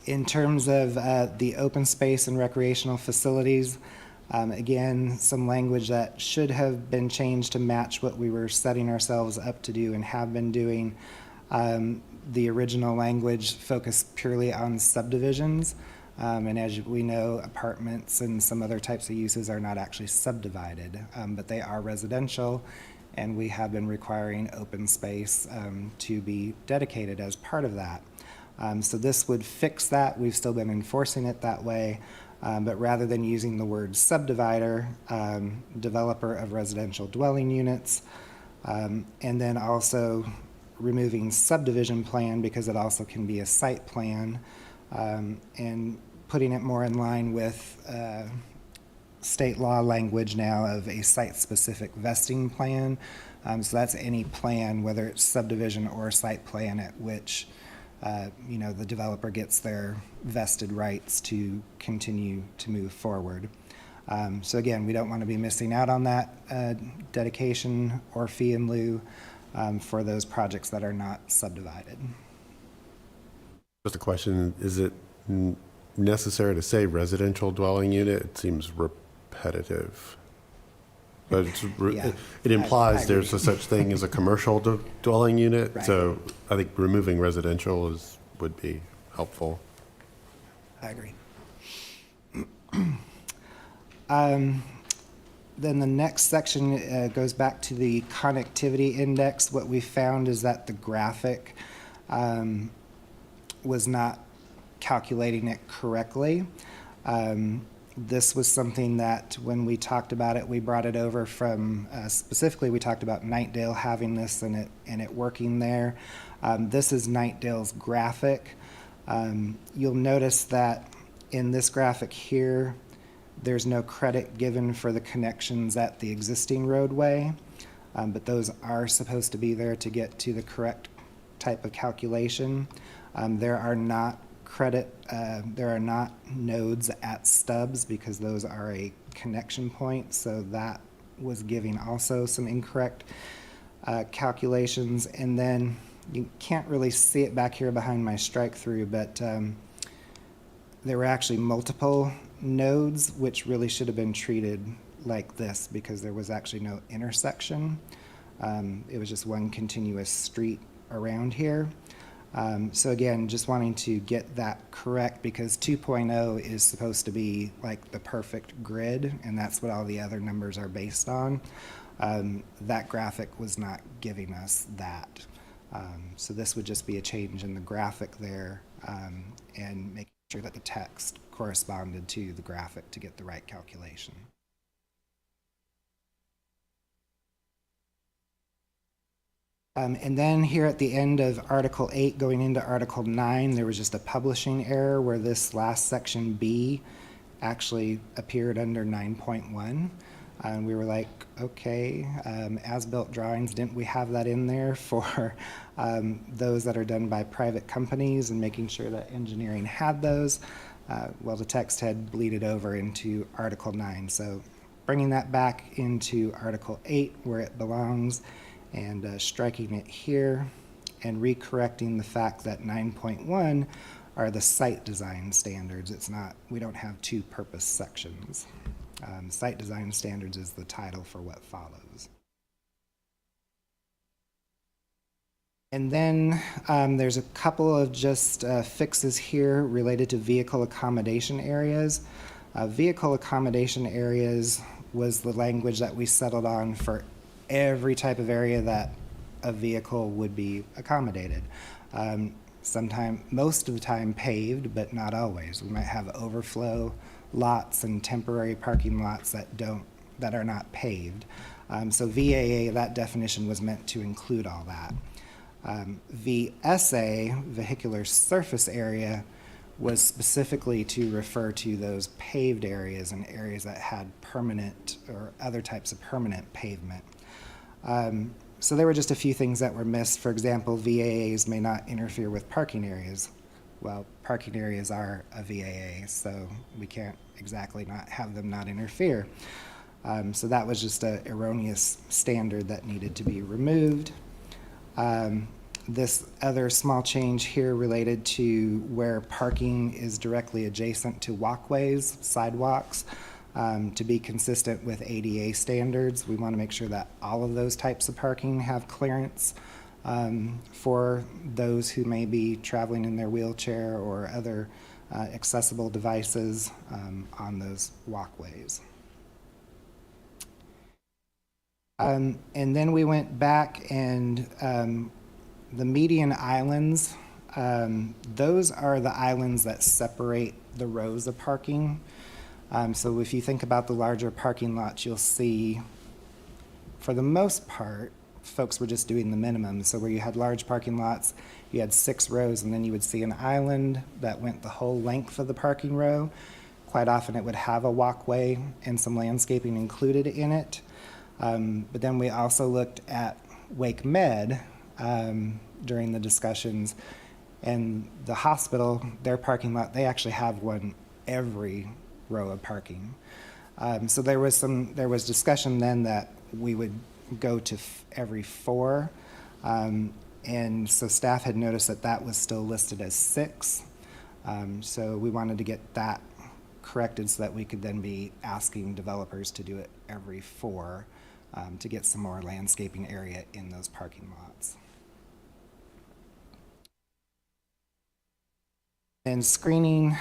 Speaker 12: In terms of the open space and recreational facilities, again, some language that should have been changed to match what we were setting ourselves up to do and have been doing. The original language focused purely on subdivisions. And as we know, apartments and some other types of uses are not actually subdivided, but they are residential, and we have been requiring open space to be dedicated as part of that. So this would fix that. We've still been enforcing it that way. But rather than using the word subdivider, developer of residential dwelling units, and then also removing subdivision plan because it also can be a site plan, and putting it more in line with state law language now of a site-specific vesting plan, So that's any plan, whether it's subdivision or site plan, at which the developer gets their vested rights to continue to move forward. So again, we don't want to be missing out on that dedication or fee in lieu for those projects that are not subdivided.
Speaker 8: Just a question, is it necessary to say residential dwelling unit? It seems repetitive. But
Speaker 12: Yeah,
Speaker 8: it implies
Speaker 12: I
Speaker 8: there's
Speaker 12: agree.
Speaker 8: a such thing as a commercial dwelling unit.
Speaker 12: Right.
Speaker 8: So I think removing residential would be helpful.
Speaker 12: I agree. Then the next section goes back to the connectivity index. What we found is that the graphic was not calculating it correctly. This was something that when we talked about it, we brought it over from, specifically we talked about Nightdale having this and it working there. This is Nightdale's graphic. You'll notice that in this graphic here, there's no credit given for the connections at the existing roadway, but those are supposed to be there to get to the correct type of calculation. There are not nodes at stubs because those are a connection point, so that was giving also some incorrect calculations. And then you can't really see it back here behind my strike through, but there were actually multiple nodes, which really should have been treated like this because there was actually no intersection. It was just one continuous street around here. So again, just wanting to get that correct because 2.0 is supposed to be like the perfect grid, and that's what all the other numbers are based on. That graphic was not giving us that. So this would just be a change in the graphic there and making sure that the text corresponded to the graphic to get the right calculation. And then here at the end of Article 8 going into Article 9, there was just a publishing error where this last section B actually appeared under 9.1. And we were like, okay, as-built drawings, didn't we have that in there for those that are done by private companies and making sure that engineering had those? Well, the text had bleeded over into Article 9. So bringing that back into Article 8 where it belongs and striking it here and recorrecting the fact that 9.1 are the site design standards. It's not, we don't have two purpose sections. Site design standards is the title for what follows. And then there's a couple of just fixes here related to vehicle accommodation areas. Vehicle accommodation areas was the language that we settled on for every type of area that a vehicle would be accommodated. Most of the time paved, but not always. We might have overflow lots and temporary parking lots that are not paved. So VAA, that definition was meant to include all that. VSA, vehicular surface area, was specifically to refer to those paved areas and areas that had permanent or other types of permanent pavement. So there were just a few things that were missed. For example, VAAs may not interfere with parking areas. Well, parking areas are a VAA, so we can't exactly not have them not interfere. So that was just an erroneous standard that needed to be removed. This other small change here related to where parking is directly adjacent to walkways, sidewalks, to be consistent with ADA standards. We want to make sure that all of those types of parking have clearance for those who may be traveling in their wheelchair or other accessible devices on those walkways. And then we went back and the median islands, those are the islands that separate the rows of parking. So if you think about the larger parking lots, you'll see, for the most part, folks were just doing the minimum. So where you had large parking lots, you had 6 rows, and then you would see an island that went the whole length of the parking row. Quite often it would have a walkway and some landscaping included in it. But then we also looked at Wake Med during the discussions, and the hospital, their parking lot, they actually have one every row of parking. So there was discussion then that we would go to every 4. And so staff had noticed that that was still listed as 6. So we wanted to get that corrected so that we could then be asking developers to do it every 4 to get some more landscaping area in those parking lots. And screening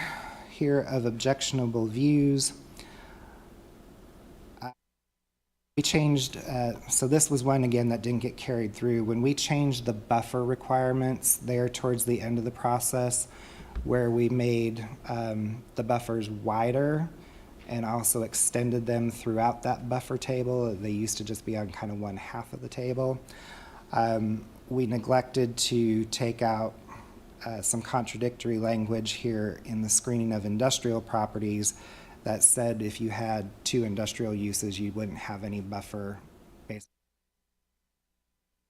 Speaker 12: here of objectionable views. We changed, so this was one again that didn't get carried through. When we changed the buffer requirements there towards the end of the process, where we made the buffers wider and also extended them throughout that buffer table. They used to just be on kind of one half of the table. We neglected to take out some contradictory language here in the screening of industrial properties that said if you had 2 industrial uses, you wouldn't have any buffer.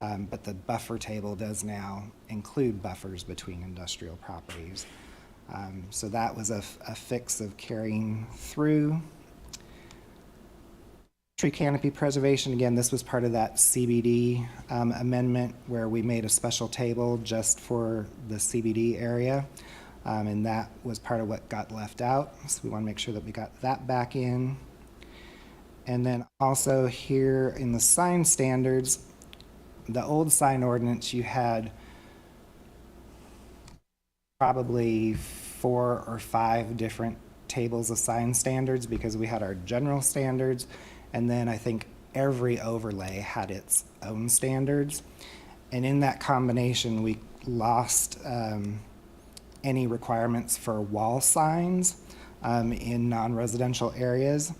Speaker 12: But the buffer table does now include buffers between industrial properties. So that was a fix of carrying through. Tree canopy preservation, again, this was part of that CBD amendment where we made a special table just for the CBD area. And that was part of what got left out. So we want to make sure that we got that back in. And then also here in the sign standards, the old sign ordinance, you had probably 4 or 5 different tables of sign standards because we had our general standards, and then I think every overlay had its own standards. And in that combination, we lost any requirements for wall signs in non-residential areas.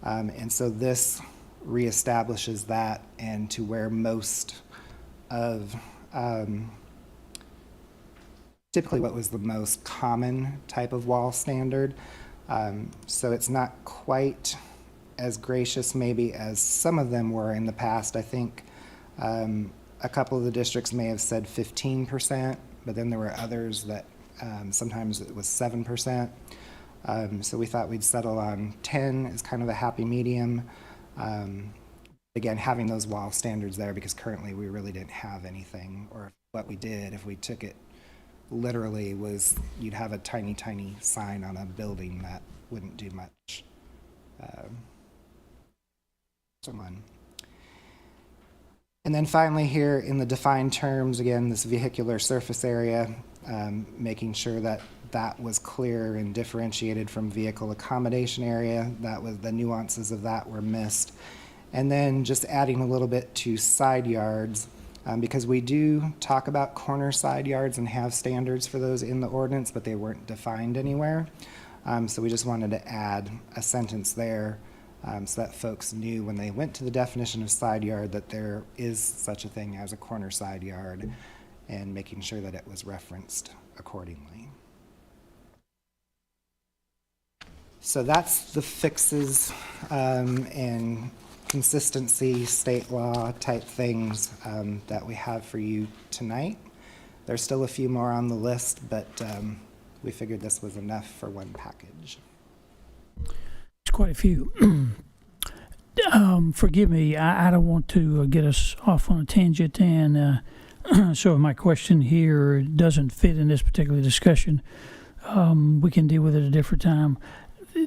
Speaker 12: And so this reestablishes that, and to where most of typically what was the most common type of wall standard. So it's not quite as gracious maybe as some of them were in the past. I think a couple of the districts may have said 15%, but then there were others that sometimes it was 7%. So we thought we'd settle on 10 as kind of a happy medium. Again, having those wall standards there because currently we really didn't have anything, or what we did, if we took it literally, was you'd have a tiny, tiny sign on a building that wouldn't do much. And then finally here in the defined terms, again, this vehicular surface area, making sure that that was clear and differentiated from vehicle accommodation area. That was the nuances of that were missed. And then just adding a little bit to side yards, because we do talk about corner side yards and have standards for those in the ordinance, but they weren't defined anywhere. So we just wanted to add a sentence there so that folks knew when they went to the definition of side yard that there is such a thing as a corner side yard, and making sure that it was referenced accordingly. So that's the fixes and consistency, state law type things that we have for you tonight. There's still a few more on the list, but we figured this was enough for one package.
Speaker 1: It's quite a few. Forgive me, I don't want to get us off on a tangent, and so my question here doesn't fit in this particular discussion. We can deal with it at a different time.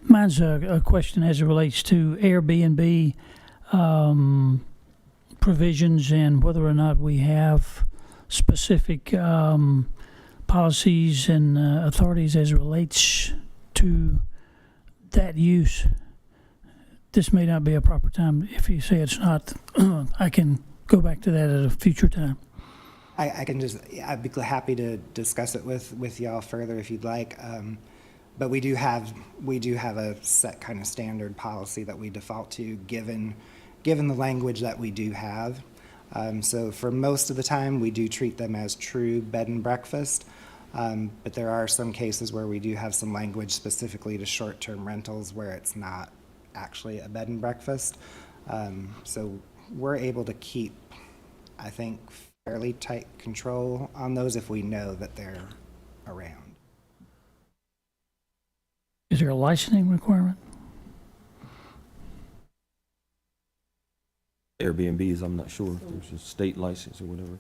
Speaker 1: Mine's a question as it relates to Airbnb provisions and whether or not we have specific policies and authorities as it relates to that use. This may not be a proper time. If you say it's not, I can go back to that at a future time.
Speaker 12: I'd be happy to discuss it with y'all further if you'd like. But we do have a set kind of standard policy that we default to given the language that we do have. So for most of the time, we do treat them as true bed and breakfast. But there are some cases where we do have some language specifically to short-term rentals where it's not actually a bed and breakfast. So we're able to keep, I think, fairly tight control on those if we know that they're around.
Speaker 1: Is there a licensing requirement?
Speaker 13: Airbnbs, I'm not sure if there's a state license or whatever.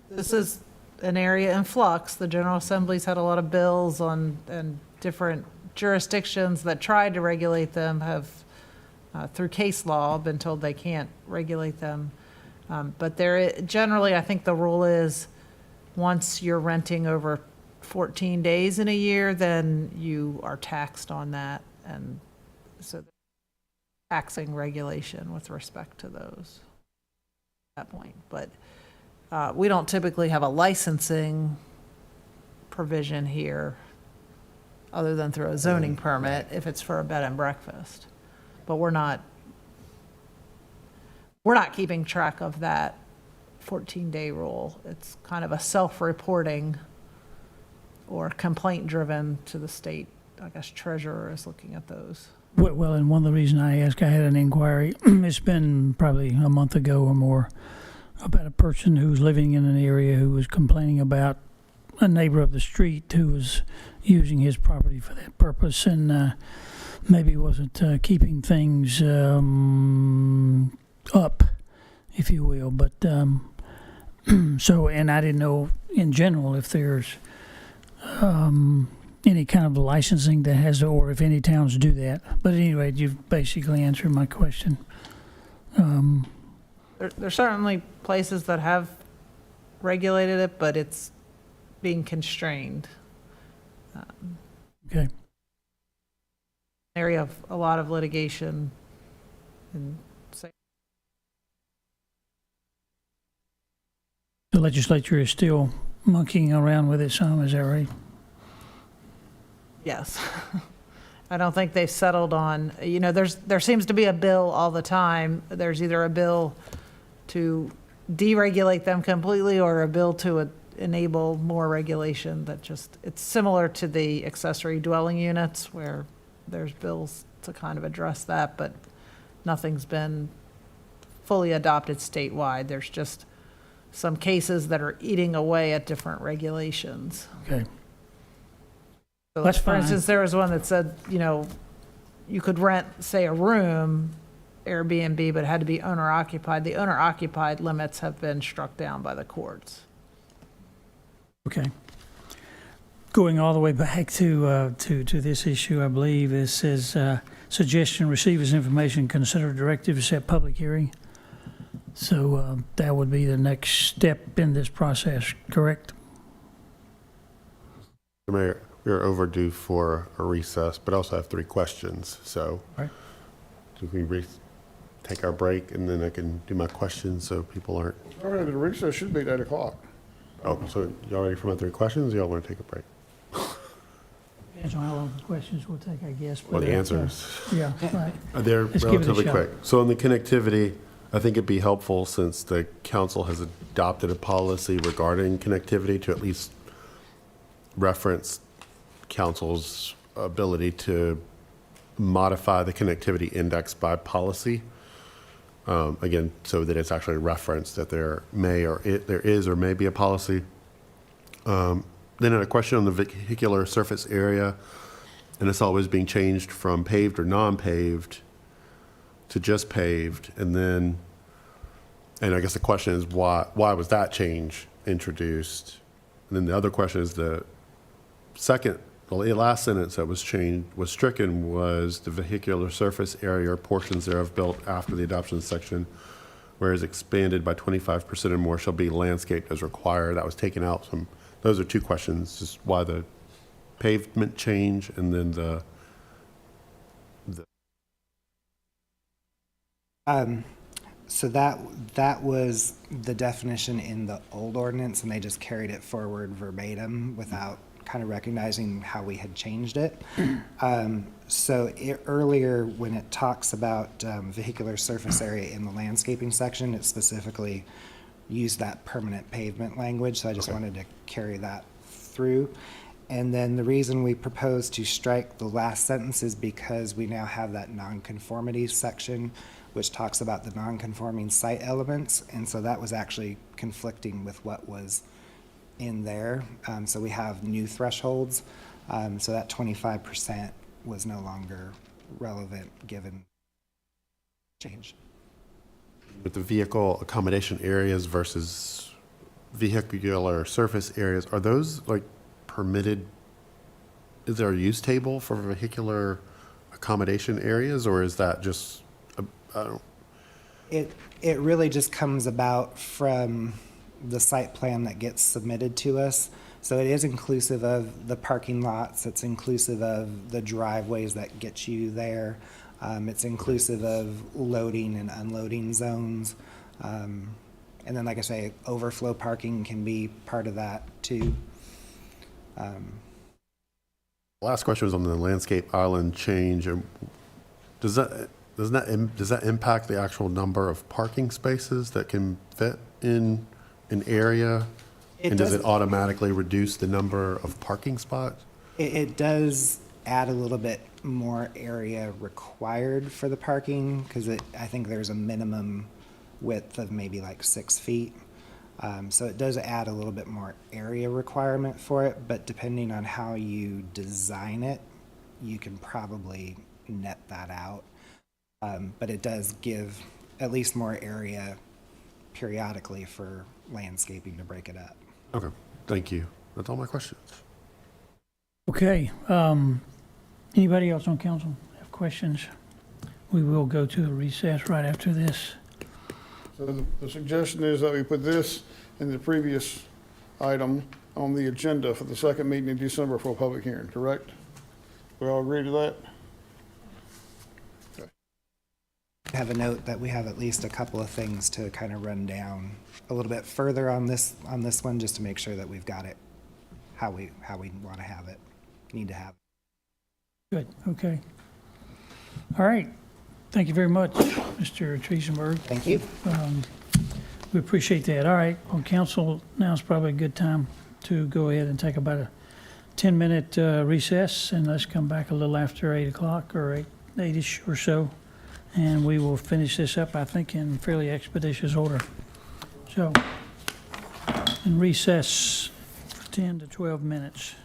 Speaker 11: This is an area in flux. The General Assembly's had a lot of bills on, and different jurisdictions that tried to regulate them have, through case law, been told they can't regulate them. But generally, I think the rule is, once you're renting over 14 days in a year, then you are taxed on that. And so taxing regulation with respect to those at that point. But we don't typically have a licensing provision here other than through a zoning permit if it's for a bed and breakfast. But we're not keeping track of that 14-day rule. It's kind of a self-reporting or complaint-driven to the state. I guess treasurer is looking at those.
Speaker 1: Well, and one of the reasons I asked, I had an inquiry, it's been probably a month ago or more, about a person who was living in an area who was complaining about a neighbor up the street who was using his property for that purpose, and maybe wasn't keeping things up, if you will. But so, and I didn't know in general if there's any kind of licensing that has, or if any towns do that. But anyway, you've basically answered my question.
Speaker 11: There's certainly places that have regulated it, but it's being constrained.
Speaker 1: Okay.
Speaker 11: Area of a lot of litigation and
Speaker 1: The legislature is still monkeying around with it some, is that right?
Speaker 11: yes. I don't think they've settled on, there seems to be a bill all the time. There's either a bill to deregulate them completely or a bill to enable more regulation that it's similar to the accessory dwelling units where there's bills to kind of address that, but nothing's been fully adopted statewide. There's just some cases that are eating away at different regulations.
Speaker 1: Okay.
Speaker 11: So
Speaker 1: That's
Speaker 11: for
Speaker 1: fine.
Speaker 11: instance, there was one that said, you could rent, say, a room, Airbnb, but it had to be owner occupied. The owner occupied limits have been struck down by the courts.
Speaker 1: Okay. Going all the way back to this issue, I believe it says suggestion, receive as information, consider directive, set public hearing. So that would be the next step in this process, correct?
Speaker 8: Mayor, we're overdue for a recess, but also have 3 questions. So
Speaker 1: Right.
Speaker 8: do we take our break and then I can do my questions so people aren't.
Speaker 7: Okay, the recess should be at 8 o'clock.
Speaker 8: Oh, so y'all ready for my 3 questions? Or y'all want to take a break?
Speaker 1: Depends on how long the questions will take, I guess.
Speaker 8: Well,
Speaker 1: but,
Speaker 8: the answers.
Speaker 1: Yeah, right.
Speaker 8: They're
Speaker 1: Let's give it a
Speaker 8: relatively
Speaker 1: shot.
Speaker 8: quick. So on the connectivity, I think it'd be helpful since the council has adopted a policy regarding connectivity to at least reference council's ability to modify the connectivity index by policy. Again, so that it's actually referenced that there is or may be a policy. Then a question on the vehicular surface area, and it's always being changed from paved or non-paved to just paved, and I guess the question is why was that change introduced? And then the other question is the last sentence that was stricken was the vehicular surface area or portions thereof built after the adoption section, whereas expanded by 25% or more shall be landscaped as required. That was taken out. Those are 2 questions, just why the pavement change and then the
Speaker 12: So that was the definition in the old ordinance, and they just carried it forward verbatim without kind of recognizing how we had changed it. Earlier, when it talks about vehicular surface area in the landscaping section, it specifically used that permanent pavement language, so I just wanted to carry that through. And then the reason we propose to strike the last sentence is because we now have that nonconformity section, which talks about the nonconforming site elements, and so that was actually conflicting with what was in there. So we have new thresholds, so that 25% was no longer relevant given change.
Speaker 8: With the vehicle accommodation areas versus vehicular surface areas, are those like permitted? Is there a use table for vehicular accommodation areas, or is that just, I don't,
Speaker 12: It really just comes about from the site plan that gets submitted to us. So it is inclusive of the parking lots, it's inclusive of the driveways that get you there. It's inclusive of loading and unloading zones. And then, like I say, overflow parking can be part of that too.
Speaker 8: last question was on the landscape island change. Does that impact the actual number of parking spaces that can fit in an area? And does it automatically reduce the number of parking spots?
Speaker 12: It does add a little bit more area required for the parking, because I think there's a minimum width of maybe like 6 feet. So it does add a little bit more area requirement for it, but depending on how you design it, you can probably net that out. But it does give at least more area periodically for landscaping to break it up.
Speaker 8: Okay, thank you. That's all my questions.
Speaker 1: Okay. Anybody else on council have questions? We will go to a recess right after this.
Speaker 7: So the suggestion is that we put this in the previous item on the agenda for the second meeting in December for a public hearing, correct? We all agree to that?
Speaker 12: I have a note that we have at least a couple of things to kind of run down a little bit further on this one, just to make sure that we've got it how we want to have it, need to have it.
Speaker 1: Good, okay. All right. Thank you very much, Mr. Triesenberg.
Speaker 12: Thank you.
Speaker 1: We appreciate that. All right, on council, now is probably a good time to go ahead and take about a 10-minute recess, and let's come back a little after 8 o'clock or 8-ish or so, and we will finish this up, I think, in fairly expeditious order. So, in recess for 10 to 12 minutes.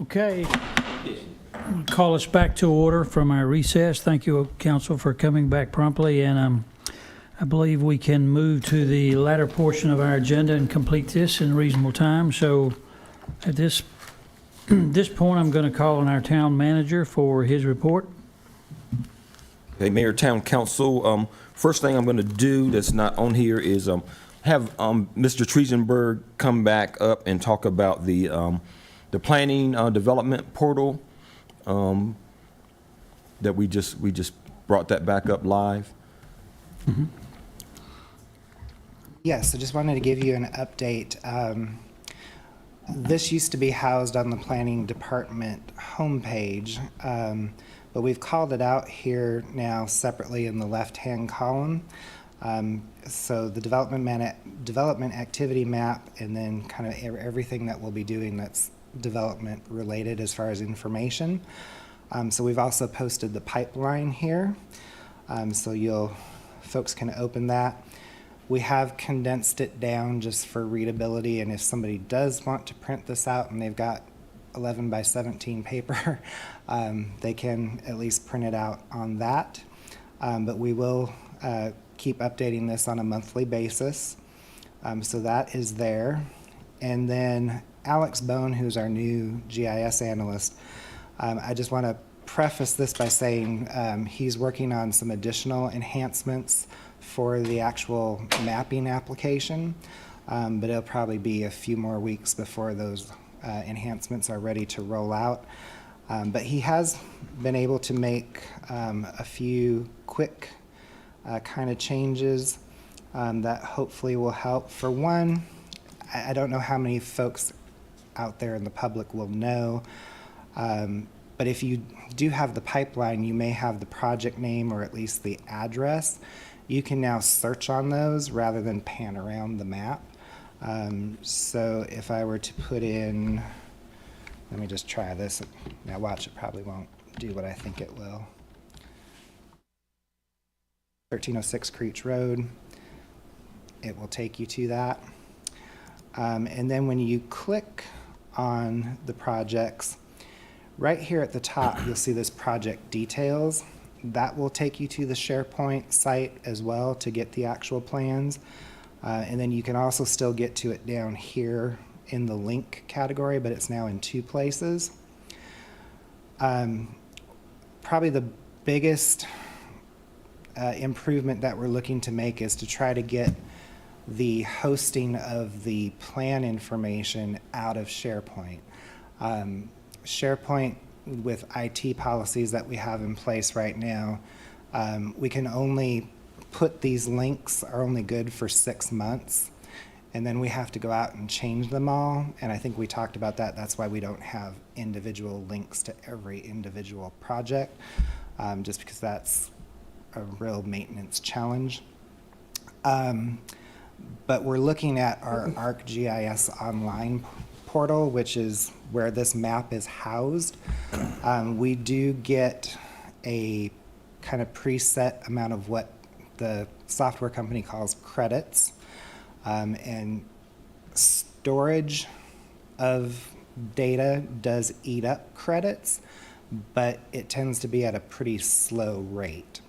Speaker 1: Okay. Call us back to order from our recess. Thank you, council, for coming back promptly, and I believe we can move to the latter portion of our agenda and complete this in reasonable time. So at this point, I'm going to call on our town manager for his report.
Speaker 13: Okay, Mayor, Town Council, first thing I'm going to do that's not on here is have Mr. Triesenberg come back up and talk about the planning development portal that we just brought that back up live.
Speaker 12: Yes, I just wanted to give you an update. This used to be housed on the planning department homepage, but we've called it out here now separately in the left-hand column. So the development activity map, and then kind of everything that we'll be doing that's development related as far as information. So we've also posted the pipeline here, so folks can open that. We have condensed it down just for readability, and if somebody does want to print this out and they've got 11 by 17 paper, they can at least print it out on that. But we will keep updating this on a monthly basis. So that is there. And then Alex Bone, who's our new GIS analyst, I just want to preface this by saying he's working on some additional enhancements for the actual mapping application, but it'll probably be a few more weeks before those enhancements are ready to roll out. But he has been able to make a few quick kind of changes that hopefully will help. For one, I don't know how many folks out there in the public will know, but if you do have the pipeline, you may have the project name or at least the address. You can now search on those rather than pan around the map. So if I were to put in, let me just try this. Now watch, it probably won't do what I think it will. 1306 Creech Road. It will take you to that. And then when you click on the projects, right here at the top, you'll see this project details. That will take you to the SharePoint site as well to get the actual plans. And then you can also still get to it down here in the link category, but it's now in 2 places. Probably the biggest improvement that we're looking to make is to try to get the hosting of the plan information out of SharePoint. SharePoint, with IT policies that we have in place right now, we can only put these links are only good for 6 months, and then we have to go out and change them all. And I think we talked about that. That's why we don't have individual links to every individual project, just because that's a real maintenance challenge. But we're looking at our ArcGIS online portal, which is where this map is housed. We do get a kind of preset amount of what the software company calls credits, and storage of data does eat up credits, but it tends to be at a pretty slow rate.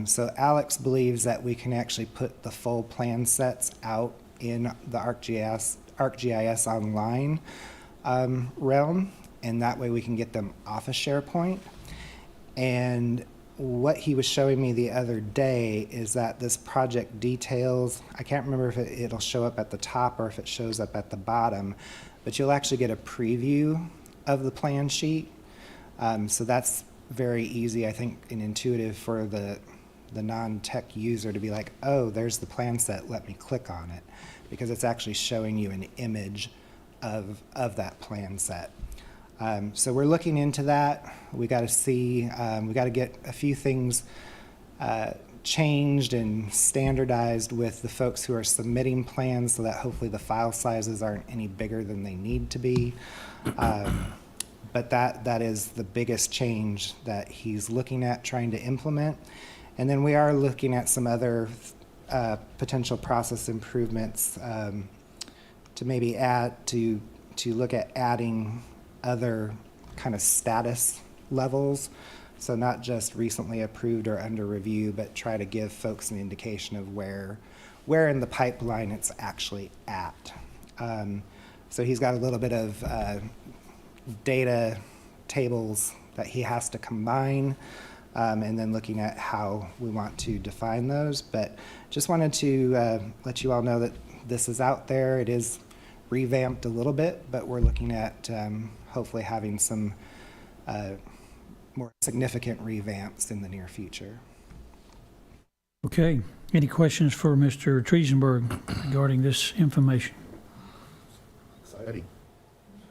Speaker 12: So Alex believes that we can actually put the full plan sets out in the ArcGIS online realm, and that way we can get them off of SharePoint. And what he was showing me the other day is that this project details, I can't remember if it'll show up at the top or if it shows up at the bottom, but you'll actually get a preview of the plan sheet. So that's very easy, I think, and intuitive for the non-tech user to be like, oh, there's the plan set, let me click on it, because it's actually showing you an image of that plan set. So we're looking into that. We got to see, we got to get a few things changed and standardized with the folks who are submitting plans, so that hopefully the file sizes aren't any bigger than they need to be. But that is the biggest change that he's looking at trying to implement. And then we are looking at some other potential process improvements maybe to look at adding other kind of status levels. So not just recently approved or under review, but try to give folks an indication of where in the pipeline it's actually at. So he's got a little bit of data tables that he has to combine, and then looking at how we want to define those. But just wanted to let you all know that this is out there. It is revamped a little bit, but we're looking at hopefully having some more significant revamps in the near future.
Speaker 1: Okay. Any questions for Mr. Triesenberg regarding this information?
Speaker 8: Exciting.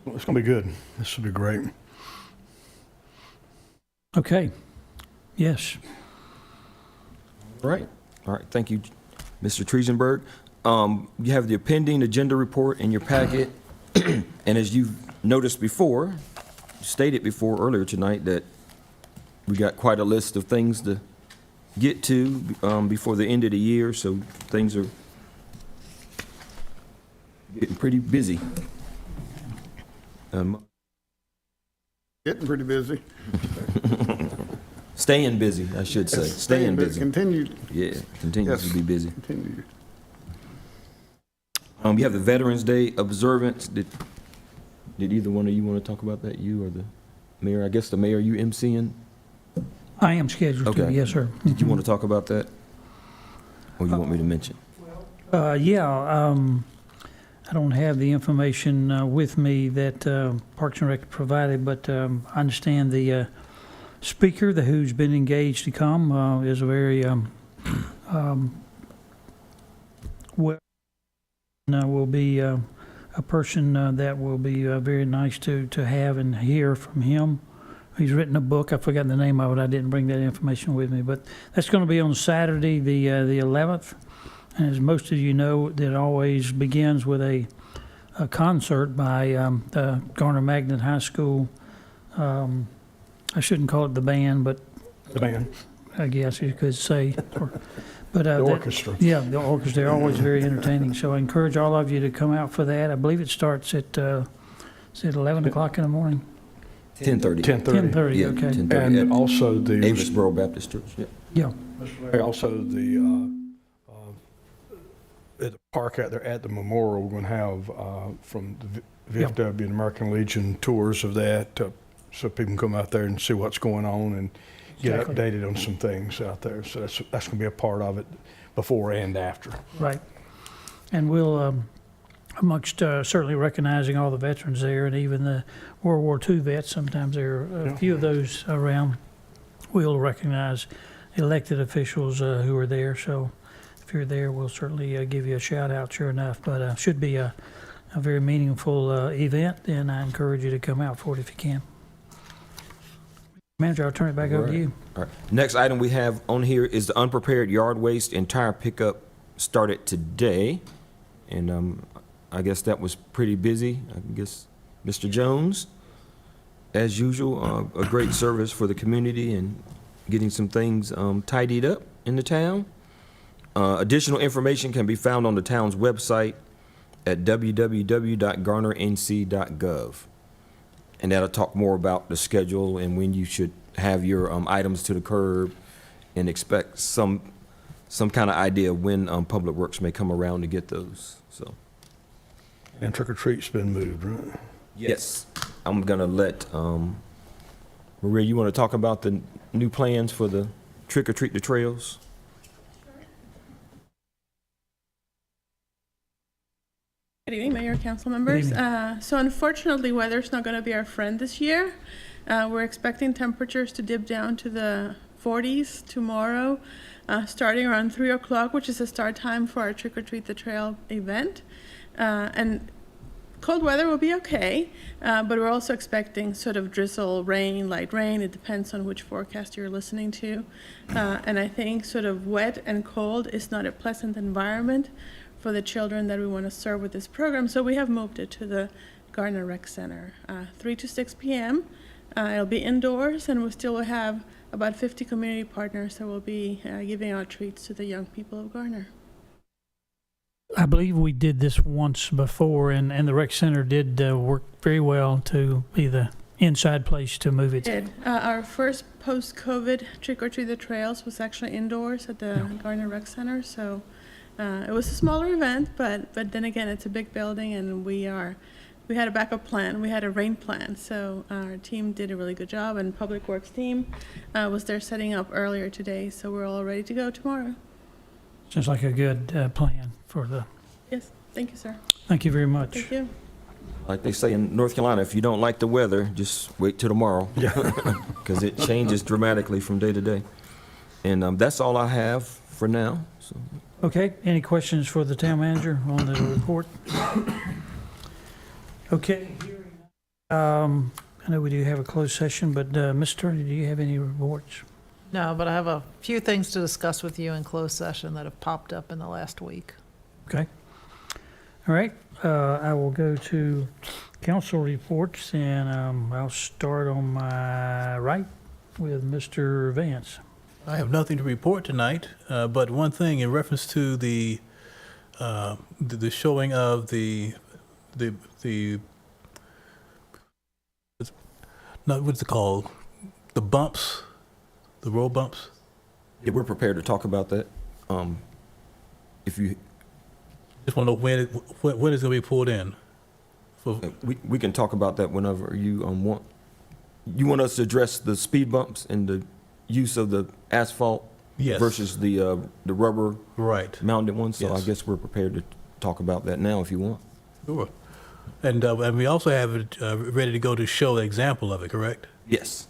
Speaker 10: Well, it's going to be good. This will be great.
Speaker 1: Okay. Yes.
Speaker 13: All right. Thank you, Mr. Triesenberg. You have the pending agenda report in your packet. And as you've noticed before, stated before earlier tonight, that we got quite a list of things to get to before the end of the year, so things are getting pretty busy.
Speaker 7: Getting pretty busy.
Speaker 13: Staying busy, I should say. Staying busy.
Speaker 7: Continued.
Speaker 13: Yeah, continues
Speaker 7: Yes.
Speaker 13: to be busy.
Speaker 7: Continued.
Speaker 13: You have the Veterans Day observance. Did either one of you want to talk about that, you or the mayor? I guess the mayor, you emceeing?
Speaker 1: I am scheduled to,
Speaker 13: Okay.
Speaker 1: yes, sir.
Speaker 13: Did you want to talk about that? Or you want me to mention?
Speaker 1: I don't have the information with me that Parks and Rec provided, but I understand the speaker who's been engaged to come is a very well, will be a person that will be very nice to have and hear from him. He's written a book. I've forgotten the name of it. I didn't bring that information with me, but that's going to be on Saturday, the 11th. And as most of you know, that always begins with a concert by the Garner Magnet High School. I shouldn't call it the band, but
Speaker 10: The band.
Speaker 1: I guess you could say. But
Speaker 10: The orchestra.
Speaker 1: Yeah, the orchestra. They're always very entertaining. So I encourage all of you to come out for that. I believe it starts at is it 11 o'clock in the morning?
Speaker 13: 10:30.
Speaker 10: 10:30.
Speaker 1: 10:30.
Speaker 13: Yeah,
Speaker 1: Okay.
Speaker 13: 10:30
Speaker 10: And
Speaker 13: at
Speaker 10: also the,
Speaker 13: Avisboro Baptist Church. Yeah.
Speaker 1: Yeah.
Speaker 10: also at the park out there at the memorial, we're going to have from the VFW and American Legion tours of that, so people can come out there and see what's going on and get
Speaker 1: Exactly.
Speaker 10: updated on some things out there. So that's going to be a part of it before and after.
Speaker 1: Right. And we'll, amongst certainly recognizing all the veterans there and even the World War II vets, sometimes there are a few of those around, we'll recognize elected officials who are there. So if you're there, we'll certainly give you a shout out, sure enough. But should be a very meaningful event, and I encourage you to come out for it if you can. Manager, I'll turn it back over to you.
Speaker 13: All right. Next item we have on here is the unprepared yard waste and tire pickup started today. And I guess that was pretty busy. I guess Mr. Jones, as usual, a great service for the community and getting some things tidied up in the town. Additional information can be found on the town's website at www.garnernc.gov. And that'll talk more about the schedule and when you should have your items to the curb, and expect some kind of idea of when Public Works may come around to get those. So.
Speaker 10: And trick or treat's been moved, right?
Speaker 13: Yes. I'm gonna let Maria. You want to talk about the new plans for the trick or treat the trails?
Speaker 14: Good evening, Mayor, council members. So unfortunately, weather's not going to be our friend this year. We're expecting temperatures to dip down to the 40s tomorrow, starting around 3 o'clock, which is the start time for our Trick or Treat the Trail event. And cold weather will be okay, but we're also expecting sort of drizzle, rain, light rain. It depends on which forecast you're listening to. And I think sort of wet and cold is not a pleasant environment for the children that we want to serve with this program. So we have moved it to the Gardner Rec Center, 3 to 6 p.m. It'll be indoors, and we still will have about 50 community partners that will be giving out treats to the young people of Gardner.
Speaker 1: I believe we did this once before, and the rec center did work very well to be the inside place to move it.
Speaker 14: Did. Our first post-COVID Trick or Treat the Trails was actually indoors at the Gardner Rec Center, so it was a smaller event, but then again, it's a big building, and we had a backup plan. We had a rain plan, so our team did a really good job, and Public Works team was there setting up earlier today, so we're all ready to go tomorrow.
Speaker 1: Sounds like a good plan for the.
Speaker 14: Yes, thank you, sir.
Speaker 1: Thank you very much.
Speaker 14: Thank you.
Speaker 13: Like they say in North Carolina, if you don't like the weather, just wait till tomorrow. Because it changes dramatically from day to day. And that's all I have for now. So.
Speaker 1: Okay, any questions for the town manager on the report? Okay. I know we do have a closed session, but Ms. Turner, do you have any reports?
Speaker 11: No, but I have a few things to discuss with you in closed session that have popped up in the last week.
Speaker 1: Okay. All right. I will go to council reports, and I'll start on my right with Mr. Vance.
Speaker 9: I have nothing to report tonight, but one thing in reference to the showing of the what's it called? The bumps, the road bumps.
Speaker 13: Yeah, we're prepared to talk about that. If you
Speaker 9: just want to know when it's going to be pulled in.
Speaker 13: we can talk about that whenever you want. You want us to address the speed bumps and the use of the asphalt versus the rubber mounted ones. So I guess we're prepared to talk about that now if you want.
Speaker 9: Sure. And we also have it ready to go to show the example of it, correct?
Speaker 13: Yes.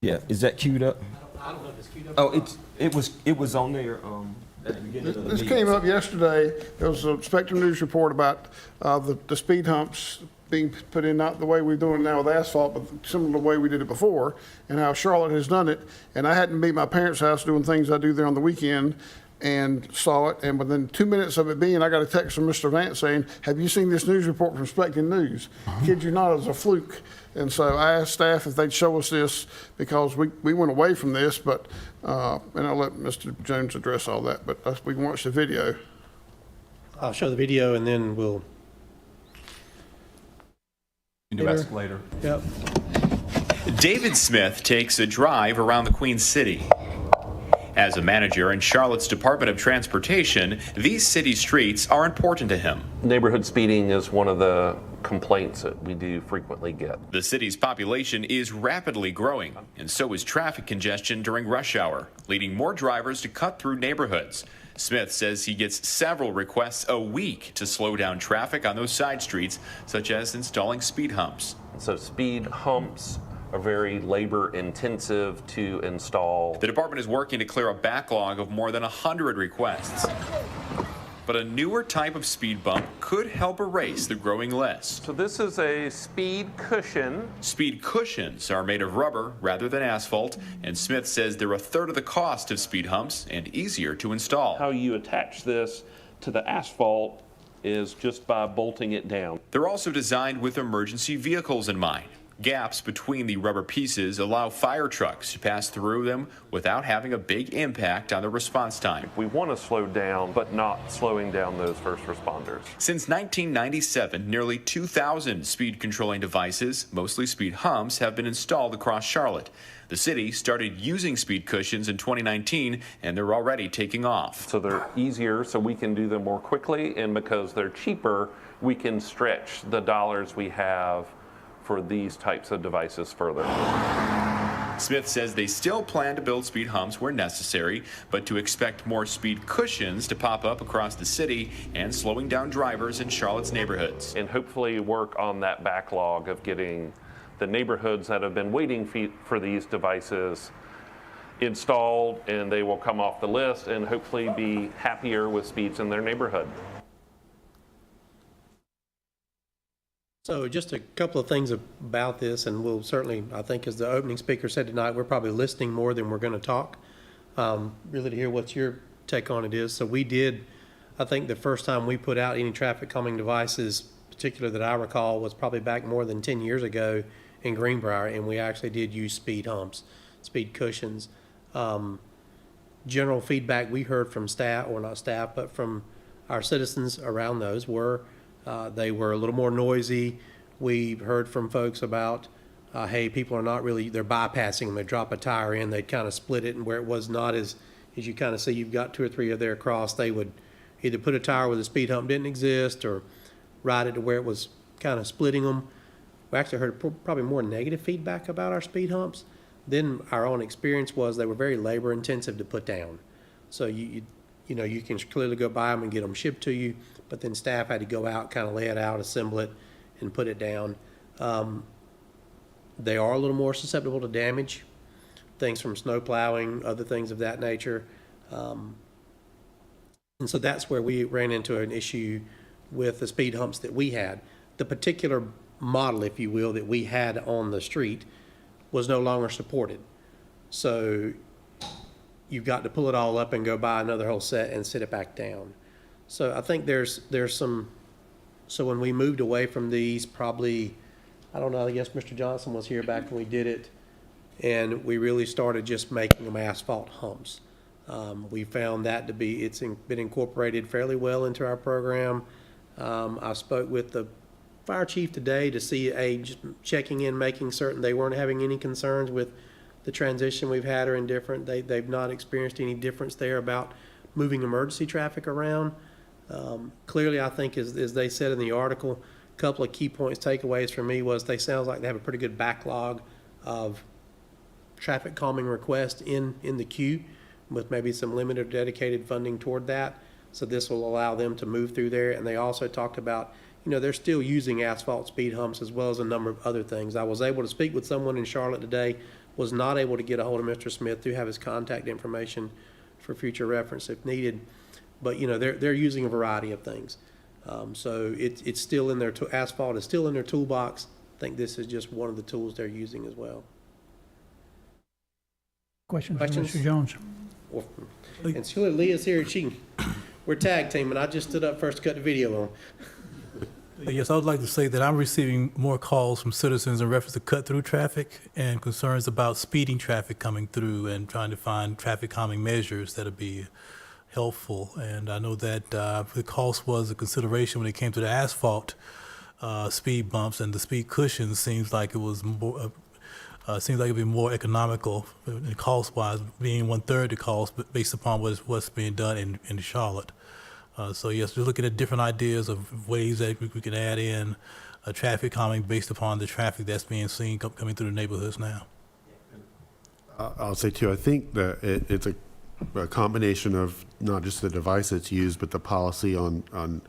Speaker 13: Yeah, is that queued up?
Speaker 15: I don't know if it's queued up.
Speaker 13: Oh, it was on there at the beginning of the
Speaker 7: This
Speaker 13: meeting.
Speaker 7: came up yesterday. There was a Spectrum News report about the speed humps being put in, not the way we're doing it now with asphalt, but similar to the way we did it before, and how Charlotte has done it. And I hadn't been at my parents' house doing things I do there on the weekend, and saw it, and within 2 minutes of it being, I got a text from Mr. Vance saying, have you seen this news report from Spectrum News? Kid you not, it was a fluke. And so I asked staff if they'd show us this, because we went away from this, but, and I'll let Mr. Jones address all that, but we can watch the video.
Speaker 15: I'll show the video and then we'll.
Speaker 16: Do ask later.
Speaker 15: Yep.
Speaker 16: David Smith takes a drive around the Queen City. As a manager in Charlotte's Department of Transportation, these city streets are important to him.
Speaker 17: Neighborhood speeding is one of the complaints that we do frequently get.
Speaker 16: The city's population is rapidly growing, and so is traffic congestion during rush hour, leading more drivers to cut through neighborhoods. Smith says he gets several requests a week to slow down traffic on those side streets, such as installing speed humps.
Speaker 17: So speed humps are very labor intensive to install.
Speaker 16: The department is working to clear a backlog of more than 100 requests. But a newer type of speed bump could help erase the growing list.
Speaker 17: So this is a speed cushion.
Speaker 16: Speed cushions are made of rubber rather than asphalt, and Smith says they're a third of the cost of speed humps and easier to install.
Speaker 17: How you attach this to the asphalt is just by bolting it down.
Speaker 16: They're also designed with emergency vehicles in mind. Gaps between the rubber pieces allow fire trucks to pass through them without having a big impact on the response time.
Speaker 17: We want to slow down, but not slowing down those first responders.
Speaker 16: Since 1997, nearly 2,000 speed controlling devices, mostly speed humps, have been installed across Charlotte. The city started using speed cushions in 2019, and they're already taking off.
Speaker 17: So they're easier, so we can do them more quickly, and because they're cheaper, we can stretch the dollars we have for these types of devices further.
Speaker 16: Smith says they still plan to build speed humps where necessary, but to expect more speed cushions to pop up across the city and slowing down drivers in Charlotte's neighborhoods.
Speaker 17: And hopefully work on that backlog of getting the neighborhoods that have been waiting for these devices installed, and they will come off the list and hopefully be happier with speeds in their neighborhood.
Speaker 15: So just a couple of things about this, and we'll certainly, I think as the opening speaker said tonight, we're probably listening more than we're going to talk, really to hear what your take on it is. So we did, I think the first time we put out any traffic calming devices, particular that I recall, was probably back more than 10 years ago in Greenbrier, and we actually did use speed humps, speed cushions. general feedback we heard from staff, or not staff, but from our citizens around those were, they were a little more noisy. We heard from folks about, hey, people are not really, they're bypassing them. They drop a tire in, they'd kind of split it, and where it was not as you kind of see, you've got 2 or 3 of there across, they would either put a tire where the speed hump didn't exist or ride it to where it was kind of splitting them. We actually heard probably more negative feedback about our speed humps. Then our own experience was they were very labor intensive to put down. So you know, you can clearly go buy them and get them shipped to you, but then staff had to go out, kind of lay it out, assemble it, and put it down. They are a little more susceptible to damage, things from snow plowing, other things of that nature. And so that's where we ran into an issue with the speed humps that we had. The particular model, if you will, that we had on the street was no longer supported. So you've got to pull it all up and go buy another whole set and sit it back down. So I think there's some, so when we moved away from these, probably, I don't know, I guess Mr. Johnson was here back when we did it, and we really started just making them asphalt humps. We found that to be, it's been incorporated fairly well into our program. I spoke with the fire chief today to see, just checking in, making certain they weren't having any concerns with the transition we've had or indifferent. They've not experienced any difference there about moving emergency traffic around. Clearly, I think, as they said in the article, a couple of key points, takeaways for me was they sounds like they have a pretty good backlog of traffic calming requests in the queue, with maybe some limited or dedicated funding toward that. So this will allow them to move through there. And they also talked about, you know, they're still using asphalt speed humps as well as a number of other things. I was able to speak with someone in Charlotte today, was not able to get a hold of Mr. Smith, to have his contact information for future reference if needed. But, you know, they're using a variety of things. So it's still in their, asphalt is still in their toolbox. I think this is just one of the tools they're using as well.
Speaker 1: Questions for Mr. Jones?
Speaker 15: And surely Leah's here, we're tag team, and I just stood up first to cut the video on.
Speaker 9: Yes, I would like to say that I'm receiving more calls from citizens in reference to cut-through traffic and concerns about speeding traffic coming through and trying to find traffic calming measures that'll be helpful. And I know that the cost was a consideration when it came to the asphalt speed bumps, and the speed cushions seems like it was more, seems like it'd be more economical cost-wise, being 1/3 the cost, but based upon what's being done in Charlotte. So yes, we're looking at different ideas of ways that we can add in traffic calming based upon the traffic that's being seen coming through the neighborhoods now.
Speaker 8: I'll say too, I think that it's a combination of not just the device that's used, but the policy on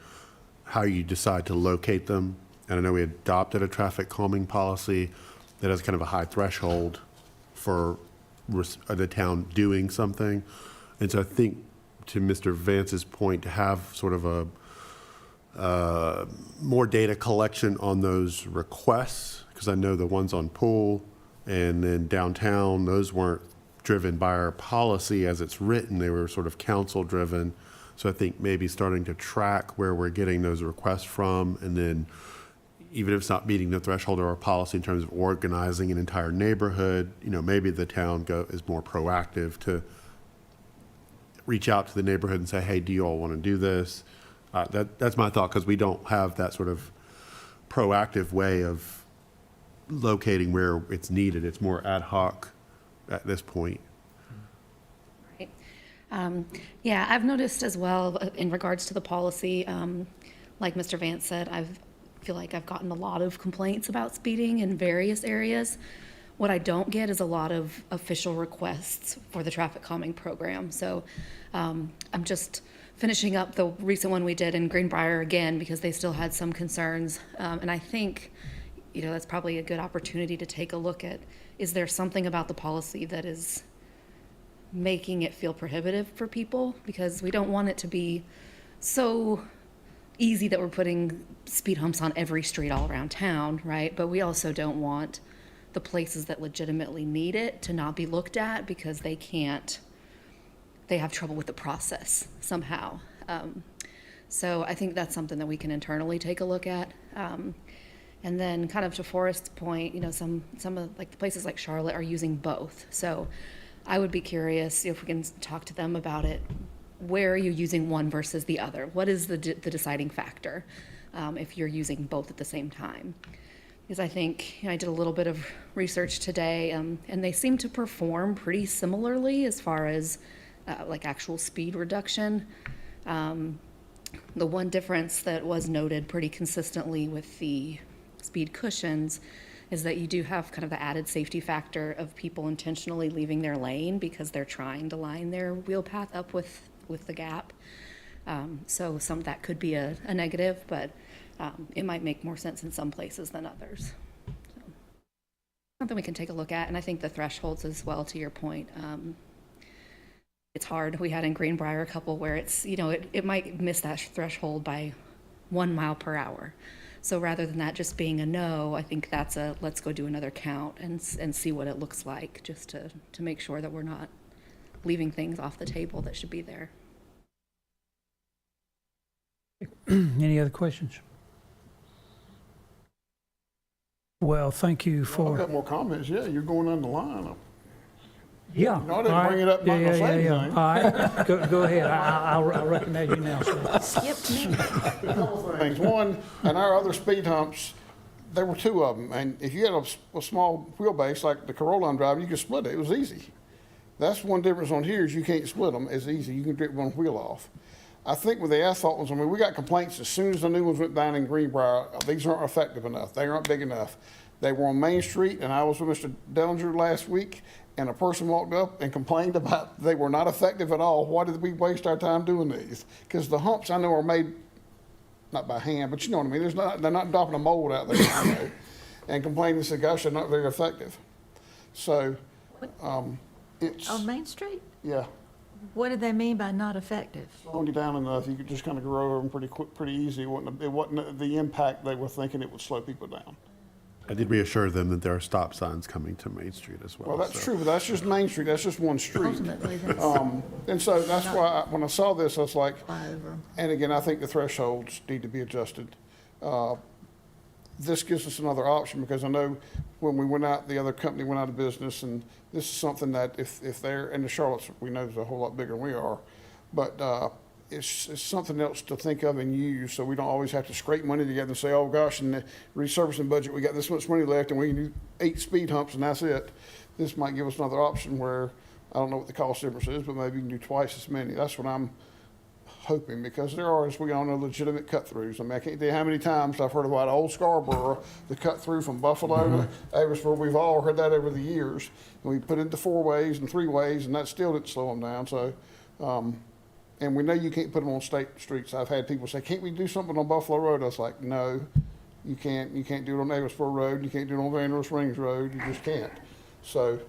Speaker 8: how you decide to locate them. And I know we adopted a traffic calming policy that has kind of a high threshold for the town doing something. And so I think, to Mr. Vance's point, to have sort of a more data collection on those requests, because I know the ones on Pool and then downtown, those weren't driven by our policy as it's written. They were sort of council driven. So I think maybe starting to track where we're getting those requests from, and then even if it's not meeting the threshold of our policy in terms of organizing an entire neighborhood, you know, maybe the town is more proactive to reach out to the neighborhood and say, hey, do you all want to do this? That's my thought, because we don't have that sort of proactive way of locating where it's needed. It's more ad hoc at this point.
Speaker 18: Right. Yeah, I've noticed as well in regards to the policy, like Mr. Vance said, I feel like I've gotten a lot of complaints about speeding in various areas. What I don't get is a lot of official requests for the traffic calming program. So I'm just finishing up the recent one we did in Greenbrier again, because they still had some concerns. And I think, you know, that's probably a good opportunity to take a look at, is there something about the policy that is making it feel prohibitive for people? Because we don't want it to be so easy that we're putting speed humps on every street all around town, right? But we also don't want the places that legitimately need it to not be looked at because they have trouble with the process somehow. So I think that's something that we can internally take a look at. And then kind of to Forrest's point, you know, some of like the places like Charlotte are using both. So I would be curious if we can talk to them about it. Where are you using one versus the other? What is the deciding factor if you're using both at the same time? Because I think I did a little bit of research today, and they seem to perform pretty similarly as far as like actual speed reduction. The one difference that was noted pretty consistently with the speed cushions is that you do have kind of the added safety factor of people intentionally leaving their lane because they're trying to line their wheel path up with the gap. So some that could be a negative, but it might make more sense in some places than others. So, something we can take a look at, and I think the thresholds as well, to your point. It's hard. We had in Greenbrier a couple where it's, it might miss that threshold by 1 mile per hour. So rather than that just being a no, I think that's a let's go do another count and see what it looks like, just to make sure that we're not leaving things off the table that should be there.
Speaker 1: Any other questions? Well, thank you
Speaker 7: I've
Speaker 1: for.
Speaker 7: got more comments. Yeah, you're going on the line.
Speaker 1: Yeah.
Speaker 7: No, I didn't bring it up, not gonna say anything.
Speaker 1: All right, go ahead. I'll recognize you now, sir.
Speaker 6: Skipped me.
Speaker 7: Couple things. One, and our other speed humps, there were 2 of them. And if you had a small wheelbase like the Corolla I'm driving, you could split it. It was easy. That's one difference on here is you can't split them. It's easy. You can rip one wheel off. I think with the asphalt ones, we got complaints as soon as the new ones went down in Greenbrier, these aren't effective enough. They aren't big enough. They were on Main Street, and I was with Mr. Dellinger last week, and a person walked up and complained about they were not effective at all. Why did we waste our time doing these? Because the humps I know are made, not by hand, but you know what I mean. They're not dropping a mold out there, and complaining and said, gosh, they're not very effective. So it's.
Speaker 6: On Main Street?
Speaker 7: Yeah.
Speaker 6: What do they mean by not effective?
Speaker 7: Slowing you down enough, you could just kind of grow over them pretty quick, pretty easy. It wasn't the impact they were thinking it would slow people down.
Speaker 8: I did reassure them that there are stop signs coming to Main Street as well.
Speaker 7: Well, that's
Speaker 8: so.
Speaker 7: true, but that's just Main Street. That's just one street.
Speaker 6: Ultimately, that's
Speaker 7: And so that's why when I saw this, I was like,
Speaker 6: over.
Speaker 7: and again, I think the thresholds need to be adjusted. This gives us another option because I know when we went out, the other company went out of business, and this is something that if they're, and the Charlottes, we know is a whole lot bigger than we are, but it's something else to think of and use, so we don't always have to scrape money together and say, oh gosh, in the resurfacing budget, we got this much money left and we can do 8 speed humps and that's it. This might give us another option where, I don't know what the cost difference is, but maybe you can do twice as many. That's what I'm hoping, because there are, as we all know, legitimate cut-throughs. I mean, I can't tell you how many times I've heard about Old Scarborough, the cut-through from Buffalo to Averysboro. We've all heard that over the years. And we put it into 4 ways and 3 ways, and that still didn't slow them down. So, and we know you can't put them on state streets. I've had people say, can't we do something on Buffalo Road? I was like, no, you can't. You can't do it on Averysboro Road. You can't do it on Van Ness Rings Road. You just can't. So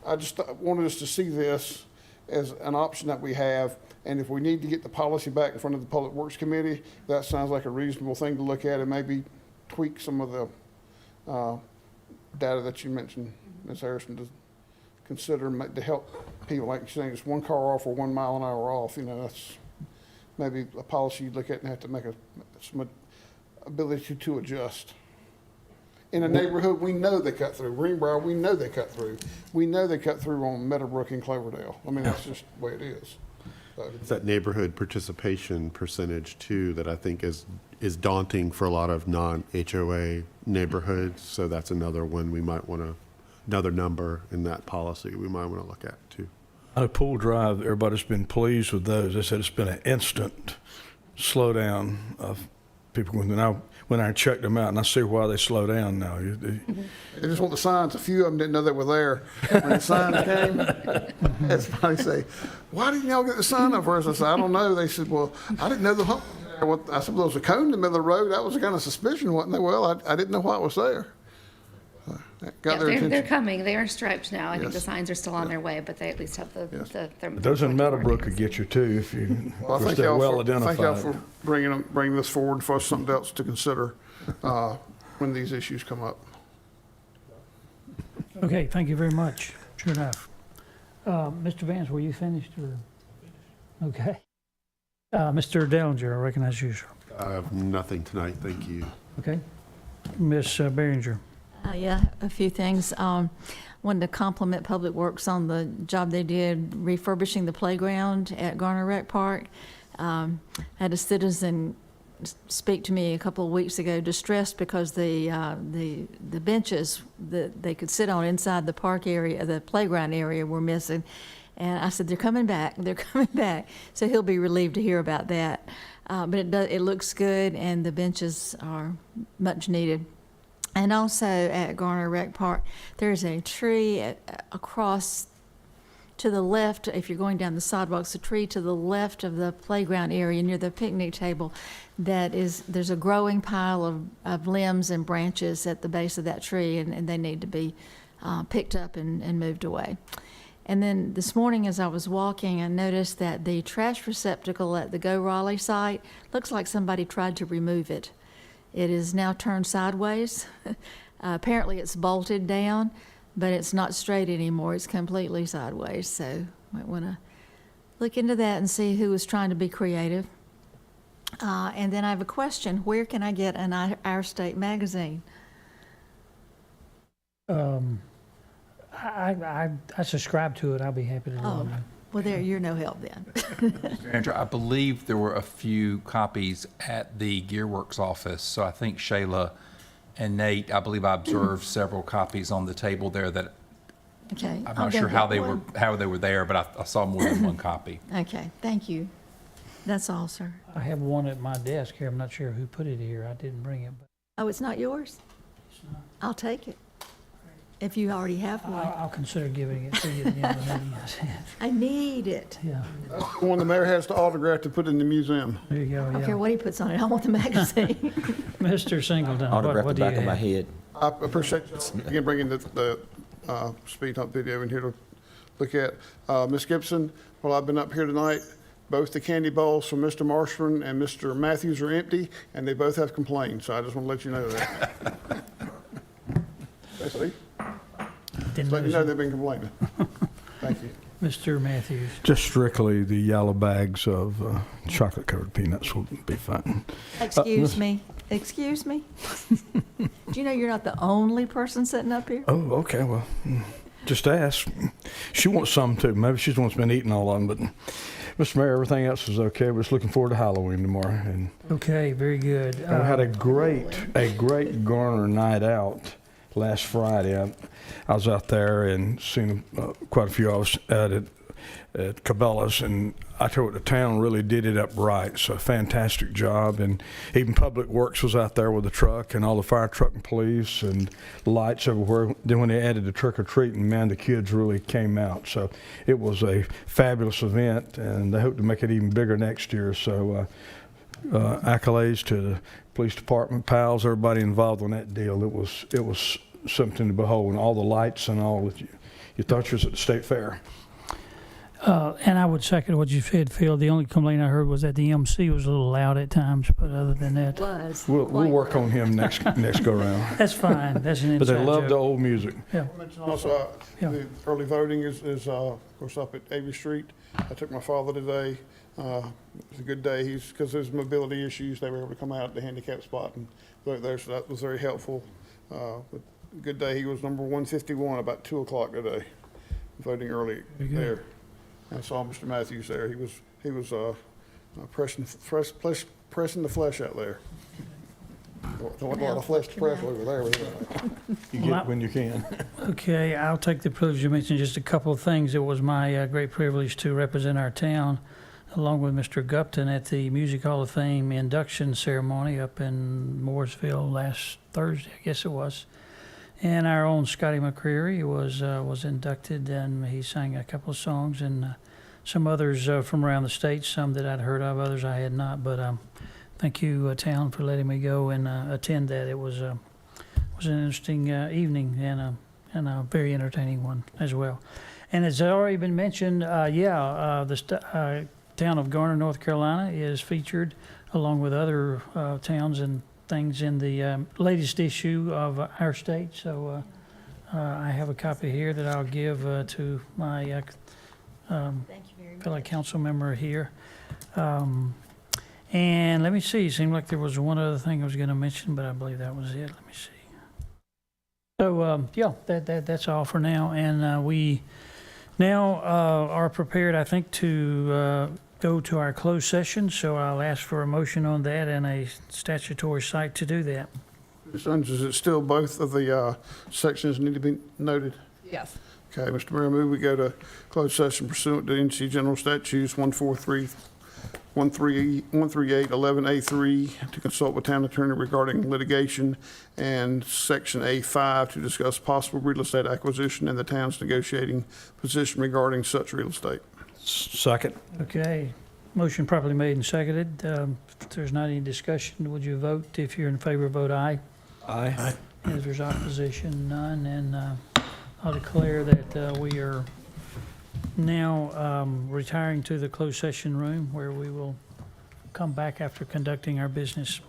Speaker 7: I just wanted us to see this as an option that we have. And if we need to get the policy back in front of the Public Works Committee, that sounds like a reasonable thing to look at and maybe tweak some of the data that you mentioned, Ms. Harrison, to consider to help people, like you're saying, it's 1 car off or 1 mile an hour off. You know, that's maybe a policy you'd look at and have to make some ability to adjust. In a neighborhood, we know they cut through. Greenbrier, we know they cut through. We know they cut through on Meadowbrook and Cloverdale. I mean, that's just the way it is.
Speaker 8: It's that neighborhood participation percentage too that I think is daunting for a lot of non-HOA neighborhoods. So that's another one we might want to, another number in that policy we might want to look at too.
Speaker 10: On a Pool Drive, everybody's been pleased with those. They said it's been an instant slowdown of people when I checked them out, and I see why they slow down now.
Speaker 7: They just want the signs. A few of them didn't know they were there. When the signs came, that's why they say, why didn't y'all get the sign up for us? I said, I don't know. They said, well, I didn't know the hump was there. I said, well, there was a cone in the middle of the road. That was the kind of suspicion, wasn't there? Well, I didn't know why it was there. Got their attention.
Speaker 18: They're coming. They are striped now. I think the
Speaker 7: Yes.
Speaker 18: signs are still on their way, but they at least have their
Speaker 10: Those in Meadowbrook could get you too if you
Speaker 7: Well,
Speaker 10: if they're well identified.
Speaker 7: Thank y'all for bringing this forward for us, something else to consider when these issues come up.
Speaker 1: Okay, thank you very much. Sure enough. Mr. Vance, were you finished or? Okay. Mr. Dellinger, I recognize you, sir.
Speaker 8: I have nothing tonight, thank you.
Speaker 1: Okay. Ms. Behringer.
Speaker 6: Yeah, a few things. wanted to compliment Public Works on the job they did refurbishing the playground at Garner Rec Park. Had a citizen speak to me a couple of weeks ago, distressed because the benches that they could sit on inside the park area, the playground area, were missing. And I said, they're coming back. They're coming back. So he'll be relieved to hear about that. But it looks good, and the benches are much needed. And also at Garner Rec Park, there's a tree across to the left. If you're going down the sidewalks, a tree to the left of the playground area near the picnic table, there's a growing pile of limbs and branches at the base of that tree, and they need to be picked up and moved away. And then this morning as I was walking, I noticed that the trash receptacle at the Go Raleigh site looks like somebody tried to remove it. It is now turned sideways. Apparently it's bolted down, but it's not straight anymore. It's completely sideways. So might want to look into that and see who was trying to be creative. And then I have a question. Where can I get an Our State magazine?
Speaker 1: I subscribe to it. I'll be happy to do
Speaker 6: Oh,
Speaker 1: it.
Speaker 6: well, there, you're no help then.
Speaker 19: Mr. Andrew, I believe there were a few copies at the Gearworks office, so I think Shayla and Nate, I believe I observed several copies on the table there that
Speaker 6: Okay.
Speaker 19: I'm
Speaker 6: I'll
Speaker 19: not
Speaker 6: go
Speaker 19: sure how
Speaker 6: get
Speaker 19: they were there, but I saw more than one copy.
Speaker 6: Okay, thank you. That's all, sir.
Speaker 1: I have one at my desk here. I'm not sure who put it here. I didn't bring it, but
Speaker 6: Oh, it's not yours? I'll take it. If you already have one.
Speaker 1: I'll consider giving it to you at the end of the meeting.
Speaker 6: I need it.
Speaker 1: Yeah,
Speaker 7: The one the mayor has to autograph to put in the museum.
Speaker 1: there you go.
Speaker 6: I don't
Speaker 1: Yeah.
Speaker 6: care what he puts on it. I want the magazine.
Speaker 1: Mr. Singleton,
Speaker 13: Autograph
Speaker 1: what
Speaker 13: the
Speaker 1: do you
Speaker 13: back of my
Speaker 1: have?
Speaker 13: head.
Speaker 7: I appreciate you again bringing the speed hump video in here to look at. Ms. Gibson, while I've been up here tonight, both the candy bowls from Mr. Marshman and Mr. Matthews are empty, and they both have complained, so I just want to let you know that. See?
Speaker 1: Didn't
Speaker 7: Let you know
Speaker 1: notice
Speaker 7: they've been complaining. Thank you.
Speaker 1: it. Mr. Matthews.
Speaker 10: Just strictly the yellow bags of chocolate-covered peanuts will be fine.
Speaker 6: Excuse me. Excuse me. Do you know you're not the only person sitting up here?
Speaker 10: Oh, okay, well, just ask. She wants some too. Maybe she's the one's been eating all of them, but Mr. Mayor, everything else is okay. We're just looking forward to Halloween tomorrow. And
Speaker 1: Okay, very good.
Speaker 10: we had a great Garner night out last Friday. I was out there and seen quite a few of us at Cabela's, and I told the town really did it up right. So fantastic job, and even Public Works was out there with the truck and all the fire truck and police and lights everywhere. Then when they added the trick or treating, man, the kids really came out. So it was a fabulous event, and they hope to make it even bigger next year. So accolades to the police department, pals, everybody involved on that deal. It was something to behold, and all the lights and all that you thought you was at the state fair.
Speaker 1: And I would second what you said, Phil. The only complaint I heard was that the MC was a little loud at times, but other than that,
Speaker 6: Was.
Speaker 10: We'll work on him next go round.
Speaker 1: that's fine. That's an
Speaker 10: But
Speaker 1: inside
Speaker 10: they love the
Speaker 1: joke.
Speaker 10: old music.
Speaker 1: Yeah.
Speaker 7: Also,
Speaker 1: Yeah.
Speaker 7: the early voting is of course, up at Avery Street. I took my father today. It was a good day. Because there's mobility issues, they were able to come out at the handicap spot and vote there, so that was very helpful. But good day. He was number 151 about 2 o'clock today, voting early
Speaker 1: Very good.
Speaker 7: there. I saw Mr. Matthews there. He was pressing the flesh out there. There wasn't a lot of flesh to press over there. Was there?
Speaker 10: You get it when you can.
Speaker 1: Okay, I'll take the privilege to mention just a couple of things. It was my great privilege to represent our town, along with Mr. Gupton, at the Music Hall of Fame induction ceremony up in Mooresville last Thursday, I guess it was. And our own Scotty McCreery was inducted, and he sang a couple of songs, and some others from around the state, some that I'd heard of, others I had not. But thank you, town, for letting me go and attend that. It was an interesting evening and a very entertaining one as well. And as already been mentioned, the town of Garner, North Carolina, is featured along with other towns and things in the latest issue of Our State. So I have a copy here that I'll give to my fellow council member here. And let me see, it seemed like there was one other thing I was going to mention, but I believe that was it. Let me see. So, yeah, that's all for now. And we now are prepared, I think, to go to our closed session. So I'll ask for a motion on that and a statutory site to do that.
Speaker 7: Ms. Owens, is it still both of the sections need to be noted?
Speaker 11: Yes.
Speaker 7: Okay, Mr. Mayor, I move we go to closed session pursuant to NC General Statutes 13811A3 to consult with town attorney regarding litigation, and Section A5 to discuss possible real estate acquisition and the town's negotiating position regarding such real estate.
Speaker 10: Second.
Speaker 1: Okay. Motion properly made and seconded. If there's not any discussion, would you vote? If you're in favor, vote aye.
Speaker 10: Aye.
Speaker 1: If there's opposition, none. And I'll declare that we are now retiring to the closed session room where we will come back after conducting our business.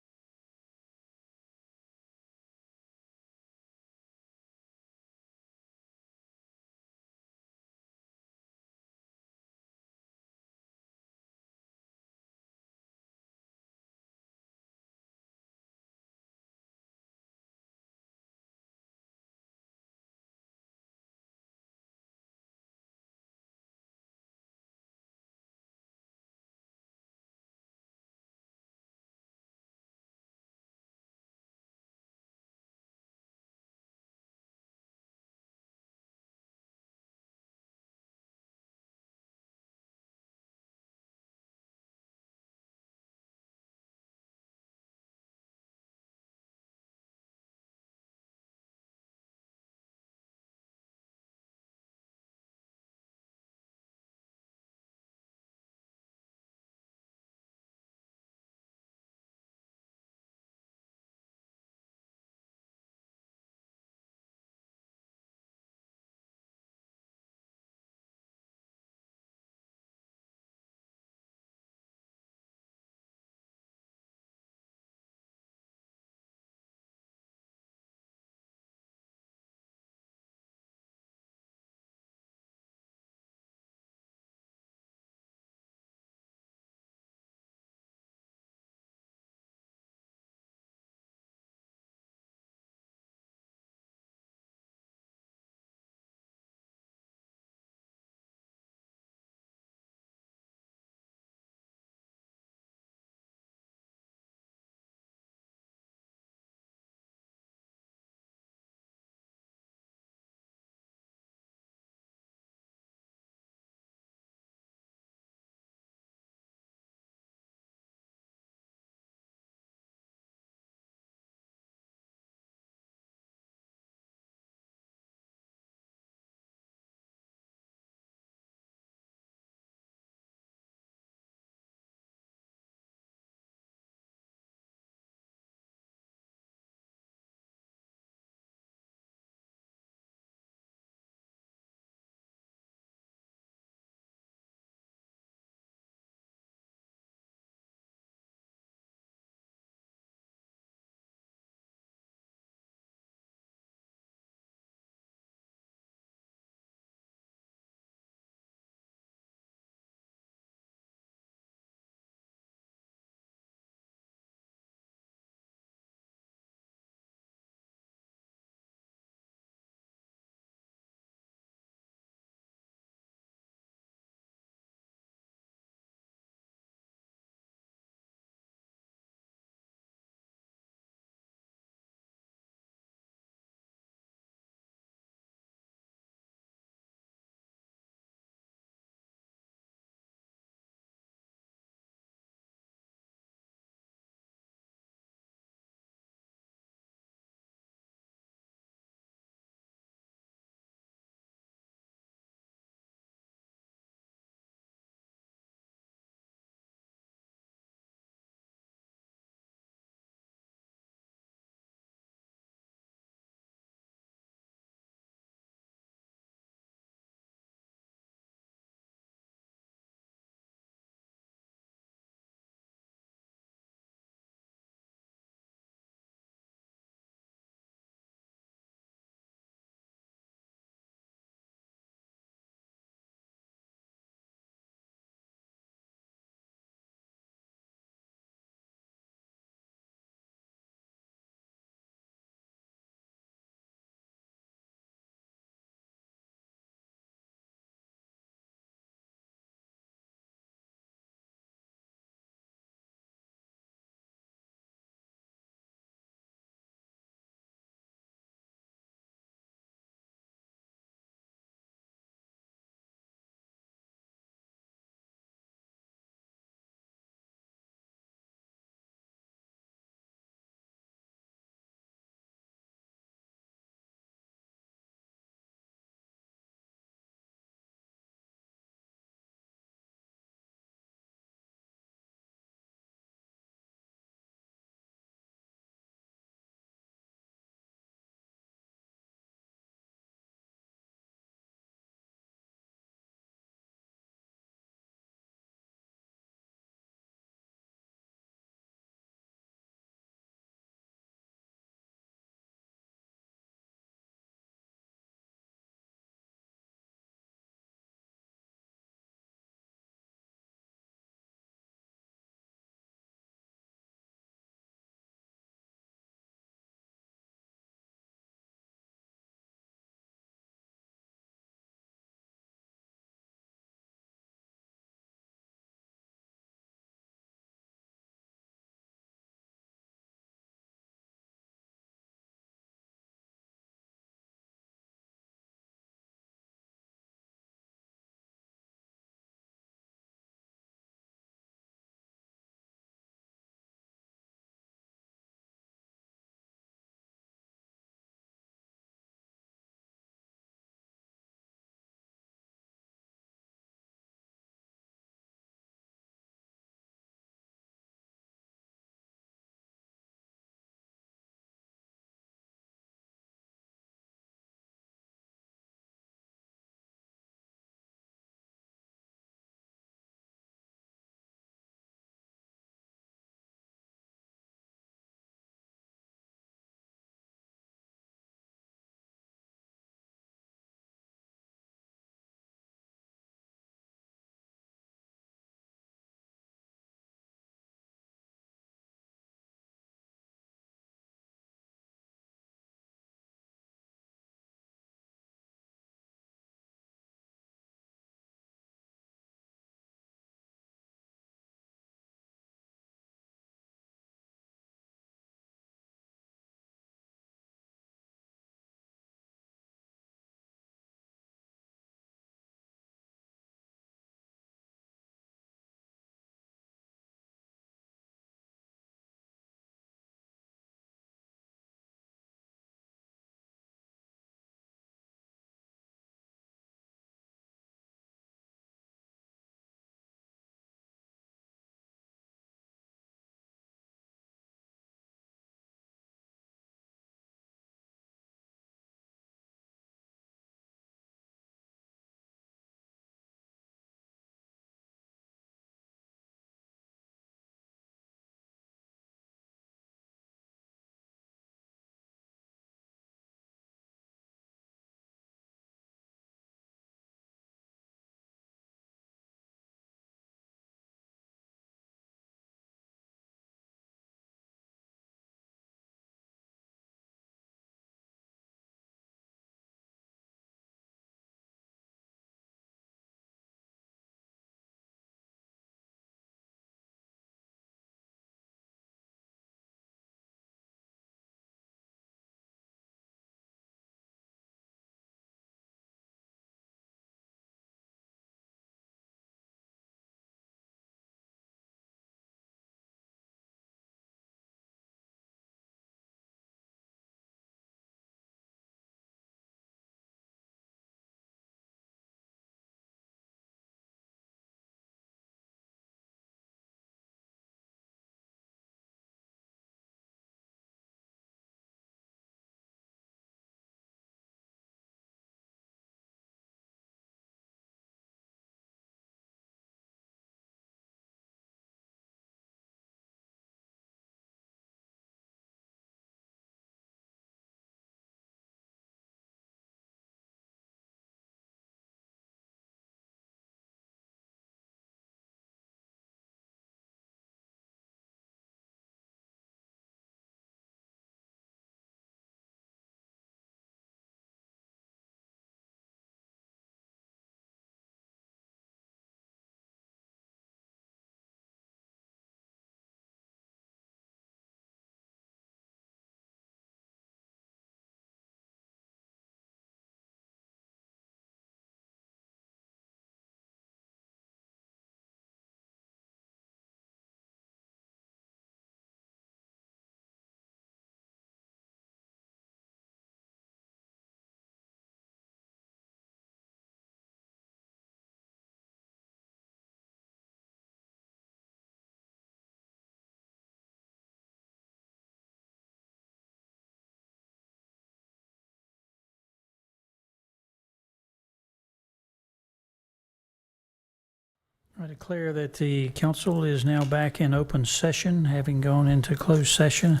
Speaker 1: I declare that the council is now back in open session, having gone into closed session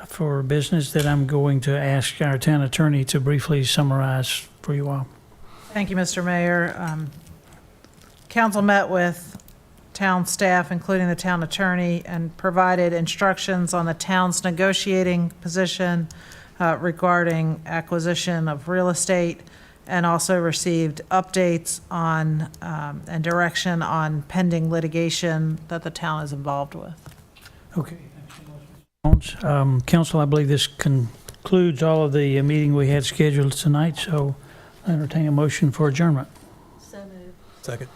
Speaker 1: for business that I'm going to ask our town attorney to briefly summarize for you all.
Speaker 11: Thank you, Mr. Mayor. Council met with town staff, including the town attorney, and provided instructions on the town's negotiating position regarding acquisition of real estate, and also received updates on and direction on pending litigation that the town is involved with.
Speaker 1: Okay. Council, I believe this concludes all of the meeting we had scheduled tonight, so I entertain a motion for adjournment.
Speaker 9: Second.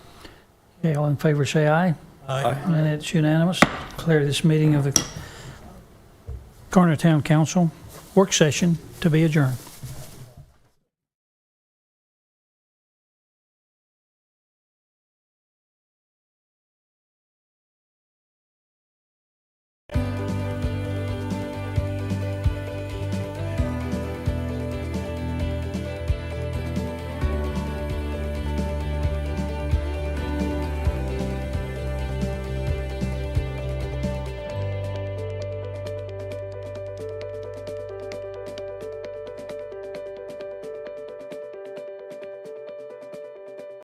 Speaker 1: Okay, all in favor, say aye.
Speaker 9: Aye.
Speaker 1: And it's unanimous. Declare this meeting of the Garner Town Council work session to be adjourned.